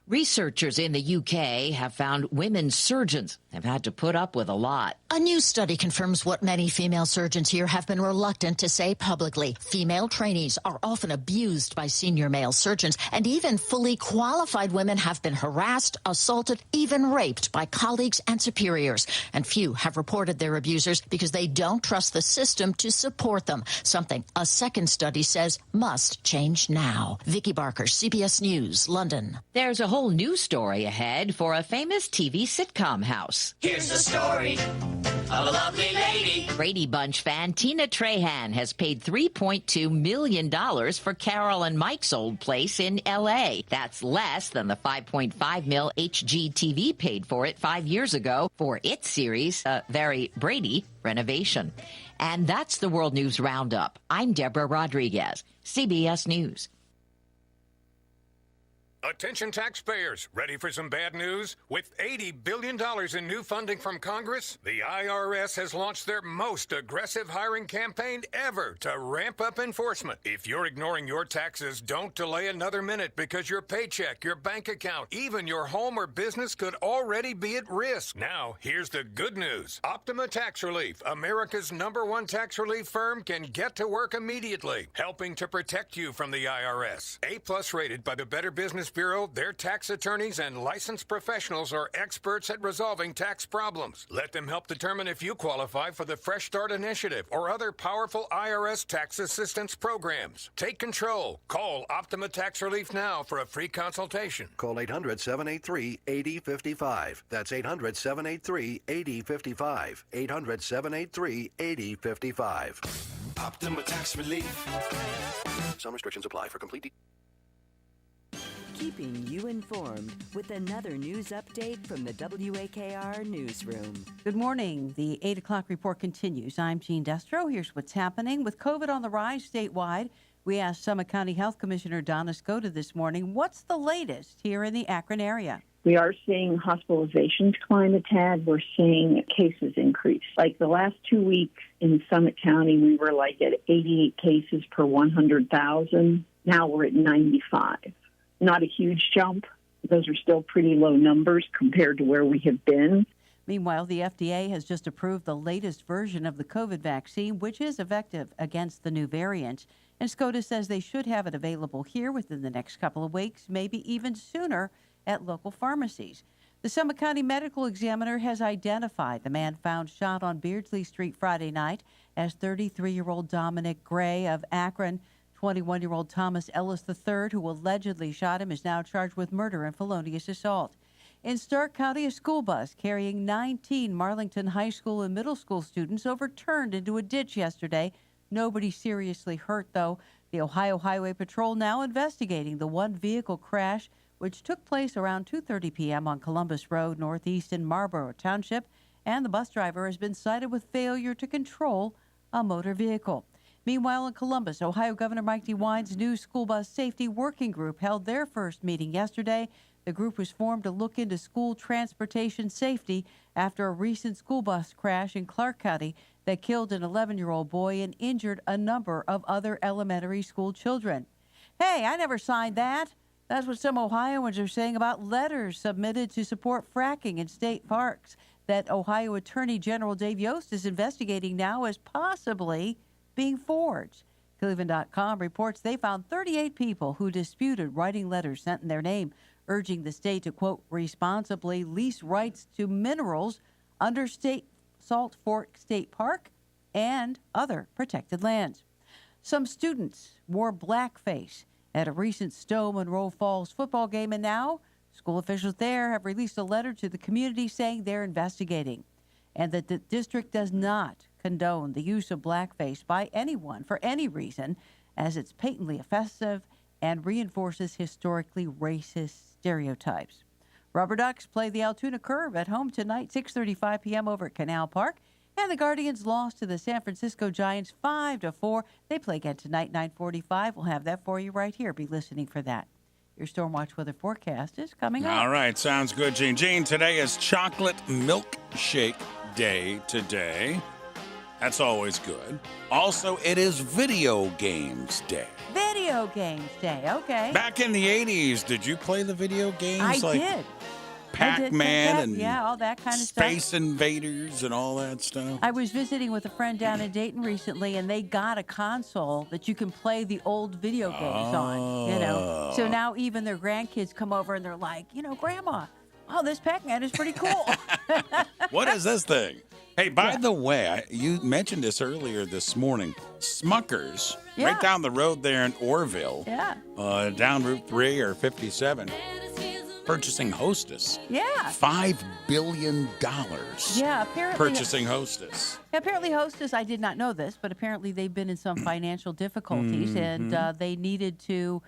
Researchers in the UK have found women surgeons have had to put up with a lot. A new study confirms what many female surgeons here have been reluctant to say publicly. Female trainees are often abused by senior male surgeons, and even fully qualified women have been harassed, assaulted, even raped by colleagues and superiors. And few have reported their abusers because they don't trust the system to support them, something a second study says must change now. Vicky Barker, CBS News, London. There's a whole new story ahead for a famous TV sitcom house. Here's the story of a lovely lady. Brady Bunch fan Tina Trahan has paid $3.2 million for Carol and Mike's old place in L.A. That's less than the $5.5 million HGTV paid for it 5 years ago for its series, Very Brady Renovation. And that's the World News Roundup. I'm Deborah Rodriguez, CBS News. Attention taxpayers, ready for some bad news? With $80 billion in new funding from Congress, the IRS has launched their most aggressive hiring campaign ever to ramp up enforcement. If you're ignoring your taxes, don't delay another minute because your paycheck, your bank account, even your home or business could already be at risk. Now, here's the good news. Optima Tax Relief, America's #1 tax relief firm, can get to work immediately, helping to protect you from the IRS. A+ rated by the Better Business Bureau, their tax attorneys and licensed professionals are experts at resolving tax problems. Let them help determine if you qualify for the Fresh Start Initiative or other powerful IRS tax assistance programs. Take control. Call Optima Tax Relief now for a free consultation. Call 800-783-8055. That's 800-783-8055. 800-783-8055. Optima Tax Relief. Some restrictions apply. For complete Keeping you informed with another news update from the WAKR Newsroom. Good morning. The 8 o'clock report continues. I'm Jean Destro. Here's what's happening. With COVID on the rise statewide, we asked Summit County Health Commissioner Donna Skota this morning, what's the latest here in the Akron area? We are seeing hospitalizations climb a tad. We're seeing cases increase. Like the last 2 weeks in Summit County, we were like at 88 cases per 100,000. Now we're at 95. Not a huge jump. Those are still pretty low numbers compared to where we have been. Meanwhile, the FDA has just approved the latest version of the COVID vaccine, which is effective against the new variant. And Skota says they should have it available here within the next couple of weeks, maybe even sooner at local pharmacies. The Summit County Medical Examiner has identified the man found shot on Beardsley Street Friday night as 33-year-old Dominic Gray of Akron. 21-year-old Thomas Ellis III, who allegedly shot him, is now charged with murder and felonious assault. In Stark County, a school bus carrying 19 Marlington High School and middle school students overturned into a ditch yesterday. Nobody seriously hurt, though. The Ohio Highway Patrol now investigating the one-vehicle crash, which took place around 2:30 p.m. on Columbus Road, northeast in Marlborough Township, and the bus driver has been cited with failure to control a motor vehicle. Meanwhile, in Columbus, Ohio Governor Mike DeWine's new school bus safety working group held their first meeting yesterday. The group was formed to look into school transportation safety after a recent school bus crash in Clark County that killed an 11-year-old boy and injured a number of other elementary school children. Hey, I never signed that. That's what some Ohioans are saying about letters submitted to support fracking in state parks that Ohio Attorney General Dave Yost is investigating now as possibly being forged. Cleveland.com reports they found 38 people who disputed writing letters sent in their name, urging the state to, quote, responsibly lease rights to minerals under Salt Fork State Park and other protected lands. Some students wore blackface at a recent Stowe Monroe Falls football game, and now school officials there have released a letter to the community saying they're investigating and that the district does not condone the use of blackface by anyone for any reason, as it's patently offensive and reinforces historically racist stereotypes. Rubber Ducks play the Altoona Curve at home tonight, 6:35 p.m. over at Canal Park. And the Guardians lost to the San Francisco Giants 5-4. They play again tonight, 9:45. We'll have that for you right here. Be listening for that. Your Stormwatch weather forecast is coming up. All right, sounds good, Gene. Gene, today is Chocolate Milkshake Day today. That's always good. Also, it is Video Games Day. Video Games Day, okay. Back in the 80s, did you play the video games? I did. Pac-Man and all that kind of stuff. Space Invaders and all that stuff. I was visiting with a friend down in Dayton recently, and they got a console that you can play the old video games on. You know, so now even their grandkids come over and they're like, you know, Grandma, wow, this Pac-Man is pretty cool. What is this thing? Hey, by the way, you mentioned this earlier this morning. Smuckers, right down the road there in Orville, down Route 3 or 57. Purchasing Hostess. Yeah. $5 billion. Yeah, apparently. Purchasing Hostess. Apparently Hostess, I did not know this, but apparently they've been in some financial difficulties, and they needed to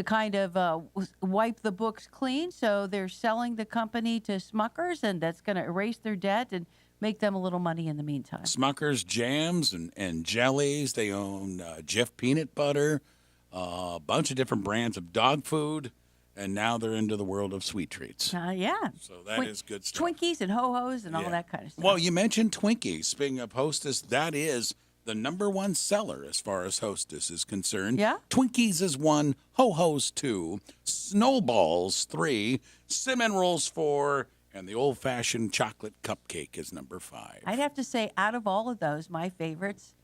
kind of wipe the books clean. So they're selling the company to Smuckers, and that's going to erase their debt and make them a little money in the meantime. Smuckers jams and jellies. They own Jif peanut butter, a bunch of different brands of dog food. And now they're into the world of sweet treats. Yeah. So that is good stuff. Twinkies and Ho-Hos and all that kind of stuff. Well, you mentioned Twinkies. Speaking of Hostess, that is the number one seller as far as Hostess is concerned. Yeah? Twinkies is 1, Ho-Hos 2, Snowballs 3, Cinnamon Rolls 4, and the old-fashioned chocolate cupcake is number 5. I'd have to say, out of all of those, my favorites,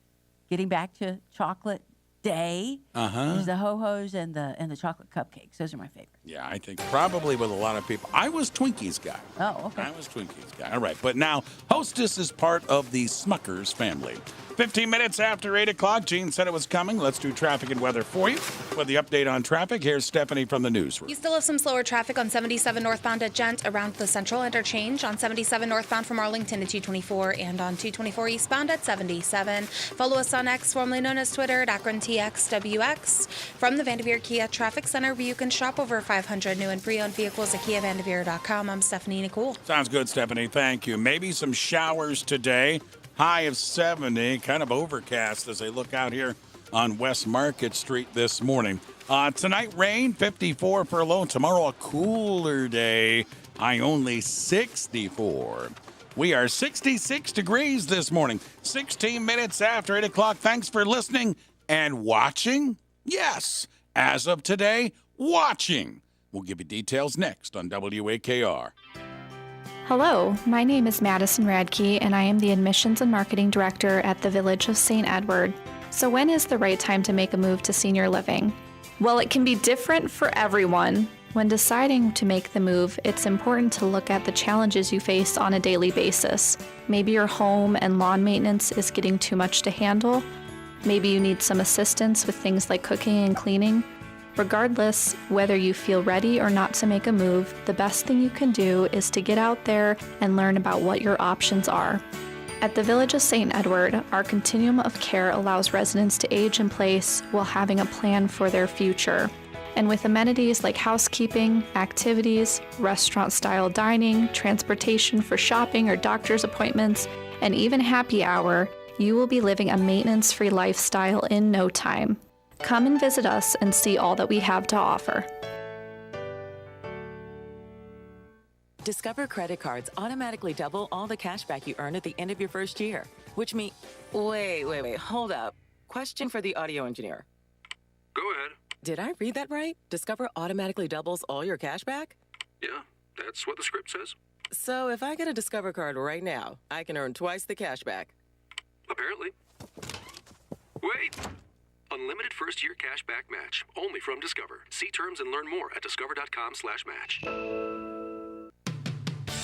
getting back to chocolate day, is the Ho-Hos and the chocolate cupcakes. Those are my favorites. Yeah, I think probably with a lot of people. I was Twinkies guy. Oh, okay. I was Twinkies guy. All right, but now Hostess is part of the Smuckers family. 15 minutes after 8 o'clock, Gene said it was coming. Let's do traffic and weather for you. With the update on traffic, here's Stephanie from the newsroom. You still have some slower traffic on 77 northbound at Gent around the Central Interchange, on 77 northbound from Arlington to 224, and on 224 eastbound at 77. Follow us on X, formerly known as Twitter, at AkronTXWX. From the Vanderveer Kia Traffic Center, where you can shop over 500 new and pre-owned vehicles at KiaVanderveer.com. I'm Stephanie Nicole. Sounds good, Stephanie. Thank you. Maybe some showers today. High of 70, kind of overcast as I look out here on West Market Street this morning. Tonight, rain, 54 for a low. Tomorrow, a cooler day, high only 64. We are 66 degrees this morning, 16 minutes after 8 o'clock. Thanks for listening and watching. Yes, as of today, watching. We'll give you details next on WAKR. Hello, my name is Madison Radke, and I am the Admissions and Marketing Director at the Village of St. Edward. So when is the right time to make a move to senior living? Well, it can be different for everyone. When deciding to make the move, it's important to look at the challenges you face on a daily basis. Maybe your home and lawn maintenance is getting too much to handle. Maybe you need some assistance with things like cooking and cleaning. Regardless whether you feel ready or not to make a move, the best thing you can do is to get out there and learn about what your options are. At the Village of St. Edward, our continuum of care allows residents to age in place while having a plan for their future. And with amenities like housekeeping, activities, restaurant-style dining, transportation for shopping or doctor's appointments, and even happy hour, you will be living a maintenance-free lifestyle in no time. Come and visit us and see all that we have to offer. Discover credit cards automatically double all the cash back you earn at the end of your first year, which means... Wait, hold up. Question for the audio engineer. Go ahead. Did I read that right? Discover automatically doubles all your cash back? Yeah, that's what the script says. So if I get a Discover card right now, I can earn twice the cash back. Apparently. Wait! Unlimited first-year cash back match. Only from Discover. See terms and learn more at discover.com/match.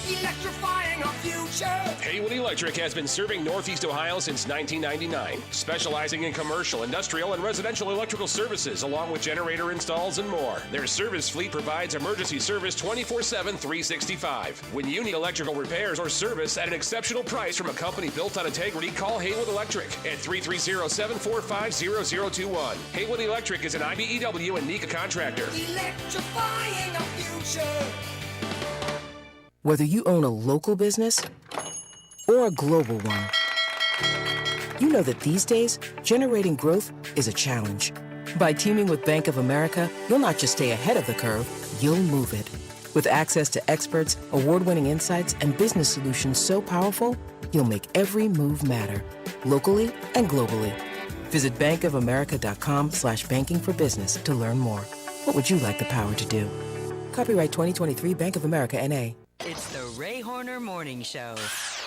Electrifying our future. Haywood Electric has been serving Northeast Ohio since 1999, specializing in commercial, industrial, and residential electrical services, along with generator installs and more. Their service fleet provides emergency service 24/7, 365. When you need electrical repairs or service at an exceptional price from a company built on integrity, call Haywood Electric at 330-745-0021. Haywood Electric is an IBEW and NECA contractor. Electrifying our future. Whether you own a local business or a global one, you know that these days, generating growth is a challenge. By teaming with Bank of America, you'll not just stay ahead of the curve, you'll move it. With access to experts, award-winning insights, and business solutions so powerful, you'll make every move matter, locally and globally. Visit bankofamerica.com/banking for business to learn more. What would you like the power to do? Copyright 2023 Bank of America, N.A. It's the Ray Horner Morning Show.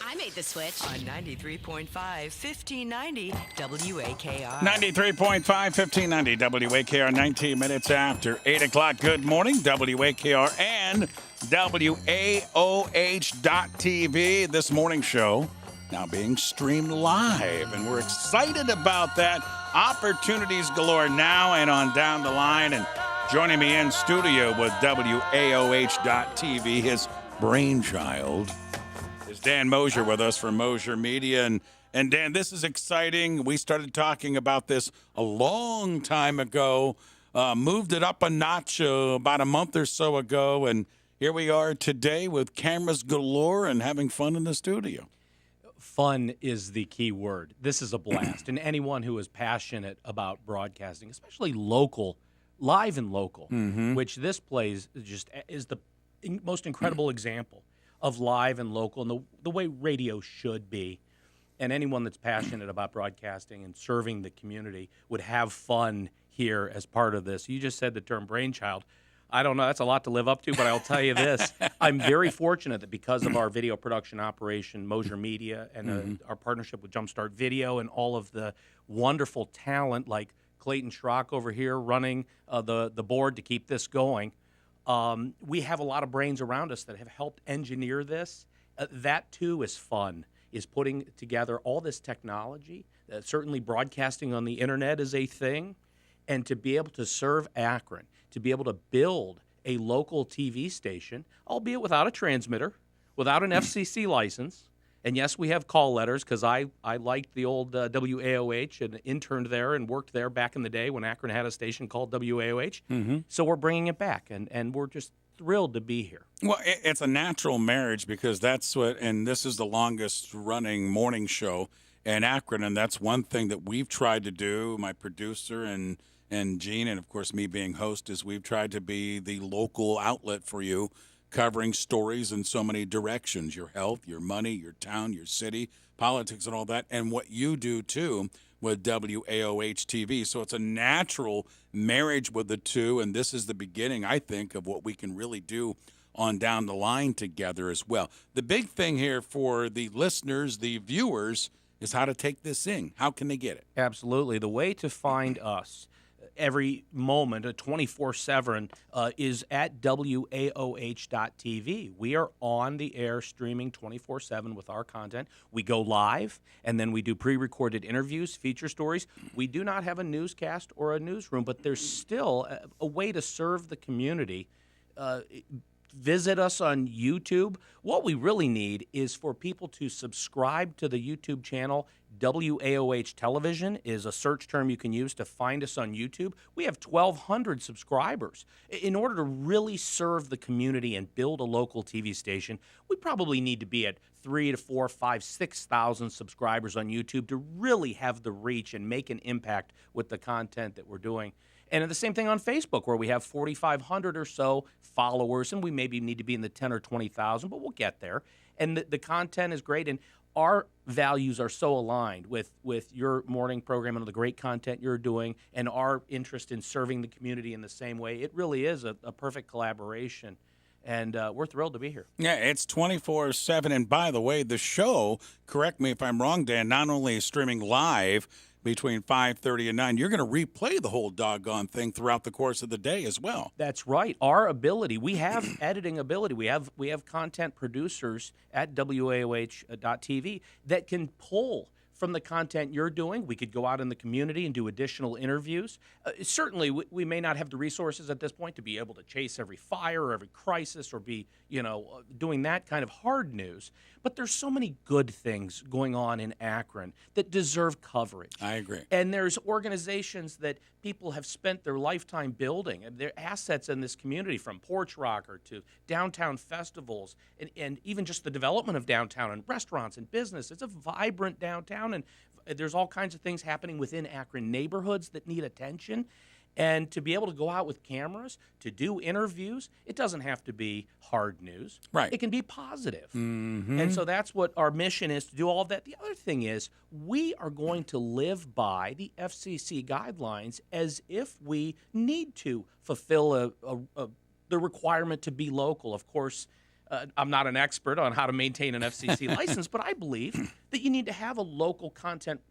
I made the switch. On 93.5, 1590 WAKR. 93.5, 1590 WAKR, 19 minutes after 8 o'clock. Good morning, WAKR and WAOH.TV. This morning show now being streamed live, and we're excited about that. Opportunities galore now and on down the line. And joining me in studio with WAOH.TV, his brainchild, is Dan Mosier with us from Mosier Media. And Dan, this is exciting. We started talking about this a long time ago, moved it up a notch about a month or so ago, and here we are today with cameras galore and having fun in the studio. Fun is the key word. This is a blast. And anyone who is passionate about broadcasting, especially local, live and local, which this plays just is the most incredible example of live and local and the way radio should be. And anyone that's passionate about broadcasting and serving the community would have fun here as part of this. You just said the term brainchild. I don't know. That's a lot to live up to, but I'll tell you this. I'm very fortunate that because of our video production operation, Mosier Media, and our partnership with Jumpstart Video and all of the wonderful talent like Clayton Schrock over here running the board to keep this going, we have a lot of brains around us that have helped engineer this. That, too, is fun, is putting together all this technology. Certainly broadcasting on the Internet is a thing. And to be able to serve Akron, to be able to build a local TV station, albeit without a transmitter, without an FCC license. And, yes, we have call letters because I liked the old WAOH and interned there and worked there back in the day when Akron had a station called WAOH. So we're bringing it back, and we're just thrilled to be here. Well, it's a natural marriage because that's what, and this is the longest running morning show in Akron, and that's one thing that we've tried to do, my producer and Gene, and, of course, me being host, is we've tried to be the local outlet for you, covering stories in so many directions, your health, your money, your town, your city, politics and all that, and what you do, too, with WAOH-TV. So it's a natural marriage with the two, and this is the beginning, I think, of what we can really do on down the line together as well. The big thing here for the listeners, the viewers, is how to take this in. How can they get it? Absolutely. The way to find us every moment, 24/7, is at WAOH.TV. We are on the air streaming 24/7 with our content. We go live, and then we do pre-recorded interviews, feature stories. We do not have a newscast or a newsroom, but there's still a way to serve the community. Visit us on YouTube. What we really need is for people to subscribe to the YouTube channel. WAOH Television is a search term you can use to find us on YouTube. We have 1,200 subscribers. In order to really serve the community and build a local TV station, we probably need to be at 3,000 to 4,000, 5,000, 6,000 subscribers on YouTube to really have the reach and make an impact with the content that we're doing. And the same thing on Facebook, where we have 4,500 or so followers, and we maybe need to be in the 10 or 20,000, but we'll get there. And the content is great, and our values are so aligned with your morning program and the great content you're doing and our interest in serving the community in the same way. It really is a perfect collaboration, and we're thrilled to be here. Yeah, it's 24/7. And by the way, the show, correct me if I'm wrong, Dan, not only is streaming live between 5:30 and 9. You're going to replay the whole doggone thing throughout the course of the day as well. That's right. Our ability, we have editing ability. We have content producers at WAOH.TV that can pull from the content you're doing. We could go out in the community and do additional interviews. Certainly, we may not have the resources at this point to be able to chase every fire or every crisis or be, doing that kind of hard news. But there's so many good things going on in Akron that deserve coverage. I agree. And there's organizations that people have spent their lifetime building, and their assets in this community, from Porch Rocker to downtown festivals, and even just the development of downtown and restaurants and business. It's a vibrant downtown, and there's all kinds of things happening within Akron neighborhoods that need attention. And to be able to go out with cameras, to do interviews, it doesn't have to be hard news. Right. It can be positive. Mm-hmm. And so that's what our mission is, to do all of that. The other thing is, we are going to live by the FCC guidelines as if we need to fulfill the requirement to be local. Of course, I'm not an expert on how to maintain an FCC license, but I believe that you need to have a local content,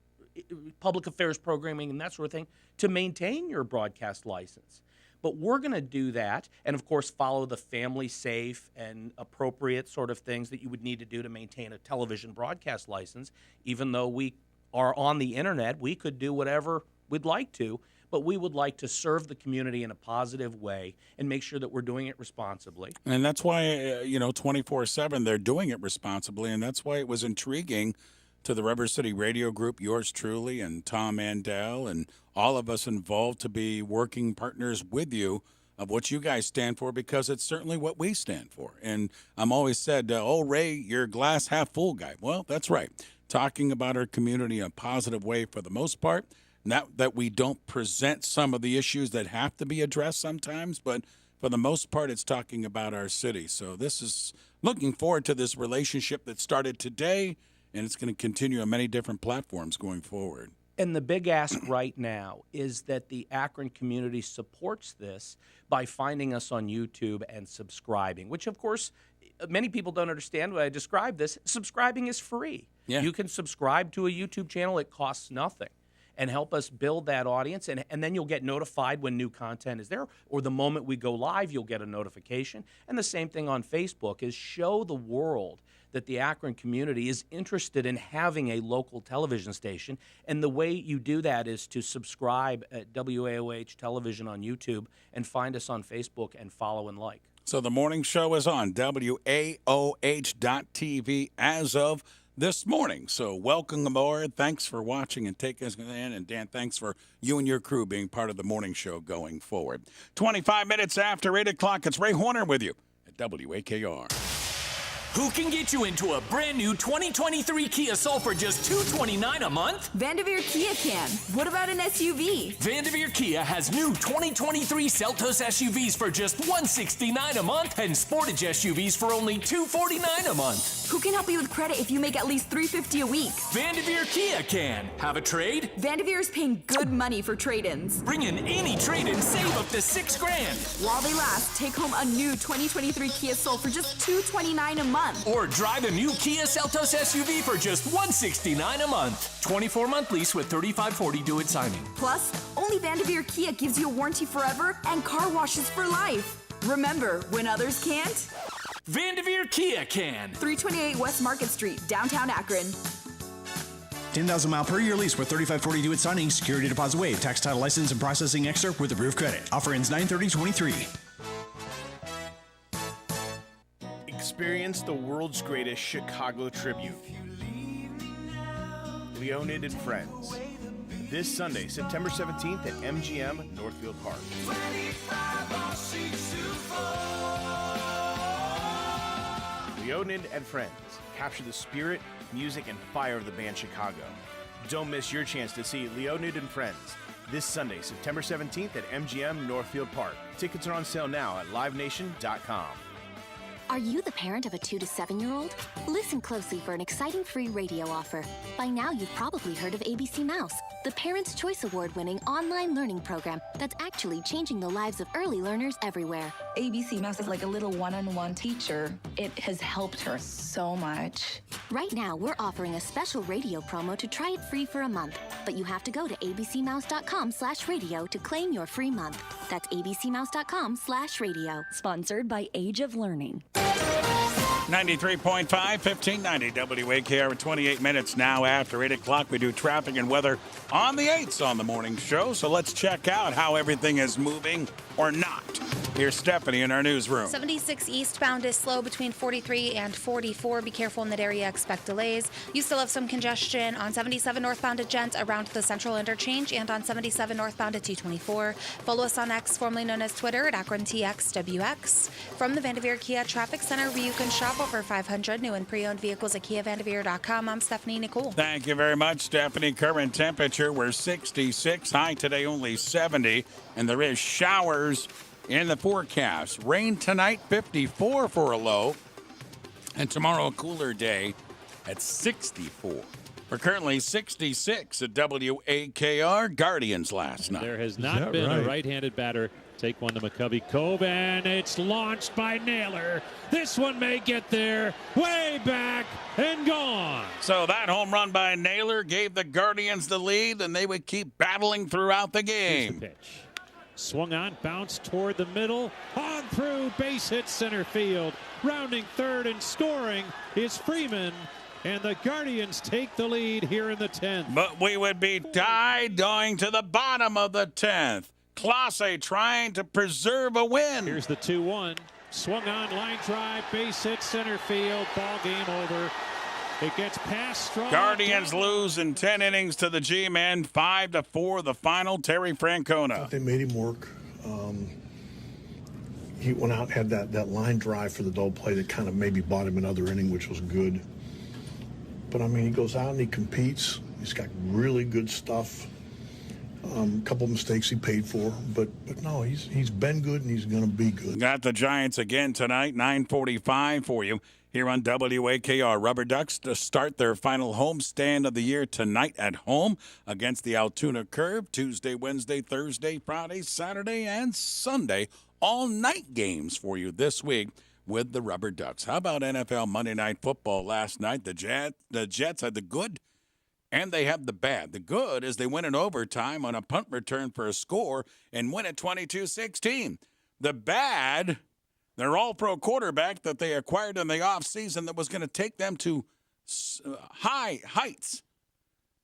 public affairs programming, and that sort of thing to maintain your broadcast license. But we're going to do that, and of course follow the family safe and appropriate sort of things that you would need to do to maintain a television broadcast license. Even though we are on the internet, we could do whatever we'd like to, but we would like to serve the community in a positive way and make sure that we're doing it responsibly. And that's why, 24/7, they're doing it responsibly, and that's why it was intriguing to the Rubber City Radio Group, yours truly, and Tom Mandel, and all of us involved, to be working partners with you of what you guys stand for, because it's certainly what we stand for. And I'm always said, Ray, you're a glass half full guy. Well, that's right. Talking about our community in a positive way for the most part. Not that we don't present some of the issues that have to be addressed sometimes, but for the most part, it's talking about our city. So this is looking forward to this relationship that started today, and it's going to continue on many different platforms going forward. And the big ask right now is that the Akron community supports this by finding us on YouTube and subscribing, which, of course, many people don't understand when I describe this. Subscribing is free. Yeah. You can subscribe to a YouTube channel. It costs nothing. And help us build that audience, and then you'll get notified when new content is there, or the moment we go live, you'll get a notification. And the same thing on Facebook, is show the world that the Akron community is interested in having a local television station. And the way you do that is to subscribe at WAOH Television on YouTube and find us on Facebook and follow and like. So the morning show is on WAOH.TV as of this morning. So welcome aboard. Thanks for watching and taking us in. And Dan, thanks for you and your crew being part of the morning show going forward. 25 minutes after 8 o'clock, it's Ray Horner with you at WAKR. Who can get you into a brand new 2023 Kia Soul for just $229 a month? Vanderveer Kia can. What about an SUV? Vanderveer Kia has new 2023 Seltos SUVs for just $169 a month and Sportage SUVs for only $249 a month. Who can help you with credit if you make at least $350 a week? Vanderveer Kia can. Have a trade? Vanderveer is paying good money for trade-ins. Bring in any trade and save up to $6,000. While they last, take home a new 2023 Kia Soul for just $229 a month. Or drive a new Kia Seltos SUV for just $169 a month. 24-month lease with $35.40 due at signing. Plus, only Vanderveer Kia gives you a warranty forever and car washes for life. Remember, when others can't, Vanderveer Kia can. 328 West Market Street, downtown Akron. 10,000 mile per year lease with $35.40 due at signing. Security deposit waived. Tax title license and processing extra with approved credit. Offer ends 9/30/23. Experience the world's greatest Chicago tribute. Leonid and Friends. This Sunday, September 17th at MGM Northfield Park. Leonid and Friends capture the spirit, music, and fire of the band Chicago. Don't miss your chance to see Leonid and Friends this Sunday, September 17th at MGM Northfield Park. Tickets are on sale now at livenation.com. Are you the parent of a 2 to 7-year-old? Listen closely for an exciting free radio offer. By now, you've probably heard of ABC Mouse, the Parents' Choice Award-winning online learning program that's actually changing the lives of early learners everywhere. ABC Mouse is like a little one-on-one teacher. It has helped her so much. Right now, we're offering a special radio promo to try it free for a month. But you have to go to abcmouse.com/radio to claim your free month. That's abcmouse.com/radio. Sponsored by Age of Learning. 93.5, 1590 WAKR, 28 minutes now after 8 o'clock. We do traffic and weather on the 8s on the morning show. So let's check out how everything is moving or not. Here's Stephanie in our newsroom. 76 eastbound is slow between 43 and 44. Be careful in that area. Expect delays. You still have some congestion on 77 northbound at Gent around the Central Interchange and on 77 northbound at 224. Follow us on X, formerly known as Twitter, at AkronTXWX. From the Vanderveer Kia Traffic Center, where you can shop over 500 new and pre-owned vehicles at KiaVanderveer.com. I'm Stephanie Nicole. Thank you very much, Stephanie. Current temperature, we're 66. High today, only 70. And there is showers in the forecast. Rain tonight, 54 for a low. And tomorrow, a cooler day at 64. We're currently 66 at WAKR. Guardians last night. There has not been a right-handed batter take one to McCovey Cove, and it's launched by Naylor. This one may get there, way back and gone. So that home run by Naylor gave the Guardians the lead, and they would keep battling throughout the game. Here's the pitch. Swung on, bounced toward the middle, on through, base hit center field. Rounding third and scoring is Freeman, and the Guardians take the lead here in the 10th. But we would be tied going to the bottom of the 10th. Clase trying to preserve a win. Here's the 2-1. Swung on, line drive, base hit center field, ball game over. It gets past Strong. Guardians lose in 10 innings to the G-Men, 5-4 the final. Terry Francona. I thought they made him work. He went out and had that line drive for the double play that kind of maybe bought him another inning, which was good. But, I mean, he goes out and he competes. He's got really good stuff. A couple mistakes he paid for, but no, he's been good and he's going to be good. Got the Giants again tonight, 9:45 for you here on WAKR. Rubber Ducks to start their final homestand of the year tonight at home against the Altoona Curve. Tuesday, Wednesday, Thursday, Friday, Saturday, and Sunday. All night games for you this week with the Rubber Ducks. How about NFL Monday Night Football last night? The Jets had the good and they have the bad. The good is they win in overtime on a punt return for a score and win at 22-16. The bad, their all-pro quarterback that they acquired in the offseason that was going to take them to high heights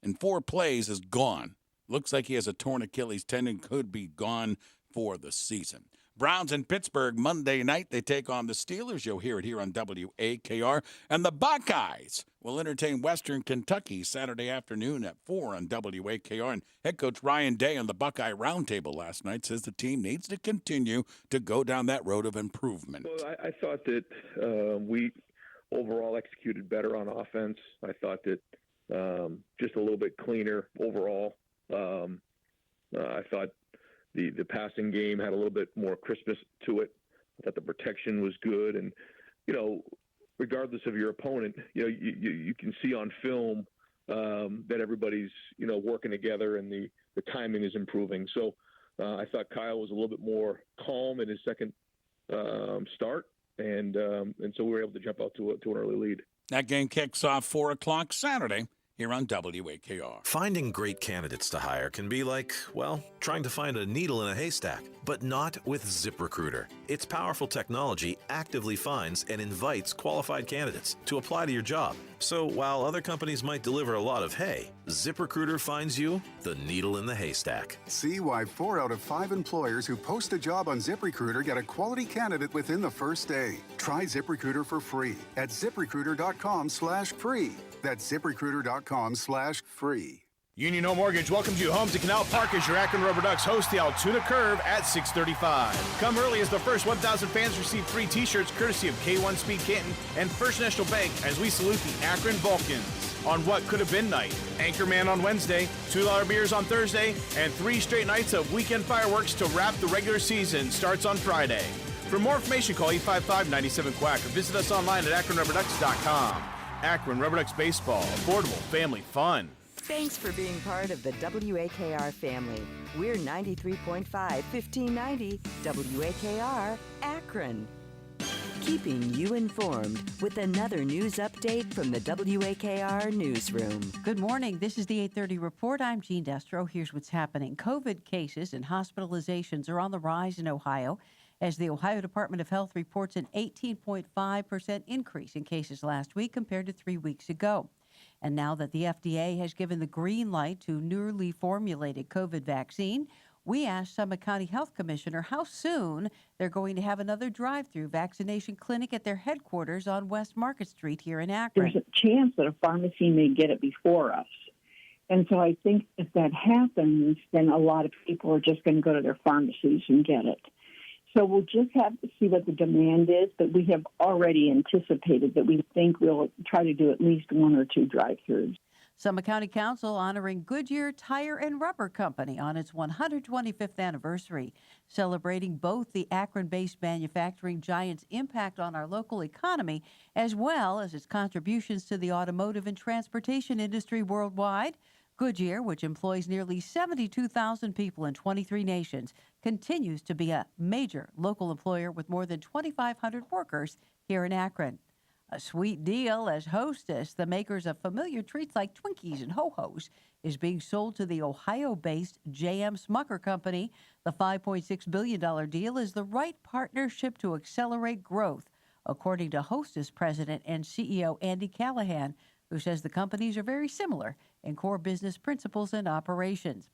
in 4 plays is gone. Looks like he has a torn Achilles tendon, could be gone for the season. Browns in Pittsburgh Monday night. They take on the Steelers. You'll hear it here on WAKR. And the Buckeyes will entertain Western Kentucky Saturday afternoon at 4 on WAKR. And head coach Ryan Day on the Buckeye Roundtable last night says the team needs to continue to go down that road of improvement. Well, I thought that we overall executed better on offense. I thought that just a little bit cleaner overall. I thought the passing game had a little bit more crispness to it. I thought the protection was good. And, regardless of your opponent, you can see on film that everybody's, working together and the timing is improving. So I thought Kyle was a little bit more calm in his second start. And so we were able to jump out to an early lead. That game kicks off 4 o'clock Saturday here on WAKR. Finding great candidates to hire can be like, well, trying to find a needle in a haystack, but not with ZipRecruiter. Its powerful technology actively finds and invites qualified candidates to apply to your job. So while other companies might deliver a lot of hay, ZipRecruiter finds you the needle in the haystack. See why 4 out of 5 employers who post a job on ZipRecruiter get a quality candidate within the first day. Try ZipRecruiter for free at ZipRecruiter.com/free. That's ZipRecruiter.com/free. Union Home Mortgage welcomes you home to Canal Park as your Akron Rubber Ducks host the Altoona Curve at 6:35. Come early as the first 1,000 fans receive free T-shirts courtesy of K1 Speed Canton and First National Bank as we salute the Akron Vulcans on what could have been night. Anchorman on Wednesday, $2 beers on Thursday, and 3 straight nights of weekend fireworks to wrap the regular season starts on Friday. For more information, call 855-97-QUACK or visit us online at AkronRubberDucks.com. Akron Rubber Ducks Baseball, affordable, family fun. Thanks for being part of the WAKR family. We're 93.5, 1590 WAKR, Akron. Keeping you informed with another news update from the WAKR newsroom. Good morning. This is the 8:30 report. I'm Jean Destro. Here's what's happening. COVID cases and hospitalizations are on the rise in Ohio as the Ohio Department of Health reports an 18.5% increase in cases last week compared to 3 weeks ago. And now that the FDA has given the green light to newly formulated COVID vaccine, we asked Summit County Health Commissioner how soon they're going to have another drive-through vaccination clinic at their headquarters on West Market Street here in Akron. There's a chance that a pharmacy may get it before us. And so I think if that happens, then a lot of people are just going to go to their pharmacies and get it. So we'll just have to see what the demand is, but we have already anticipated that we think we'll try to do at least 1 or 2 drive-thrus. Summit County Council honoring Goodyear Tire and Rubber Company on its 125th anniversary, celebrating both the Akron-based manufacturing giant's impact on our local economy, as well as its contributions to the automotive and transportation industry worldwide. Goodyear, which employs nearly 72,000 people in 23 nations, continues to be a major local employer with more than 2,500 workers here in Akron. A sweet deal as Hostess, the makers of familiar treats like Twinkies and Ho-Hos, is being sold to the Ohio-based J.M. Smucker Company. The $5.6 billion deal is the right partnership to accelerate growth, according to Hostess President and CEO Andy Callahan, who says the companies are very similar in core business principles and operations.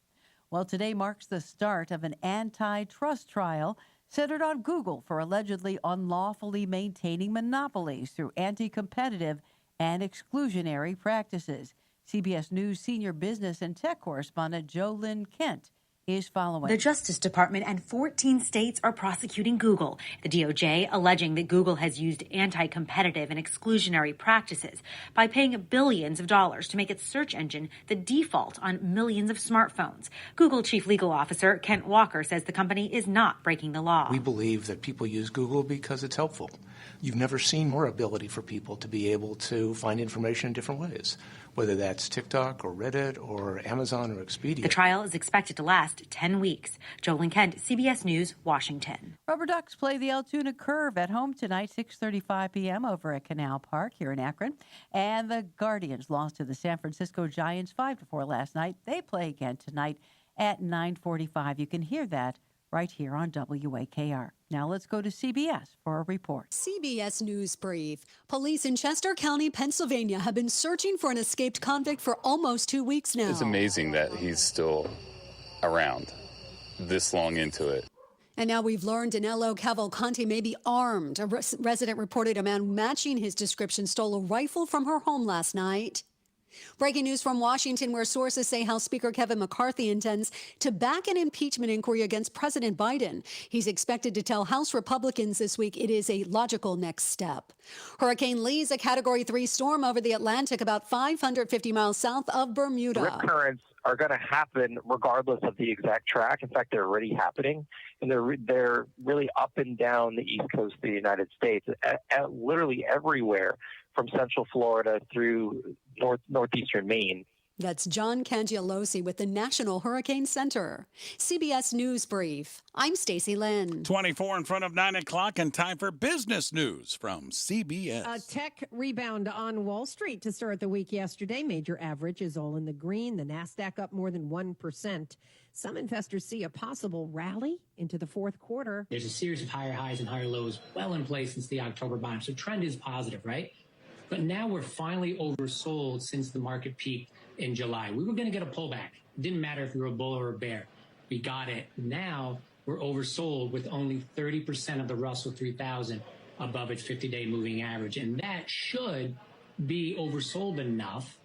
Well, today marks the start of an antitrust trial centered on Google for allegedly unlawfully maintaining monopolies through anti-competitive and exclusionary practices. CBS News senior business and tech correspondent Jolynn Kent is following. The Justice Department and 14 states are prosecuting Google. The DOJ alleging that Google has used anti-competitive and exclusionary practices by paying billions of dollars to make its search engine the default on millions of smartphones. Google Chief Legal Officer Kent Walker says the company is not breaking the law. We believe that people use Google because it's helpful. You've never seen more ability for people to be able to find information in different ways, whether that's TikTok or Reddit or Amazon or Expedia. The trial is expected to last 10 weeks. Jolynn Kent, CBS News, Washington. Rubber Ducks play the Altoona Curve at home tonight, 6:35 p.m. over at Canal Park here in Akron. And the Guardians lost to the San Francisco Giants 5-4 last night. They play again tonight at 9:45. You can hear that right here on WAKR. Now let's go to CBS for a report. CBS News Brief. Police in Chester County, Pennsylvania have been searching for an escaped convict for almost 2 weeks now. It's amazing that he's still around this long into it. And now we've learned Danilo Cavalcanti may be armed. A resident reported a man matching his description stole a rifle from her home last night. Breaking news from Washington, where sources say House Speaker Kevin McCarthy intends to back an impeachment inquiry against President Biden. He's expected to tell House Republicans this week it is a logical next step. Hurricane Lee's a Category 3 storm over the Atlantic about 550 miles south of Bermuda. Rip currents are going to happen regardless of the exact track. In fact, they're already happening, and they're really up and down the east coast of the United States, at literally everywhere from central Florida through northeastern Maine. That's John Cangialosi with the National Hurricane Center. CBS News Brief. I'm Stacey Lynn. 24 in front of 9 o'clock and time for business news from CBS. A tech rebound on Wall Street to start the week yesterday. Major average is all in the green. The NASDAQ up more than 1%. Some investors see a possible rally into the fourth quarter. There's a series of higher highs and higher lows well in place since the October bottom. So trend is positive, right? But now we're finally oversold since the market peaked in July. We were going to get a pullback. It didn't matter if we were a bull or a bear. We got it. Now we're oversold with only 30% of the Russell 3000 above its 50-day moving average. And that should be oversold enough,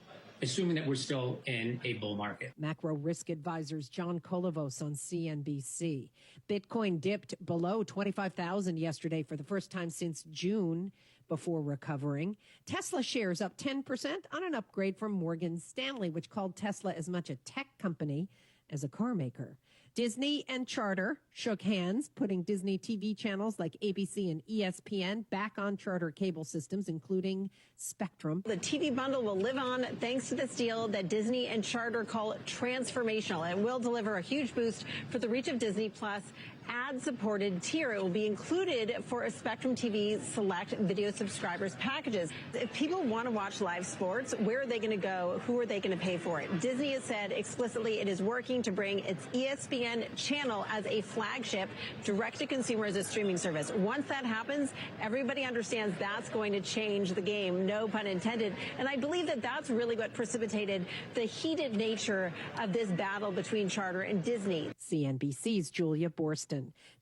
assuming that we're still in a bull market. Macro risk advisors John Kolovos on CNBC. Bitcoin dipped below 25,000 yesterday for the first time since June before recovering. Tesla shares up 10% on an upgrade from Morgan Stanley, which called Tesla as much a tech company as a car maker. Disney and Charter shook hands, putting Disney TV channels like ABC and ESPN back on Charter cable systems, including Spectrum. The TV bundle will live on thanks to this deal that Disney and Charter call transformational and will deliver a huge boost for the reach of Disney Plus ad-supported tier. It will be included for a Spectrum TV Select video subscribers packages. If people want to watch live sports, where are they going to go? Who are they going to pay for it? Disney has said explicitly it is working to bring its ESPN channel as a flagship direct-to-consumer as a streaming service. Once that happens, everybody understands that's going to change the game, no pun intended. And I believe that that's really what precipitated the heated nature of this battle between Charter and Disney. CNBC's Julia Borston.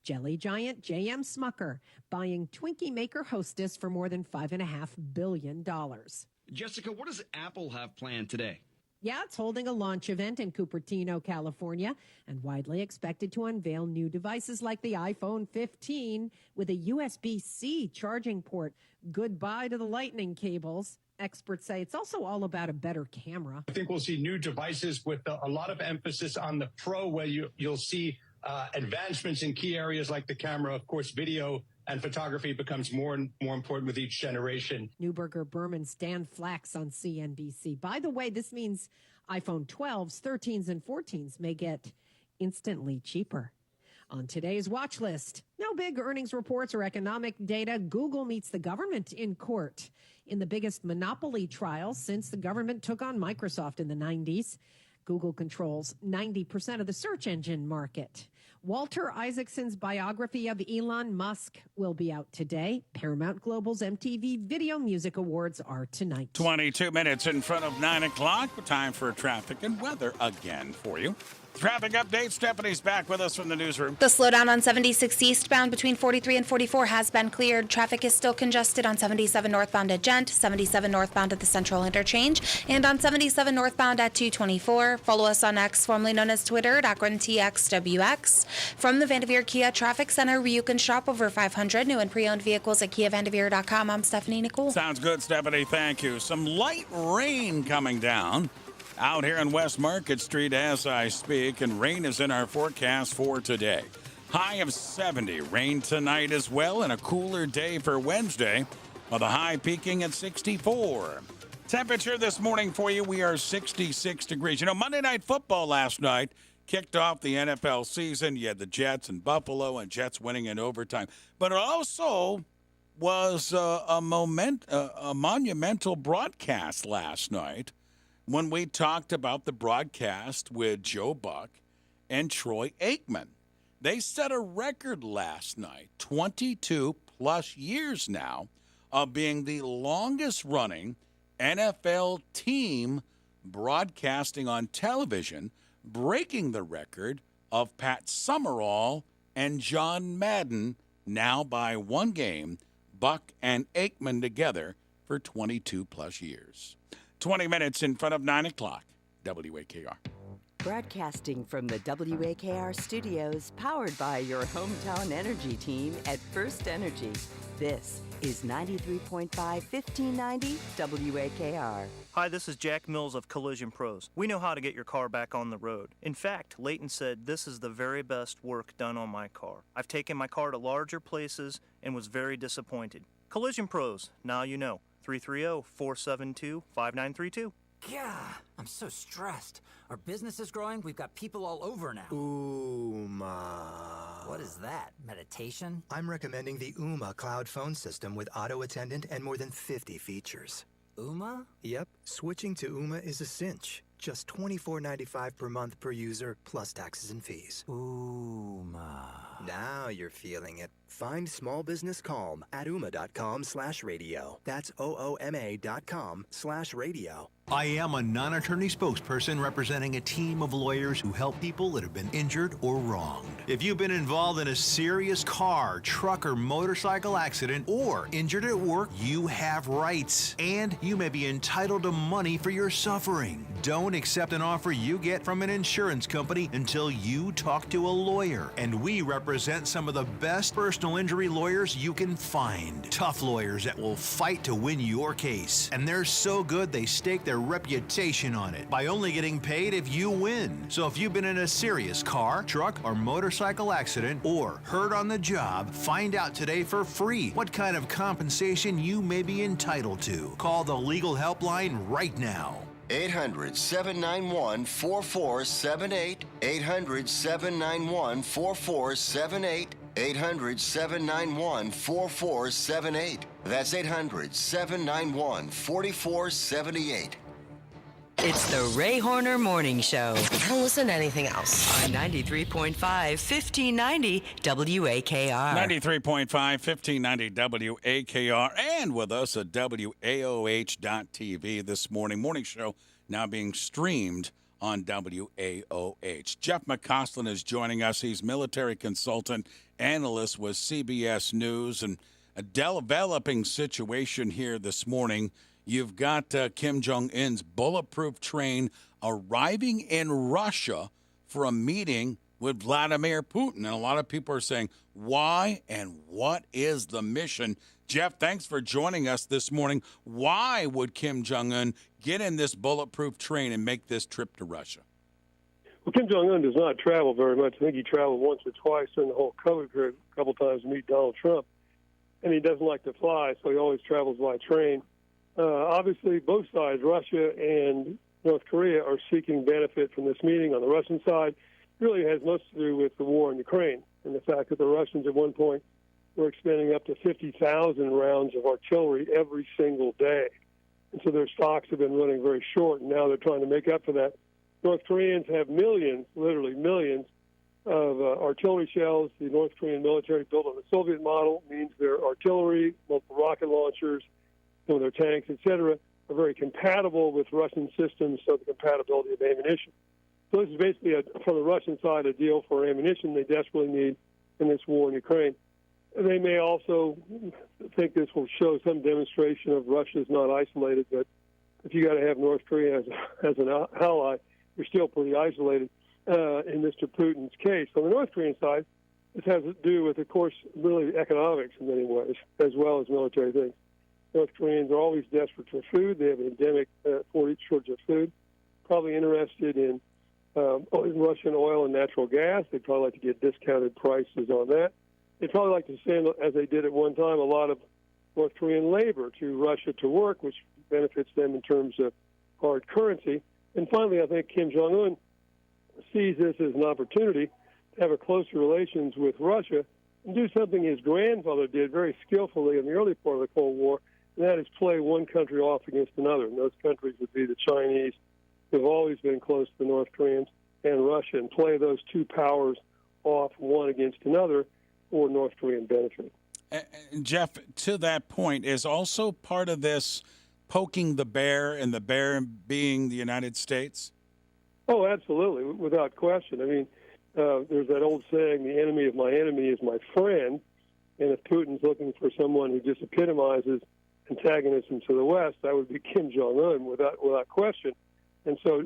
Jelly giant J.M. Smucker buying Twinkie maker Hostess for more than $5.5 billion. Jessica, what does Apple have planned today? Yeah, it's holding a launch event in Cupertino, California, and widely expected to unveil new devices like the iPhone 15 with a USB-C charging port. Goodbye to the lightning cables. Experts say it's also all about a better camera. I think we'll see new devices with a lot of emphasis on the Pro, where you'll see advancements in key areas like the camera. Of course, video and photography becomes more and more important with each generation. Neuberger Berman's Dan Flax on CNBC. By the way, this means iPhone 12s, 13s, and 14s may get instantly cheaper. On today's watch list, no big earnings reports or economic data. Google meets the government in court in the biggest monopoly trial since the government took on Microsoft in the 90s. Google controls 90% of the search engine market. Walter Isaacson's biography of Elon Musk will be out today. Paramount Global's MTV Video Music Awards are tonight. 22 minutes in front of 9 o'clock. Time for traffic and weather again for you. Traffic update. Stephanie's back with us from the newsroom. The slowdown on 76 eastbound between 43 and 44 has been cleared. Traffic is still congested on 77 northbound at Gent, 77 northbound at the Central Interchange, and on 77 northbound at 224. Follow us on X, formerly known as Twitter, at AkronTXWX. From the Vanderveer Kia Traffic Center, where you can shop over 500 new and pre-owned vehicles at KiaVanderveer.com. I'm Stephanie Nicole. Sounds good, Stephanie. Thank you. Some light rain coming down out here on West Market Street as I speak, and rain is in our forecast for today. High of 70. Rain tonight as well, and a cooler day for Wednesday, with the high peaking at 64. Temperature this morning for you, we are 66 degrees. You know, Monday Night Football last night kicked off the NFL season. You had the Jets and Buffalo, and Jets winning in overtime. But it also was a monumental broadcast last night, when we talked about the broadcast with Joe Buck and Troy Aikman. They set a record last night, 22-plus years now, of being the longest-running NFL team broadcasting on television, breaking the record of Pat Summerall and John Madden, now by one game, Buck and Aikman together for 22-plus years. 20 minutes in front of 9 o'clock, WAKR. Broadcasting from the WAKR studios, powered by your hometown energy team at First Energy. This is 93.5 1590 WAKR. Hi, this is Jack Mills of Collision Pros. We know how to get your car back on the road. In fact, Leighton said this is the very best work done on my car. I've taken my car to larger places and was very disappointed. Collision Pros, now you know. 330-472-5932. Yeah, I'm so stressed. Our business is growing. We've got people all over now. Ooma. What is that? Meditation? I'm recommending the Ooma cloud phone system with auto attendant and more than 50 features. Ooma? Yep. Switching to Ooma is a cinch. Just $24.95 per month per user, plus taxes and fees. Ooma. Now you're feeling it. Find small business calm at ooma.com/radio. That's OOMA.com/radio. I am a non-attorney spokesperson representing a team of lawyers who help people that have been injured or wronged. If you've been involved in a serious car, truck, or motorcycle accident, or injured at work, you have rights, and you may be entitled to money for your suffering. Don't accept an offer you get from an insurance company until you talk to a lawyer. And we represent some of the best first personal injury lawyers you can find. Tough lawyers that will fight to win your case. And they're so good they stake their reputation on it by only getting paid if you win. So if you've been in a serious car, truck, or motorcycle accident or hurt on the job, find out today for free what kind of compensation you may be entitled to. Call the legal helpline right now. 800-791-4478. 800-791-4478. 800-791-4478. That's 800-791-4478. It's the Ray Horner Morning Show. Don't listen to anything else. On 93.5, 1590 WAKR. 93.5, 1590 WAKR. And with us at WAOH.TV this morning show now being streamed on WAOH. Jeff McCausland is joining us. He's military consultant, analyst with CBS News, and a developing situation here this morning. You've got Kim Jong-un's bulletproof train arriving in Russia for a meeting with Vladimir Putin. And a lot of people are saying, why and what is the mission? Jeff, thanks for joining us this morning. Why would Kim Jong-un get in this bulletproof train and make this trip to Russia? Well, Kim Jong-un does not travel very much. I think he traveled once or twice during the whole COVID period, a couple times to meet Donald Trump. And he doesn't like to fly, so he always travels by train. Obviously, both sides, Russia and North Korea, are seeking benefit from this meeting. On the Russian side, it really has much to do with the war in Ukraine and the fact that the Russians at one point were expending up to 50,000 rounds of artillery every single day. And so their stocks have been running very short, and now they're trying to make up for that. North Koreans have millions, literally millions, of artillery shells. The North Korean military, built on the Soviet model, means their artillery, multiple rocket launchers, some of their tanks, etc., are very compatible with Russian systems, so the compatibility of ammunition. So this is basically, from the Russian side, a deal for ammunition they desperately need in this war in Ukraine. And they may also think this will show some demonstration of Russia's not isolated, but if you got to have North Korea as an ally, you're still pretty isolated in Mr. Putin's case. On the North Korean side, this has to do with, of course, really economics in many ways, as well as military things. North Koreans are always desperate for food. They have an endemic shortage of food. Probably interested in Russian oil and natural gas. They'd probably like to get discounted prices on that. They'd probably like to send, as they did at one time, a lot of North Korean labor to Russia to work, which benefits them in terms of hard currency. And finally, I think Kim Jong-un sees this as an opportunity to have a closer relations with Russia and do something his grandfather did very skillfully in the early part of the Cold War, and that is play one country off against another. And those countries would be the Chinese, who have always been close to the North Koreans, and Russia, and play those two powers off one against another for North Korean benefit. And Jeff, to that point, is also part of this poking the bear, and the bear being the United States? Oh, absolutely, without question. I mean, there's that old saying, the enemy of my enemy is my friend. And if Putin's looking for someone who just epitomizes antagonism to the West, that would be Kim Jong-un, without question. And so,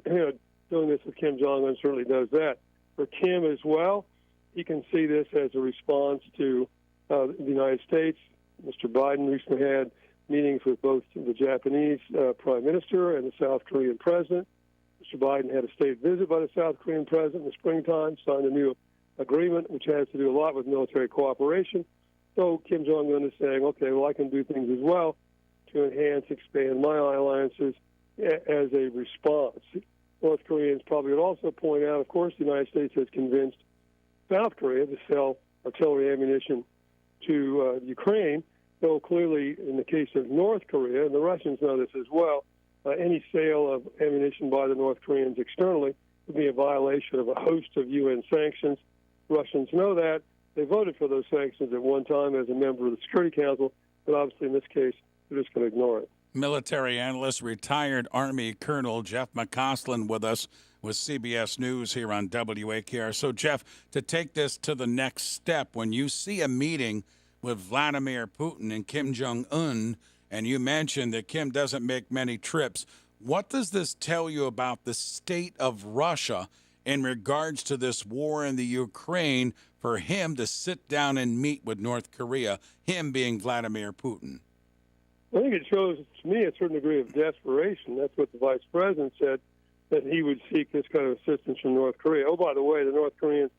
doing this with Kim Jong-un certainly does that. For Kim as well, he can see this as a response to the United States. Mr. Biden recently had meetings with both the Japanese prime minister and the South Korean president. Mr. Biden had a state visit by the South Korean president in the springtime, signed a new agreement, which has to do a lot with military cooperation. So Kim Jong-un is saying, okay, well, I can do things as well to enhance, expand my alliances as a response. North Koreans probably would also point out, of course, the United States has convinced South Korea to sell artillery ammunition to Ukraine, though clearly in the case of North Korea, and the Russians know this as well, any sale of ammunition by the North Koreans externally would be a violation of a host of UN sanctions. Russians know that. They voted for those sanctions at one time as a member of the Security Council, but obviously in this case, they're just going to ignore it. Military analyst, retired Army Colonel Jeff McCausland with us with CBS News here on WAKR. So, Jeff, to take this to the next step, when you see a meeting with Vladimir Putin and Kim Jong-un, and you mentioned that Kim doesn't make many trips, what does this tell you about the state of Russia in regards to this war in the Ukraine for him to sit down and meet with North Korea, him being Vladimir Putin? I think it shows, to me, a certain degree of desperation. That's what the vice president said, that he would seek this kind of assistance from North Korea. Oh, by the way, the North Koreans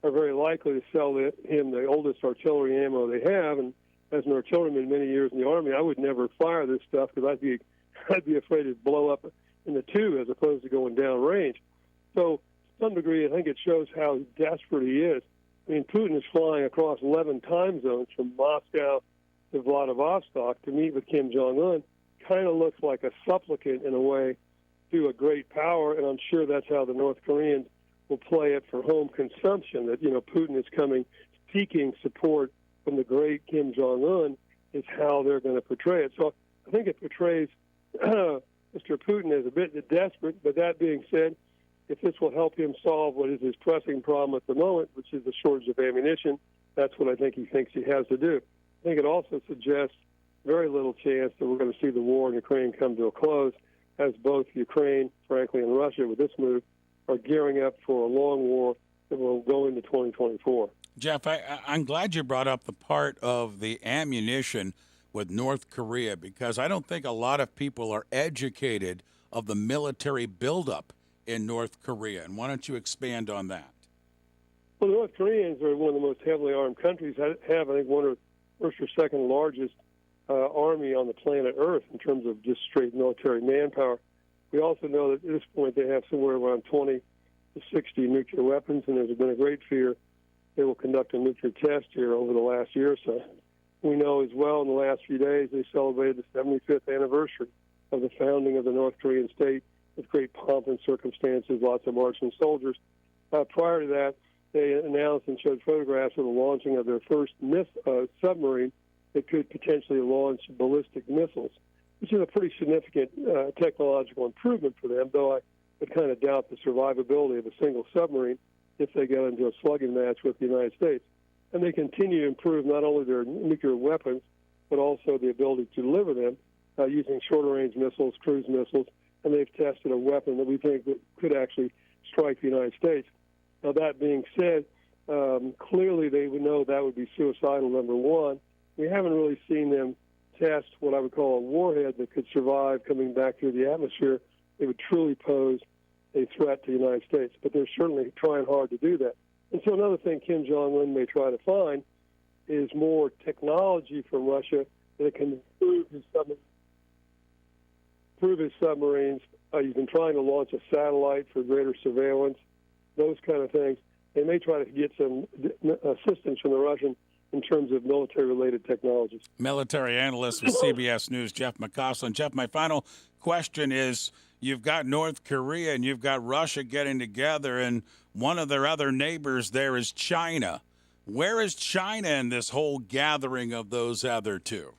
are very likely to sell him the oldest artillery ammo they have. And as an artilleryman many years in the Army, I would never fire this stuff because I'd be afraid it'd blow up in the tube as opposed to going downrange. So, to some degree, I think it shows how desperate he is. I mean, Putin is flying across 11 time zones from Moscow to Vladivostok to meet with Kim Jong-un. Kind of looks like a supplicant in a way to a great power, and I'm sure that's how the North Koreans will play it for home consumption, that, Putin is coming seeking support from the great Kim Jong-un is how they're going to portray it. So I think it portrays Mr. Putin as a bit desperate, but that being said, if this will help him solve what is his pressing problem at the moment, which is the shortage of ammunition, that's what I think he thinks he has to do. I think it also suggests very little chance that we're going to see the war in Ukraine come to a close, as both Ukraine, frankly, and Russia, with this move, are gearing up for a long war that will go into 2024. Jeff, I'm glad you brought up the part of the ammunition with North Korea, because I don't think a lot of people are educated of the military buildup in North Korea. And why don't you expand on that? Well, the North Koreans are one of the most heavily armed countries, have, I think, one of the first or second largest army on the planet Earth in terms of just straight military manpower. We also know that at this point they have somewhere around 20 to 60 nuclear weapons, and there's been a great fear they will conduct a nuclear test here over the last year or so. We know as well in the last few days they celebrated the 75th anniversary of the founding of the North Korean state with great pomp and circumstances, lots of marching soldiers. Prior to that, they announced and showed photographs of the launching of their first submarine that could potentially launch ballistic missiles, which is a pretty significant technological improvement for them, though I would kind of doubt the survivability of a single submarine if they get into a slugging match with the United States. And they continue to improve not only their nuclear weapons, but also the ability to deliver them using shorter-range missiles, cruise missiles, and they've tested a weapon that we think that could actually strike the United States. Now, that being said, clearly they would know that would be suicidal, number one. We haven't really seen them test what I would call a warhead that could survive coming back through the atmosphere. It would truly pose a threat to the United States, but they're certainly trying hard to do that. And so another thing Kim Jong-un may try to find is more technology from Russia that can improve his submarines. He's been trying to launch a satellite for greater surveillance, those kind of things. They may try to get some assistance from the Russians in terms of military-related technologies. Military analyst with CBS News, Jeff McCausland. Jeff, my final question is, you've got North Korea and you've got Russia getting together, and one of their other neighbors there is China. Where is China in this whole gathering of those other two?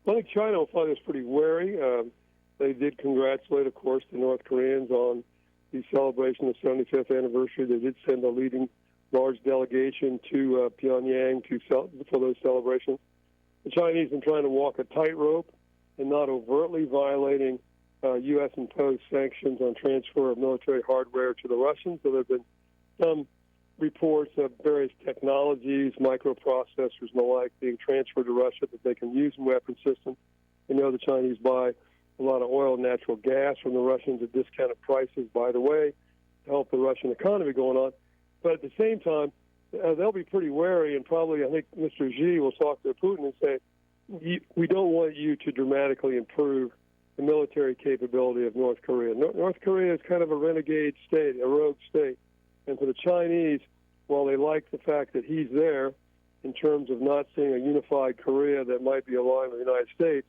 I think China will find this pretty wary. They did congratulate, of course, the North Koreans on the celebration of the 75th anniversary. They did send a leading large delegation to Pyongyang for those celebrations. The Chinese have been trying to walk a tightrope and not overtly violating U.S.-imposed sanctions on transfer of military hardware to the Russians. So there have been some reports of various technologies, microprocessors and the like, being transferred to Russia that they can use in weapon systems. We know the Chinese buy a lot of oil and natural gas from the Russians at discounted prices, by the way, to help the Russian economy going on. But at the same time, they'll be pretty wary, and probably I think Mr. Xi will talk to Putin and say, we don't want you to dramatically improve the military capability of North Korea. North Korea is kind of a renegade state, a rogue state. And for the Chinese, while they like the fact that he's there in terms of not seeing a unified Korea that might be aligned with the United States,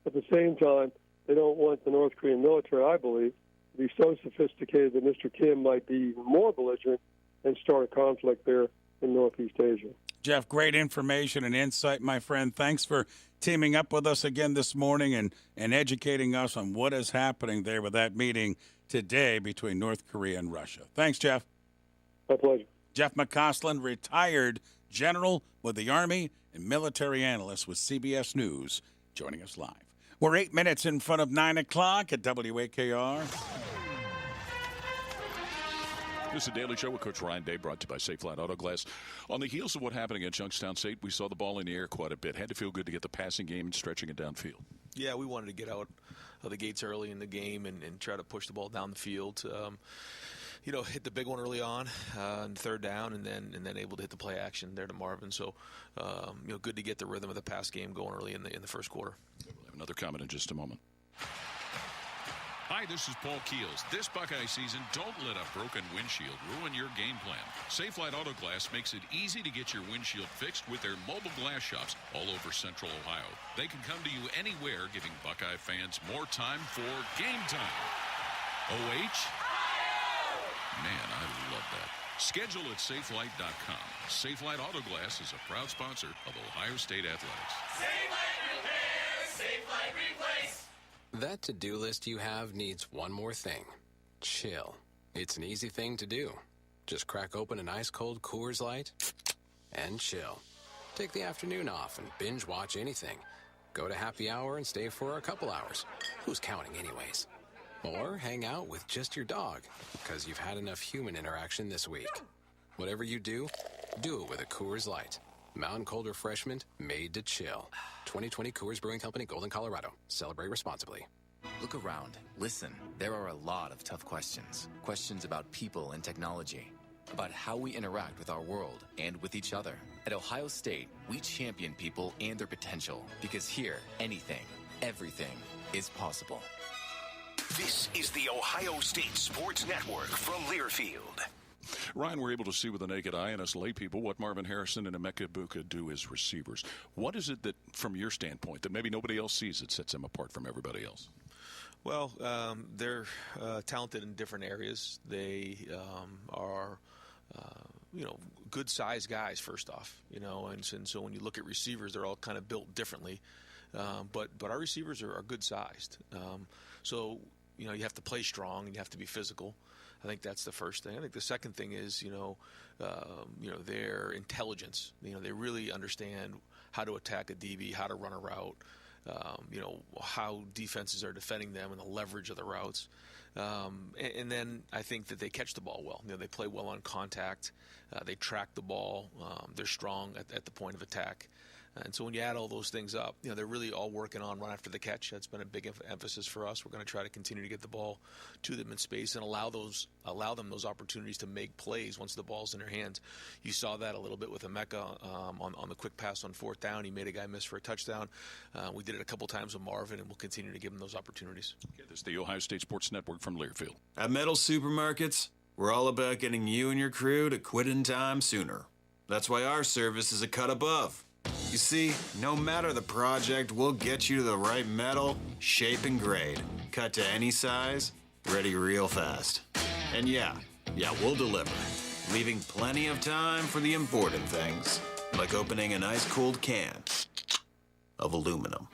at the same time, they don't want the North Korean military, I believe, to be so sophisticated that Mr. Kim might be even more belligerent and start a conflict there in Northeast Asia. Jeff, great information and insight, my friend. Thanks for teaming up with us again this morning and educating us on what is happening there with that meeting today between North Korea and Russia. Thanks, Jeff. My pleasure. Jeff McCausland, retired general with the Army and military analyst with CBS News, joining us live. We're 8 minutes in front of 9 o'clock at WAKR. This is the Daily Show with Coach Ryan Day, brought to you by Safe Flight Auto Glass. On the heels of what happened against Youngstown State, we saw the ball in the air quite a bit. Had to feel good to get the passing game and stretching it downfield. Yeah, we wanted to get out of the gates early in the game and try to push the ball down the field. Hit the big one early on, and third down, and then able to hit the play action there to Marvin. So, good to get the rhythm of the pass game going early in the first quarter. We'll have another comment in just a moment. Hi, this is Paul Keels. This Buckeye season, don't let a broken windshield ruin your game plan. Safe Flight Auto Glass makes it easy to get your windshield fixed with their mobile glass shops all over Central Ohio. They can come to you anywhere, giving Buckeye fans more time for game time. OH? Man, I love that. Schedule at SafeLight.com. Safe Flight Auto Glass is a proud sponsor of Ohio State Athletics. Safe Light Repair, Safe Light Replace. That to-do list you have needs one more thing. Chill. It's an easy thing to do. Just crack open an ice-cold Coors Light and chill. Take the afternoon off and binge watch anything. Go to happy hour and stay for a couple hours. Who's counting anyways? Or hang out with just your dog, because you've had enough human interaction this week. Whatever you do it with a Coors Light. Mountain cold refreshment made to chill. 2020 Coors Brewing Company, Golden, Colorado. Celebrate responsibly. Look around. Listen. There are a lot of tough questions. Questions about people and technology. About how we interact with our world and with each other. At Ohio State, we champion people and their potential. Because here, anything, everything is possible. This is the Ohio State Sports Network from Learfield. Ryan, we're able to see with the naked eye and us lay people what Marvin Harrison and Emeka Ibuka do as receivers. What is it that, from your standpoint, that maybe nobody else sees that sets them apart from everybody else? Well, they're talented in different areas. They are, good-sized guys, first off. And so when you look at receivers, they're all kind of built differently. But our receivers are good-sized. So you have to play strong and you have to be physical. I think that's the first thing. I think the second thing is, their intelligence. They really understand how to attack a DB, how to run a route, how defenses are defending them and the leverage of the routes. And then I think that they catch the ball well. They play well on contact. They track the ball. They're strong at the point of attack. And so when you add all those things up, they're really all working on run after the catch. That's been a big emphasis for us. We're going to try to continue to get the ball to them in space and allow them those opportunities to make plays once the ball's in their hands. You saw that a little bit with Emeka on the quick pass on fourth down. He made a guy miss for a touchdown. We did it a couple times with Marvin, and we'll continue to give him those opportunities. Okay, this is the Ohio State Sports Network from Learfield. At Metal Supermarkets, we're all about getting you and your crew to quit in time sooner. That's why our service is a cut above. You see, no matter the project, we'll get you to the right metal, shape, and grade. Cut to any size, ready real fast. And yeah, we'll deliver. Leaving plenty of time for the important things, like opening an ice-cold can of aluminum.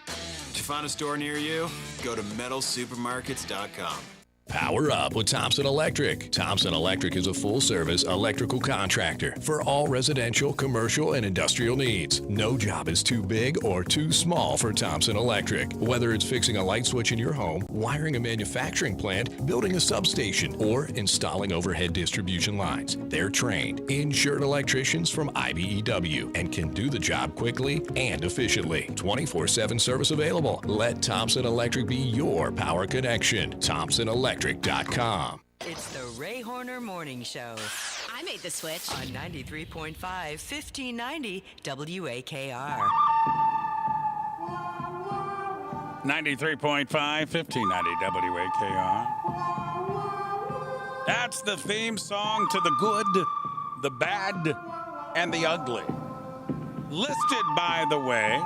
To find a store near you, go to metalsupermarkets.com. Power up with Thompson Electric. Thompson Electric is a full-service electrical contractor for all residential, commercial, and industrial needs. No job is too big or too small for Thompson Electric. Whether it's fixing a light switch in your home, wiring a manufacturing plant, building a substation, or installing overhead distribution lines, they're trained, insured electricians from IBEW and can do the job quickly and efficiently. 24/7 service available. Let Thompson Electric be your power connection. ThompsonElectric.com. It's the Ray Horner Morning Show. I made the switch. On 93.5, 1590 WAKR. 93.5, 1590 WAKR. That's the theme song to the good, the bad, and the ugly. Listed, by the way,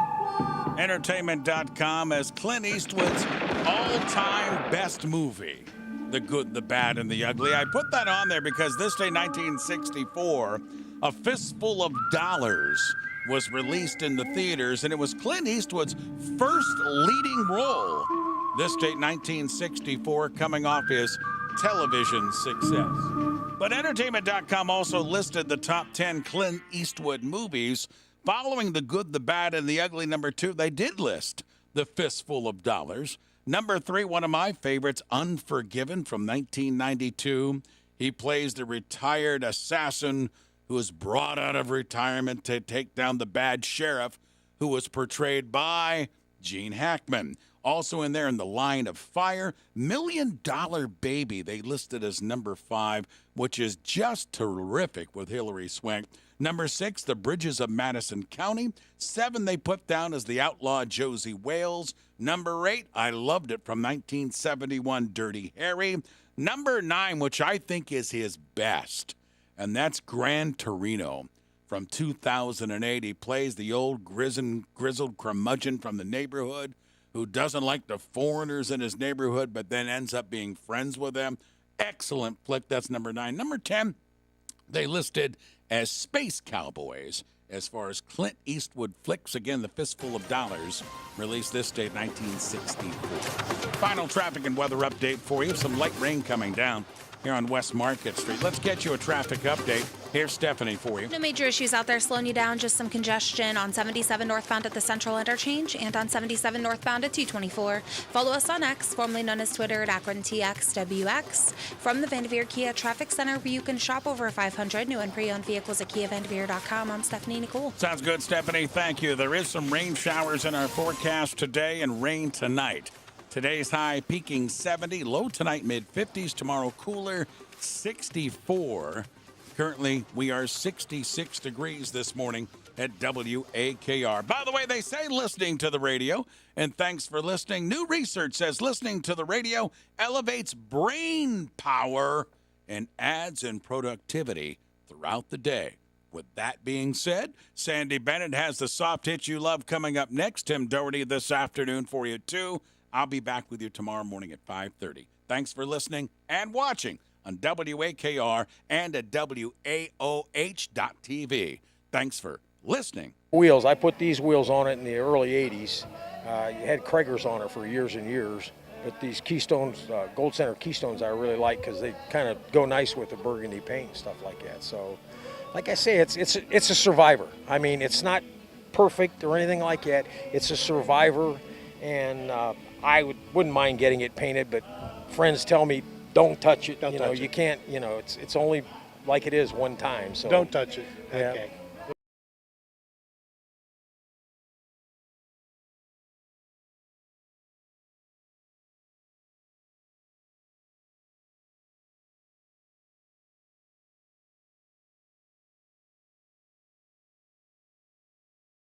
entertainment.com as Clint Eastwood's all-time best movie. The Good, the Bad, and the Ugly. I put that on there because this day, 1964, A Fistful of Dollars was released in the theaters, and it was Clint Eastwood's first leading role. This date, 1964, coming off his television success. But Entertainment.com also listed the top 10 Clint Eastwood movies. Following The Good, the Bad, and the Ugly, number 2, they did list The Fistful of Dollars. Number 3, one of my favorites, Unforgiven from 1992. He plays the retired assassin who was brought out of retirement to take down the bad sheriff, who was portrayed by Gene Hackman. Also in there in the Line of Fire, $1 Million Baby, they listed as number 5, which is just terrific with Hilary Swank. Number 6, The Bridges of Madison County. 7, they put down as The Outlaw Josie Wales. Number 8, I loved it, from 1971, Dirty Harry. Number 9, which I think is his best, and that's Gran Torino from 2008. He plays the old grizzled curmudgeon from the neighborhood who doesn't like the foreigners in his neighborhood, but then ends up being friends with them. Excellent flick. That's number 9. Number 10, they listed as Space Cowboys as far as Clint Eastwood flicks. Again, The Fistful of Dollars, released this date, 1964. Final traffic and weather update for you. Some light rain coming down here on West Market Street. Let's get you a traffic update. Here's Stephanie for you. No major issues out there slowing you down, just some congestion on 77 northbound at the Central Interchange and on 77 northbound at 224. Follow us on X, formerly known as Twitter, at AkronTXWX. From the Vanderveer Kia Traffic Center, where you can shop over 500 new and pre-owned vehicles at KiaVanderveer.com. I'm Stephanie Nicole. Sounds good, Stephanie. Thank you. There is some rain showers in our forecast today and rain tonight. Today's high peaking 70, low tonight mid-50s, tomorrow cooler 64. Currently, we are 66 degrees this morning at WAKR. By the way, they say listening to the radio, and thanks for listening. New research says listening to the radio elevates brain power and adds in productivity throughout the day. With that being said, Sandy Bennett has the soft hits you love coming up next. Tim Doherty this afternoon for you, too. I'll be back with you tomorrow morning at 5:30. Thanks for listening and watching on WAKR and at WAOH.TV. Thanks for listening. Wheels. I put these wheels on it in the early 80s. You had Kragers on it for years and years. But these Keystones, Gold Center Keystones, I really like because they kind of go nice with the burgundy paint and stuff like that. So, like I say, it's a survivor. I mean, it's not perfect or anything like that. It's a survivor, and I wouldn't mind getting it painted, but friends tell me don't touch it. You can't. It's only like it is one time. So don't touch it. Yeah. Okay.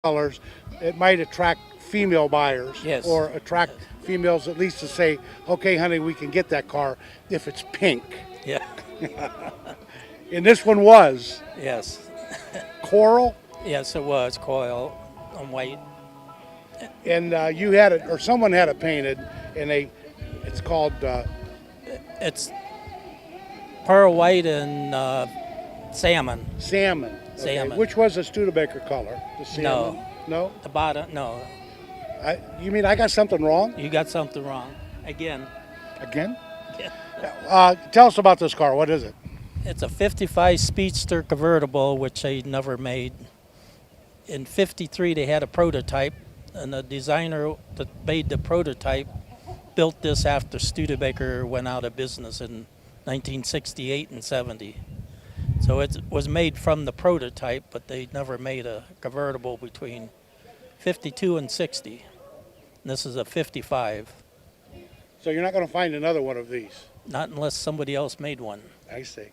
Colors, it might attract female buyers, yes, or attract females at least to say, okay, honey, we can get that car if it's pink. Yeah. And this one was? Yes. Coral? Yes, it was coral on white. And you had it, or someone had it painted, and it's called? It's pearl white and salmon. Salmon. Okay. Salmon. Which was the Studebaker color? The salmon? No. No? The bottom, no. You mean I got something wrong? You got something wrong. Again. Again? Tell us about this car. What is it? It's a 55 Speedster convertible, which they never made. In 53, they had a prototype, and the designer that made the prototype built this after Studebaker went out of business in 1968 and 70. So it was made from the prototype, but they never made a convertible between 52 and 60. And this is a 55. So you're not going to find another one of these? Not unless somebody else made one. I see.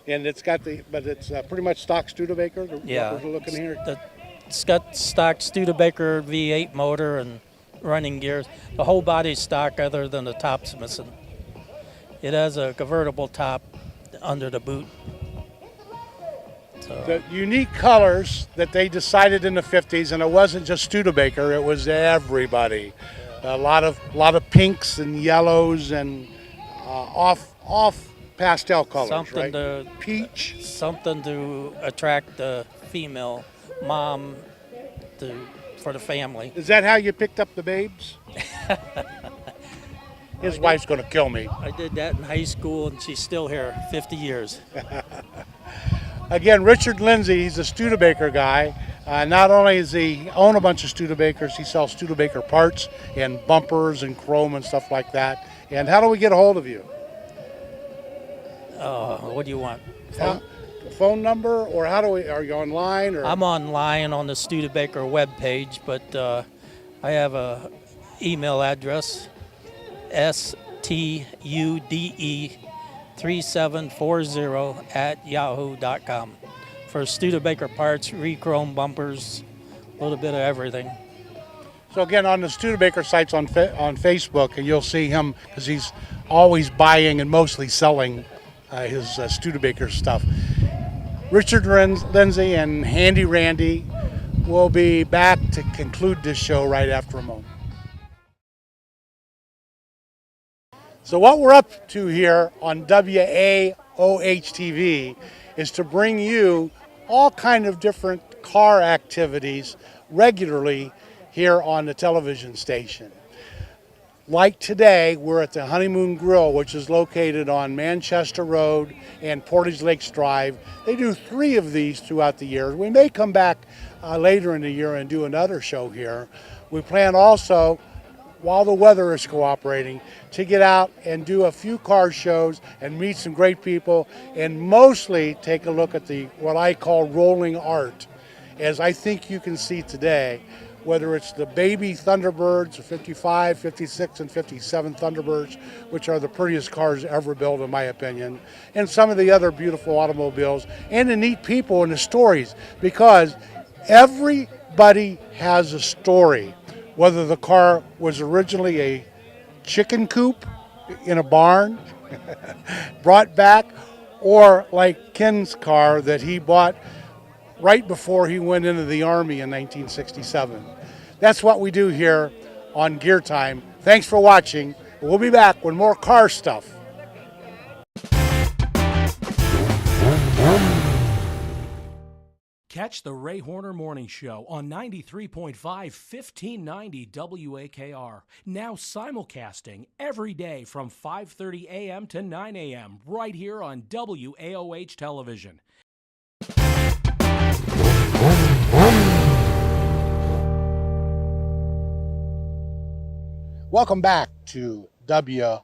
And it's got but it's pretty much stock Studebaker? Yeah. What we're looking here? It's got stock Studebaker V8 motor and running gears. The whole body's stock other than the top's missing. It has a convertible top under the boot. So. The unique colors that they decided in the 50s, and it wasn't just Studebaker, it was everybody. Yeah. A lot of pinks and yellows and off pastel colors, something right? To peach. Something to attract the female mom for the family. Is that how you picked up the babes? His wife's going to kill me. I did that in high school, and she's still here 50 years. Again, Richard Lindsay, he's a Studebaker guy. Not only does he own a bunch of Studebakers, he sells Studebaker parts and bumpers and chrome and stuff like that. And how do we get a hold of you? What do you want? Phone number, or are you online? Or? I'm online on the Studebaker webpage, but I have a email address, stude3740@yahoo.com, for Studebaker parts, re-chrome bumpers, a little bit of everything. So again, on the Studebaker sites on Facebook, and you'll see him because he's always buying and mostly selling his Studebaker stuff. Richard Lindsay and Handy Randy will be back to conclude this show right after a moment. So what we're up to here on WAOH TV is to bring you all kind of different car activities regularly here on the television station. Like today, we're at the Honeymoon Grill, which is located on Manchester Road and Portage Lakes Drive. They do 3 of these throughout the year. We may come back later in the year and do another show here. We plan also, while the weather is cooperating, to get out and do a few car shows and meet some great people, and mostly take a look at what I call rolling art. As I think you can see today, whether it's the baby Thunderbirds, the 55, 56, and 57 Thunderbirds, which are the prettiest cars ever built in my opinion, and some of the other beautiful automobiles, and the neat people and the stories, because everybody has a story, whether the car was originally a chicken coop in a barn, brought back, or like Ken's car that he bought right before he went into the Army in 1967. That's what we do here on Gear Time. Thanks for watching. We'll be back with more car stuff. Catch the Ray Horner Morning Show on 93.5 1590 WAKR. Now simulcasting every day from 5:30 a.m. to 9 a.m. right here on WAOH Television. Welcome back to WAOH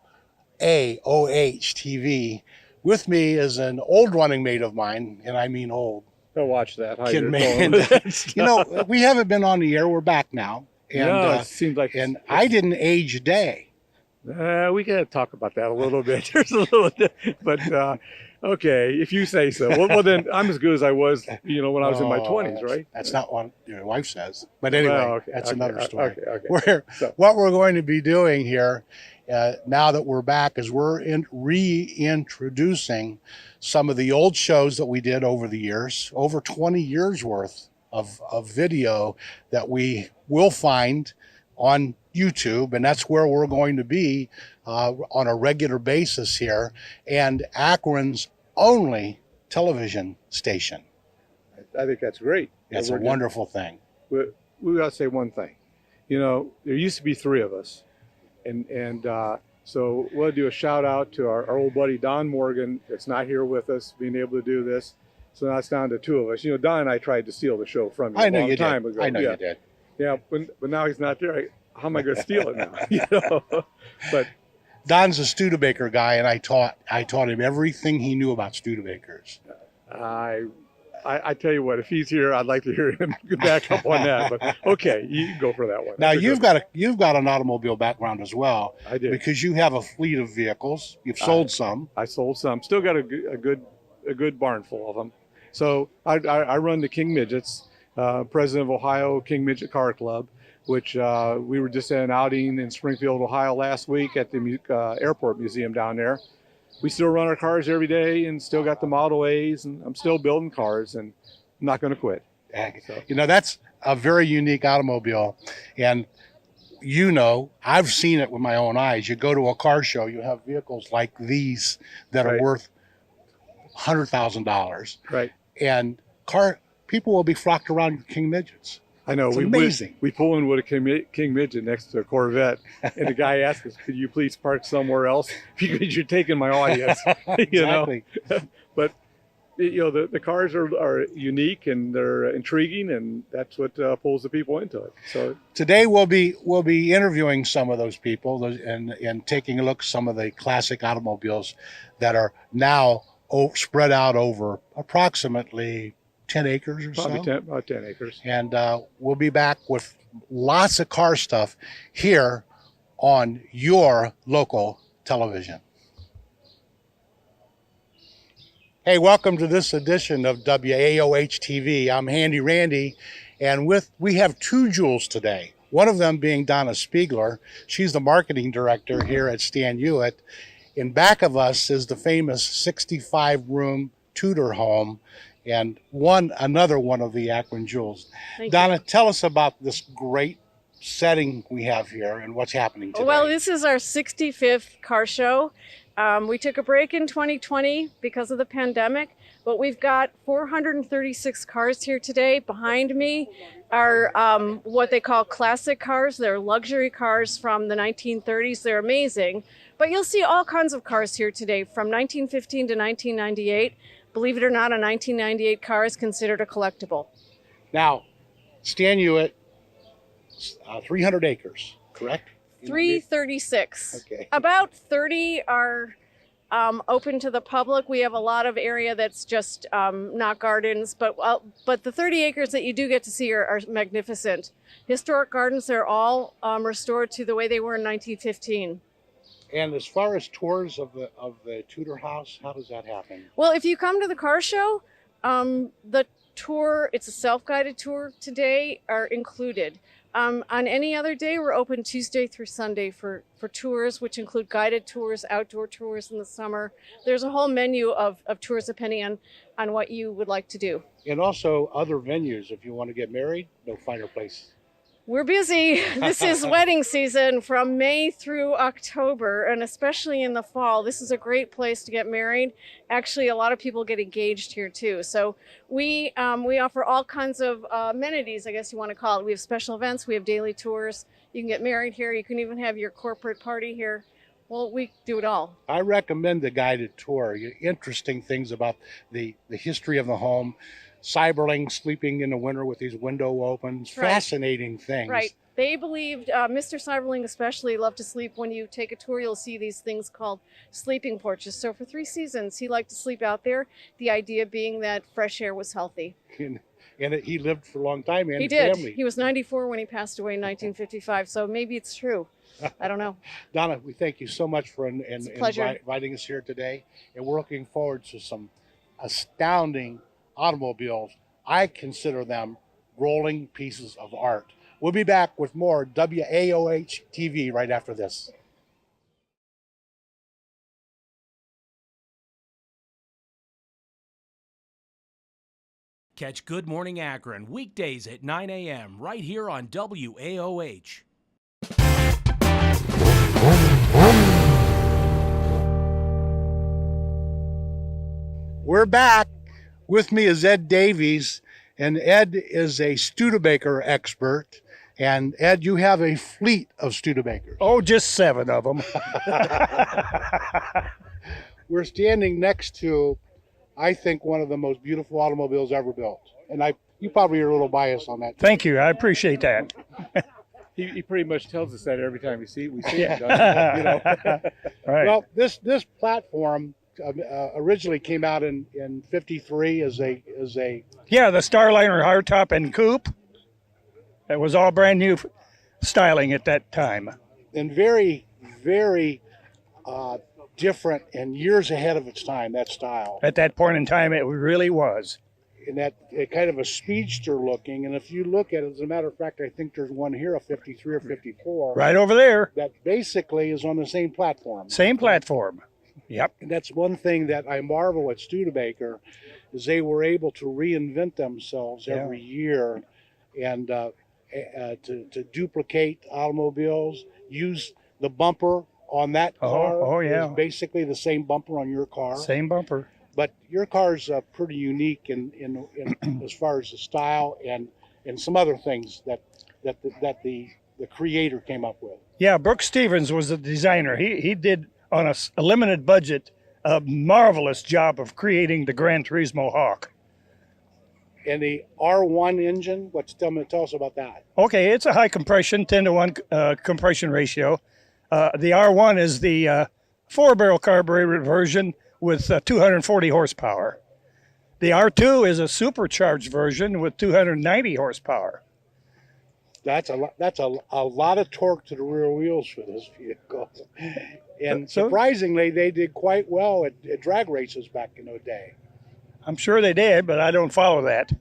TV. With me is an old running mate of mine, and I mean old. Go watch that. How Kid you're man. going with that You know, we haven't been on the air. We're back now. And, no, it seems like. And I didn't age a day. We got to talk about that a little bit. There's a little, but okay, if you say so. Well, then I'm as good as I was, when I was in my 20s, right? That's not what your wife says. But anyway, that's another story. Okay. What we're going to be doing here, now that we're back, is we're reintroducing some of the old shows that we did over the years, over 20 years worth of video that we will find on YouTube, and that's where we're going to be on a regular basis here, and Akron's only television station. I think that's great. It's a wonderful thing. We got to say one thing. There used to be 3 of us, and so we'll do a shout out to our old buddy Don Morgan that's not here with us, being able to do this. So now it's down to 2 of us. Don and I tried to steal the show from you I know a long you time did. ago. I know you did. Yeah, but now he's not there. How am I going to steal it now? But Don's a Studebaker guy, and I taught him everything he knew about Studebakers. I tell you what, if he's here, I'd like to hear him back up on that. But okay, you can go for that one. Now you've got an automobile background as well. I did, because you have a fleet of vehicles. You've sold some. I sold some. Still got a good barn full of them. So I run the King Midgets, president of Ohio King Midget Car Club, which we were just at an outing in Springfield, Ohio last week at the airport museum down there. We still run our cars every day and still got the Model A's, and I'm still building cars, and I'm not going to quit. So. That's a very unique automobile, and I've seen it with my own eyes. You go to a car show, you have vehicles like these that are worth $100,000. Right. And people will be flocked around your King Midgets. I know. It's amazing. We pull in with a King Midget next to a Corvette, and the guy asked us, "Could you please park somewhere else because you're taking my audience?" Exactly. But The cars are unique and they're intriguing, and that's what pulls the people into it. So today we'll be interviewing some of those people and taking a look at some of the classic automobiles that are now spread out over approximately 10 acres or probably so. about 10 acres. And we'll be back with lots of car stuff here on your local television. Hey, welcome to this edition of WAOH TV. I'm Handy Randy, and we have two jewels today. One of them being Donna Spiegler. She's the marketing director here at Stan Hewitt. In back of us is the famous 65-room Tudor home, and another one of the Akron jewels. Donna, tell us about this great setting we have here and what's happening today. Well, this is our 65th car show. We took a break in 2020 because of the pandemic, but we've got 436 cars here today. Behind me are what they call classic cars. They're luxury cars from the 1930s. They're amazing. But you'll see all kinds of cars here today from 1915 to 1998. Believe it or not, a 1998 car is considered a collectible. Now, Stan Hewitt, 300 acres, correct? 336. Okay. About 30 are open to the public. We have a lot of area that's just not gardens, but the 30 acres that you do get to see are magnificent. Historic gardens, they're all restored to the way they were in 1915. And as far as tours of the Tudor house, how does that happen? Well, if you come to the car show, the tour, it's a self-guided tour today, are included. On any other day, we're open Tuesday through Sunday for tours, which include guided tours, outdoor tours in the summer. There's a whole menu of tours depending on what you would like to do. And also other venues. If you want to get married, no finer place. We're busy. This is wedding season from May through October, and especially in the fall. This is a great place to get married. Actually, a lot of people get engaged here too. So we offer all kinds of amenities, I guess you want to call it. We have special events. We have daily tours. You can get married here. You can even have your corporate party here. Well, we do it all. I recommend the guided tour. Interesting things about the history of the home. Cyberling sleeping in the winter with these window opens. Right. Fascinating things. Right. They believed, Mr. Cyberling especially loved to sleep. When you take a tour, you'll see these things called sleeping porches. So for 3 seasons, he liked to sleep out there. The idea being that fresh air was healthy. And he lived for a long time, and he his did. family. He was 94 when he passed away in 1955. So maybe it's true. I don't know. Donna, we thank you so much for pleasure. inviting us here today. And we're looking forward to some astounding automobiles. I consider them rolling pieces of art. We'll be back with more WAOH TV right after this. Catch Good Morning Akron weekdays at 9 a.m. right here on WAOH. We're back. With me is Ed Davies, and Ed is a Studebaker expert. And Ed, you have a fleet of Studebakers. Oh, just 7 of them. We're standing next to, I think, one of the most beautiful automobiles ever built. And you probably are a little biased on that. Thank you. I appreciate that. He pretty much tells us that every time we see him. Right. Well, this platform originally came out in 53 as a Yeah, the Starliner hardtop and coupe. It was all brand new styling at that time. And very, very different and years ahead of its time, that style. At that point in time, it really was. And that kind of a speedster looking. And if you look at it, as a matter of fact, I think there's one here, a 53 or 54. Right over there. That basically is on the same platform. Same platform. Yep. And that's one thing that I marvel at Studebaker, is they were able to reinvent themselves every year and to duplicate automobiles, use the bumper on that car. Is basically the same bumper on your car. Same bumper. But your car's pretty unique in as far as the style and some other things that the creator came up with. Yeah, Brooks Stevens was the designer. He did, on a limited budget, a marvelous job of creating the Gran Turismo Hawk. And the R1 engine, tell us about that. Okay, it's a high compression, 10-to-1 compression ratio. The R1 is the 4-barrel carbureted version with 240 horsepower. The R2 is a supercharged version with 290 horsepower. That's a lot of torque to the rear wheels for this vehicle. And surprisingly, they did quite well at drag races back in the day. I'm sure they did, but I don't follow that.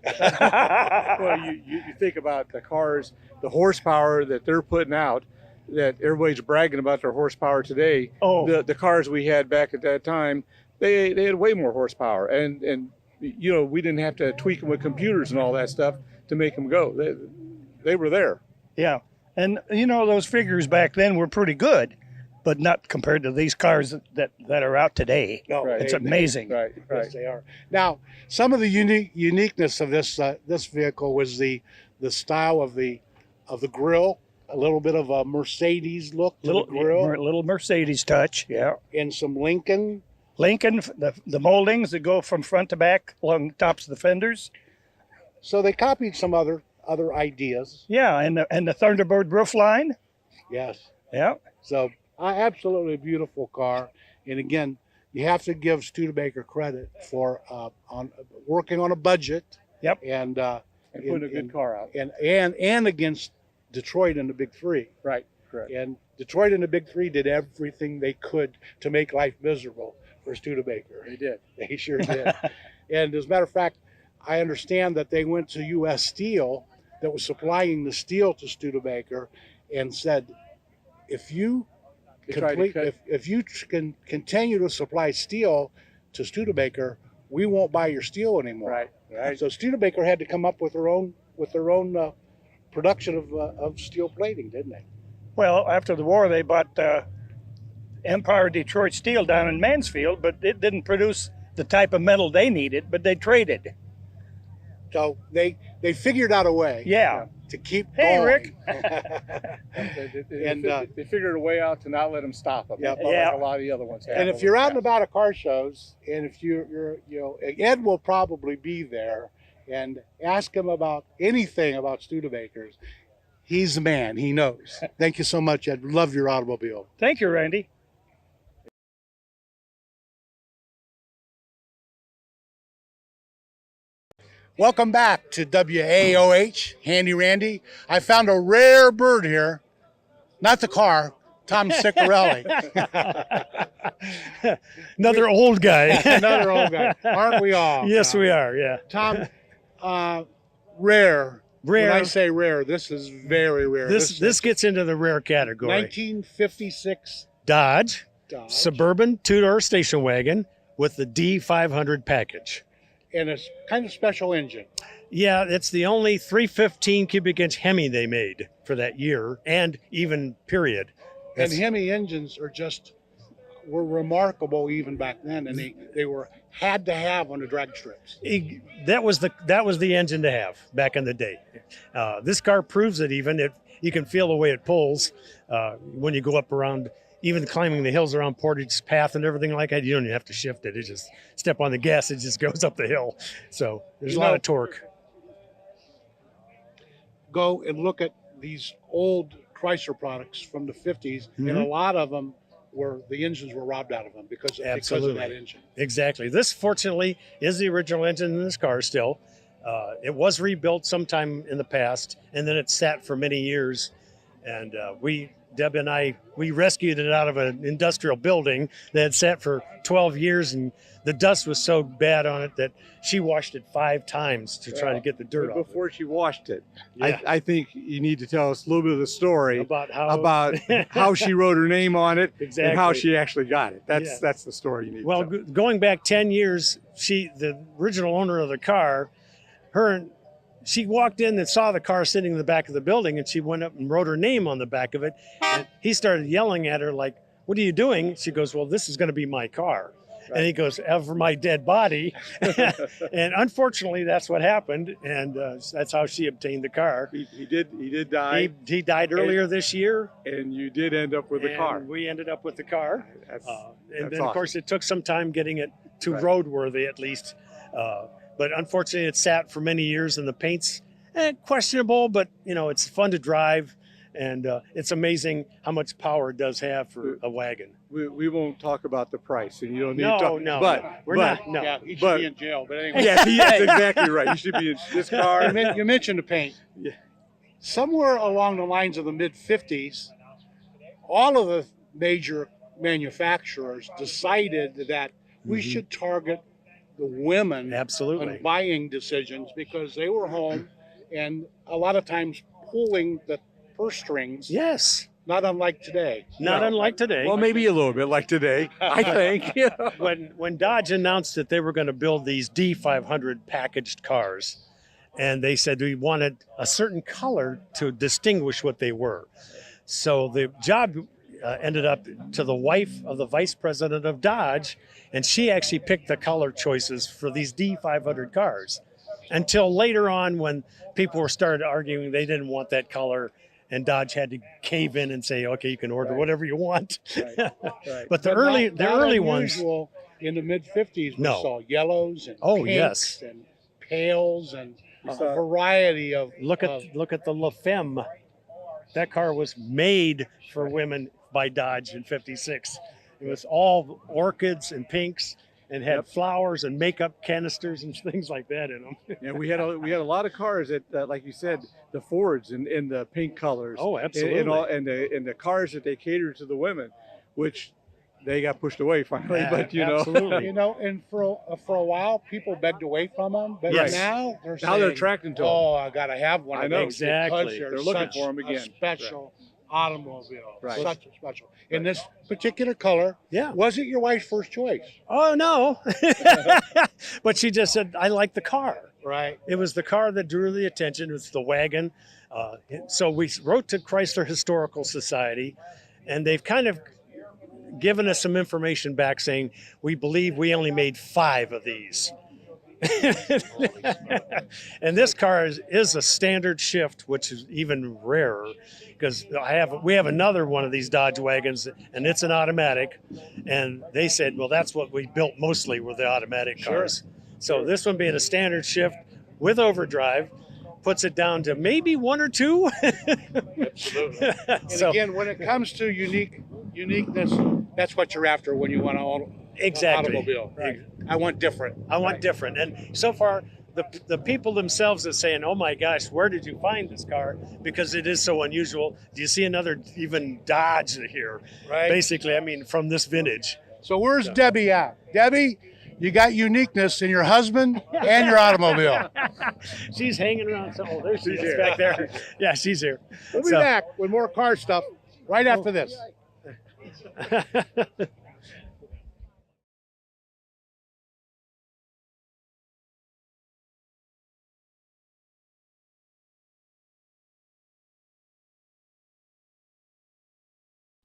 Well, you think about the cars, the horsepower that they're putting out, that everybody's bragging about their horsepower today. Oh. The cars we had back at that time, they had way more horsepower. And you know, we didn't have to tweak them with computers and all that stuff to make them go. They were there. Yeah. And, you know, those figures back then were pretty good, but not compared to these cars that are out today. No, it's amazing. Right. Yes, they are. Now, some of the uniqueness of this vehicle was the style of the grille, a little bit of a Mercedes look to the grill. Little Mercedes touch, yeah. And some Lincoln, the moldings that go from front to back along the tops of the fenders. So they copied some other ideas. Yeah, and the Thunderbird roof line. Yes. Yeah. So absolutely beautiful car. And again, you have to give Studebaker credit for on working on a budget. Yep. And putting a good car out. And against Detroit in the Big Three. Right. Correct. And Detroit and the Big Three did everything they could to make life miserable for Studebaker. They did. They sure did. And as a matter of fact, I understand that they went to U.S. Steel that was supplying the steel to Studebaker and said, if you can continue to supply steel to Studebaker, we won't buy your steel anymore. Right. So Studebaker had to come up with their own production of steel plating, didn't they? Well, after the war, they bought Empire Detroit Steel down in Mansfield, but it didn't produce the type of metal they needed, but they traded. So they figured out a way. Yeah. To keep Hey, going. Rick. They figured a way out to not let them stop them. Yep. Like a lot of the other ones have. And if you're out and about at car shows, and if you're Ed will probably be there, and ask him about anything about Studebakers. He's the man. He knows. Thank you so much, Ed. Love your automobile. Thank you, Randy. Welcome back to WAOH, Handy Randy. I found a rare bird here. Not the car, Tom Ciccarelli. Another old guy. Another old guy. Aren't we all? Yes, we are, yeah. Tom, rare. When I say rare, this is very rare. This gets into the rare category. 1956 Dodge. Suburban two-door station wagon with the D500 package. And a kind of special engine. Yeah, it's the only 315 cubic inch Hemi they made for that year and even period. And Hemi engines were remarkable even back then, and they had to have on the drag strips. That was the engine to have back in the day. This car proves it. Even you can feel the way it pulls when you go up around. Even climbing the hills around Portage Path and everything like that, you don't even have to shift it. It just step on the gas, it just goes up the hill. So there's a lot of torque. Go and look at these old Chrysler products from the 50s, and a lot of them the engines were robbed out of them because of that engine. Exactly. This, fortunately, is the original engine in this car still. It was rebuilt sometime in the past, and then it sat for many years. And Deb and I, we rescued it out of an industrial building that had sat for 12 years, and the dust was so bad on it that she washed it 5 times to try to get the dirt off. Before she washed it, Yeah. I think you need to tell us a little bit of the story About how she wrote her name on it Exactly. and how she actually got it. That's the story you need Well, to tell. going back 10 years, the original owner of the car, she walked in and saw the car sitting in the back of the building, and she went up and wrote her name on the back of it. And he started yelling at her like, "What are you doing?" She goes, "Well, this is going to be my car." And he goes, "Ever my dead body." And unfortunately, that's what happened. And that's how she obtained the car. He did die. He died earlier this year. And you did end up with the car. We ended up with the car. That's And then, awesome. of course, it took some time getting it to Right. roadworthy at least. But unfortunately, it sat for many years, and the paint's questionable, but, it's fun to drive. And it's amazing how much power it does have for a wagon. We won't talk about the price, and you don't need No, to talk. no, but we're not. No. Yeah, he should but- be in jail. But anyway. Yes, that's exactly right. You should be in this car. You mentioned the paint. Yeah. Somewhere along the lines of the mid 50s, all of the major manufacturers decided that we should target the women Absolutely. on buying decisions because they were home and a lot of times pulling the purse strings. Yes. Not unlike today. Not unlike today. Well, maybe a little bit like today, I think. When Dodge announced that they were going to build these D500 packaged cars, and they said we wanted a certain color to distinguish what they were. So the job ended up to the wife of the vice president of Dodge, and she actually picked the color choices for these D500 cars. Until later on, when people were started arguing they didn't want that color, and Dodge had to cave in and say, "Okay, you can order whatever you want." Right. But the early ones. unusual. In the mid 50s, we No. saw yellows and Oh, pinks yes. and pales and a variety of. Look at the La Femme. That car was made for women by Dodge in '56. It was all orchids and pinks and had flowers and makeup canisters and things like that in them. And we had a lot of cars that like you said, the Fords in the pink colors. Oh, absolutely. And the cars that they catered to the women, which they got pushed away finally. Yeah, but absolutely. And for a while, people begged away from them, but Yes. now they're Now they're saying, attracting to 'em. "Oh, I gotta have one." I of know. these Exactly. because They're looking such for 'em a again. special automobile, Right. such a special. In this particular color, Yeah. was it your wife's first choice? Oh, no. But she just said, "I like the car." Right. It was the car that drew the attention. It was the wagon. So we wrote to Chrysler Historical Society, and they've kind of given us some information back saying, "We believe we only made 5 of these." And this car is a standard shift, which is even rarer because we have another one of these Dodge wagons, and it's an automatic. And they said, well, that's what we built mostly were the automatic cars. So this one being a standard shift with overdrive puts it down to maybe 1 or 2. Absolutely. And again, when it comes to uniqueness, that's what you're after when you want an Exactly. automobile. Right. I want different. I want different. And so far, the people themselves are saying, "Oh my gosh, where did you find this car?" Because it is so unusual. Do you see another even Dodge here? Right. Basically, I mean, from this vintage. So where's Debbie at? Debbie, you got uniqueness in your husband and your automobile. She's hanging around. Oh, there she is back there. Yeah, she's here. We'll be back with more car stuff right after this.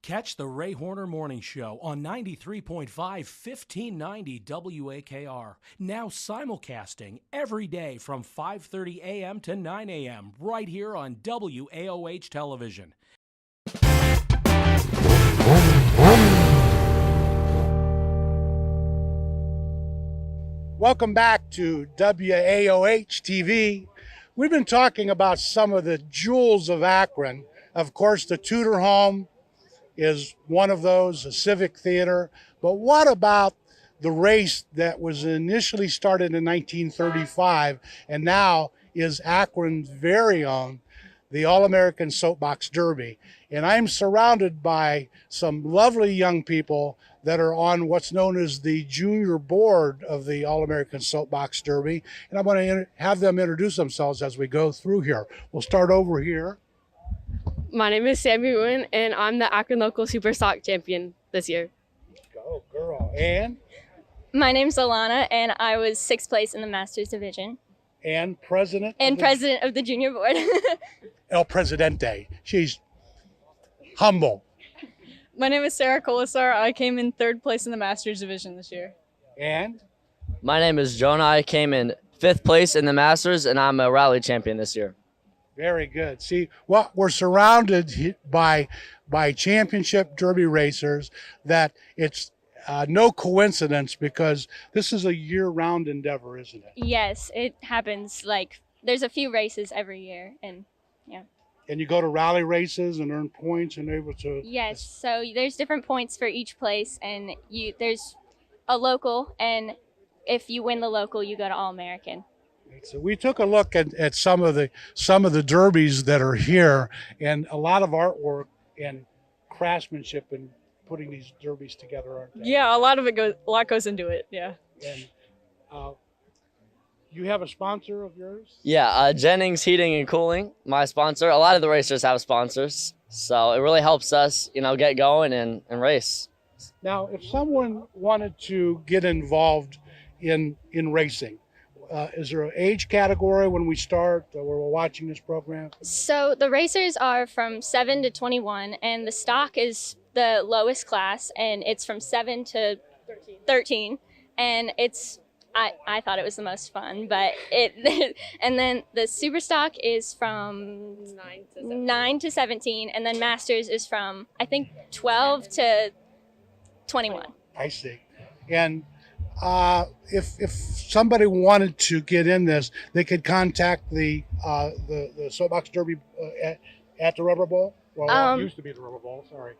Catch the Ray Horner Morning Show on 93.5 1590 WAKR. Now simulcasting every day from 5:30 a.m. to 9 a.m. right here on WAOH television. Welcome back to WAOH TV. We've been talking about some of the jewels of Akron. Of course, the Tudor home is one of those, a civic theater. But what about the race that was initially started in 1935 and now is Akron's very own, the All-American Soapbox Derby? And I'm surrounded by some lovely young people that are on what's known as the junior board of the All-American Soapbox Derby. And I'm going to have them introduce themselves as we go through here. We'll start over here. My name is Sammy Ruin, and I'm the Akron Local Super Stock Champion this year. Go, girl. And? My name's Alana, and I was 6th place in the Masters Division. And president? And president of the junior board. El Presidente. She's humble. My name is Sarah Colasar. I came in 3rd place in the Masters Division this year. And My name is Jonah. I came in 5th place in the Masters, and I'm a rally champion this year. Very good. See, what we're surrounded by championship derby racers, that it's no coincidence, because this is a year-round endeavor, isn't it? Yes, it happens. Like, there's a few races every year, and yeah. And you go to rally races and earn points and able to. Yes, so there's different points for each place, and there's a local, and if you win the local, you go to All-American. So we took a look at some of the derbies that are here, and a lot of artwork and craftsmanship in putting these derbies together, aren't they? Yeah, a lot goes into it. Yeah. And you have a sponsor of yours? Yeah, Jennings Heating and Cooling, my sponsor. A lot of the racers have sponsors, so it really helps us, get going and race. Now, if someone wanted to get involved in racing, is there an age category when we start, when we're watching this program? So the racers are from 7 to 21, and the stock is the lowest class, and it's from 7 to 13. And I thought it was the most fun, but and then the super stock is from 9 to 17, and then Masters is from, I think, 12 to 21. I see. And if somebody wanted to get in this, they could contact the Soapbox Derby at the Rubber Bowl. Well, it used to be the Rubber Bowl. Sorry.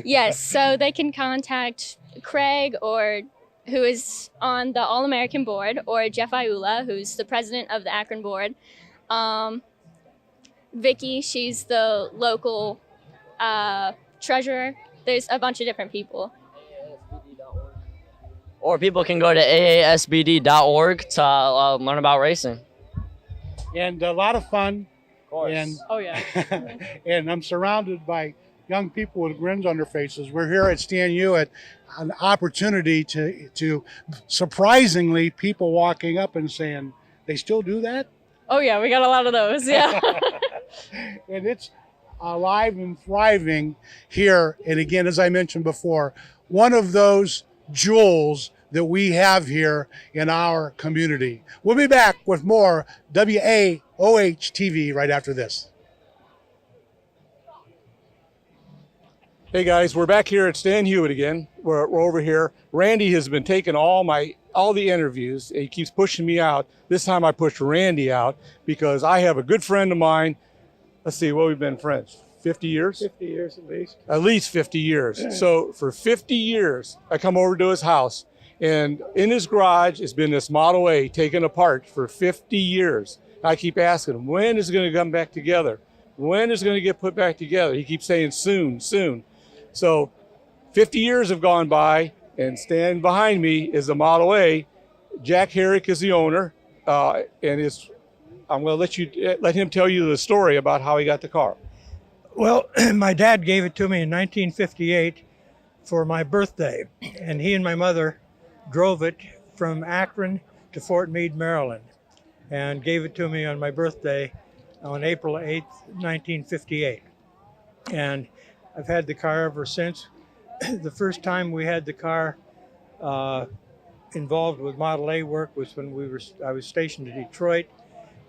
Yes, so they can contact Craig, or who is on the All-American board, or Jeff Iula, who's the president of the Akron board. Vicky, she's the local treasurer. There's a bunch of different people. Or people can go to aasbd.org to learn about racing. And a lot of fun. Of course. And, oh, yeah. And I'm surrounded by young people with grins on their faces. We're here at Stan Hewitt, an opportunity to surprisingly, people walking up and saying, they still do that? Oh, yeah, we got a lot of those, yeah. And it's alive and thriving here. And again, as I mentioned before, one of those jewels that we have here in our community. We'll be back with more WAOH TV right after this. Hey guys, we're back here at Stan Hewitt again. We're over here. Randy has been taking all the interviews. He keeps pushing me out. This time I pushed Randy out because I have a good friend of mine. Let's see, what we've been friends. 50 years? 50 years at least. At least 50 years. Yeah. So for 50 years, I come over to his house, and in his garage has been this Model A taken apart for 50 years. I keep asking him, when is it going to come back together? When is it going to get put back together? He keeps saying soon, soon. So 50 years have gone by, and standing behind me is the Model A. Jack Herrick is the owner, and I'm going to let him tell you the story about how he got the car. Well, my dad gave it to me in 1958 for my birthday, and he and my mother drove it from Akron to Fort Meade, Maryland, and gave it to me on my birthday on April 8th, 1958. And I've had the car ever since. The first time we had the car involved with Model A work was when I was stationed in Detroit,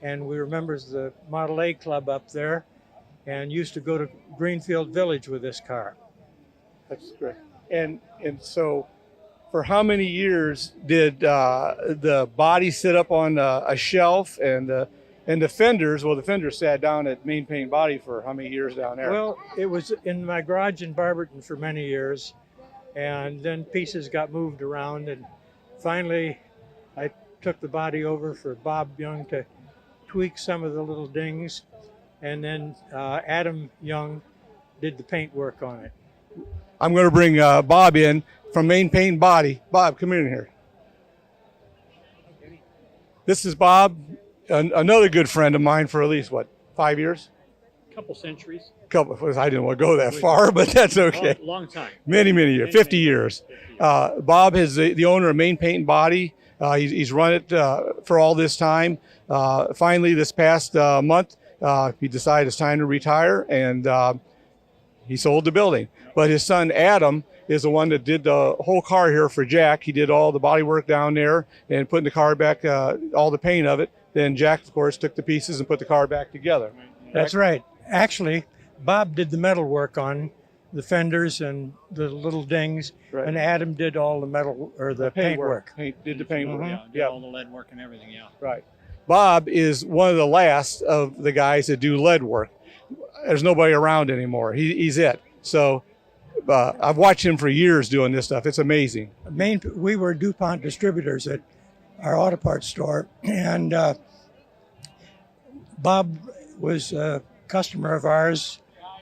and we were members of the Model A club up there, and used to go to Greenfield Village with this car. That's great. And so, for how many years did the body sit up on a shelf, and the fenders? Well, the fenders sat down at Main Paint Body for how many years down there? Well, it was in my garage in Barberton for many years, and then pieces got moved around, and finally I took the body over for Bob Young to tweak some of the little dings, and then Adam Young did the paint work on it. I'm going to bring Bob in from Main Paint Body. Bob, come in here. This is Bob, another good friend of mine for at least, 5 years? Couple centuries. I didn't want to go that far, but that's okay. Long time. Many years, 50 years. Bob is the owner of Main Paint Body. He's run it for all this time. Finally, this past month, he decided it's time to retire, and He sold the building. But his son Adam is the one that did the whole car here for Jack. He did all the body work down there and putting the car back, all the paint of it. Then Jack, of course, took the pieces and put the car back together. That's right. Actually, Bob did the metal work on the fenders and the little dings, Right. and Adam did all the metal or the paint work. Did the paint work. Mhm. Yeah. All the lead work and everything, yeah. Right. Bob is one of the last of the guys that do lead work. There's nobody around anymore. He's it. So I've watched him for years doing this stuff. It's amazing. We were DuPont distributors at our auto parts store, and Bob was a customer of ours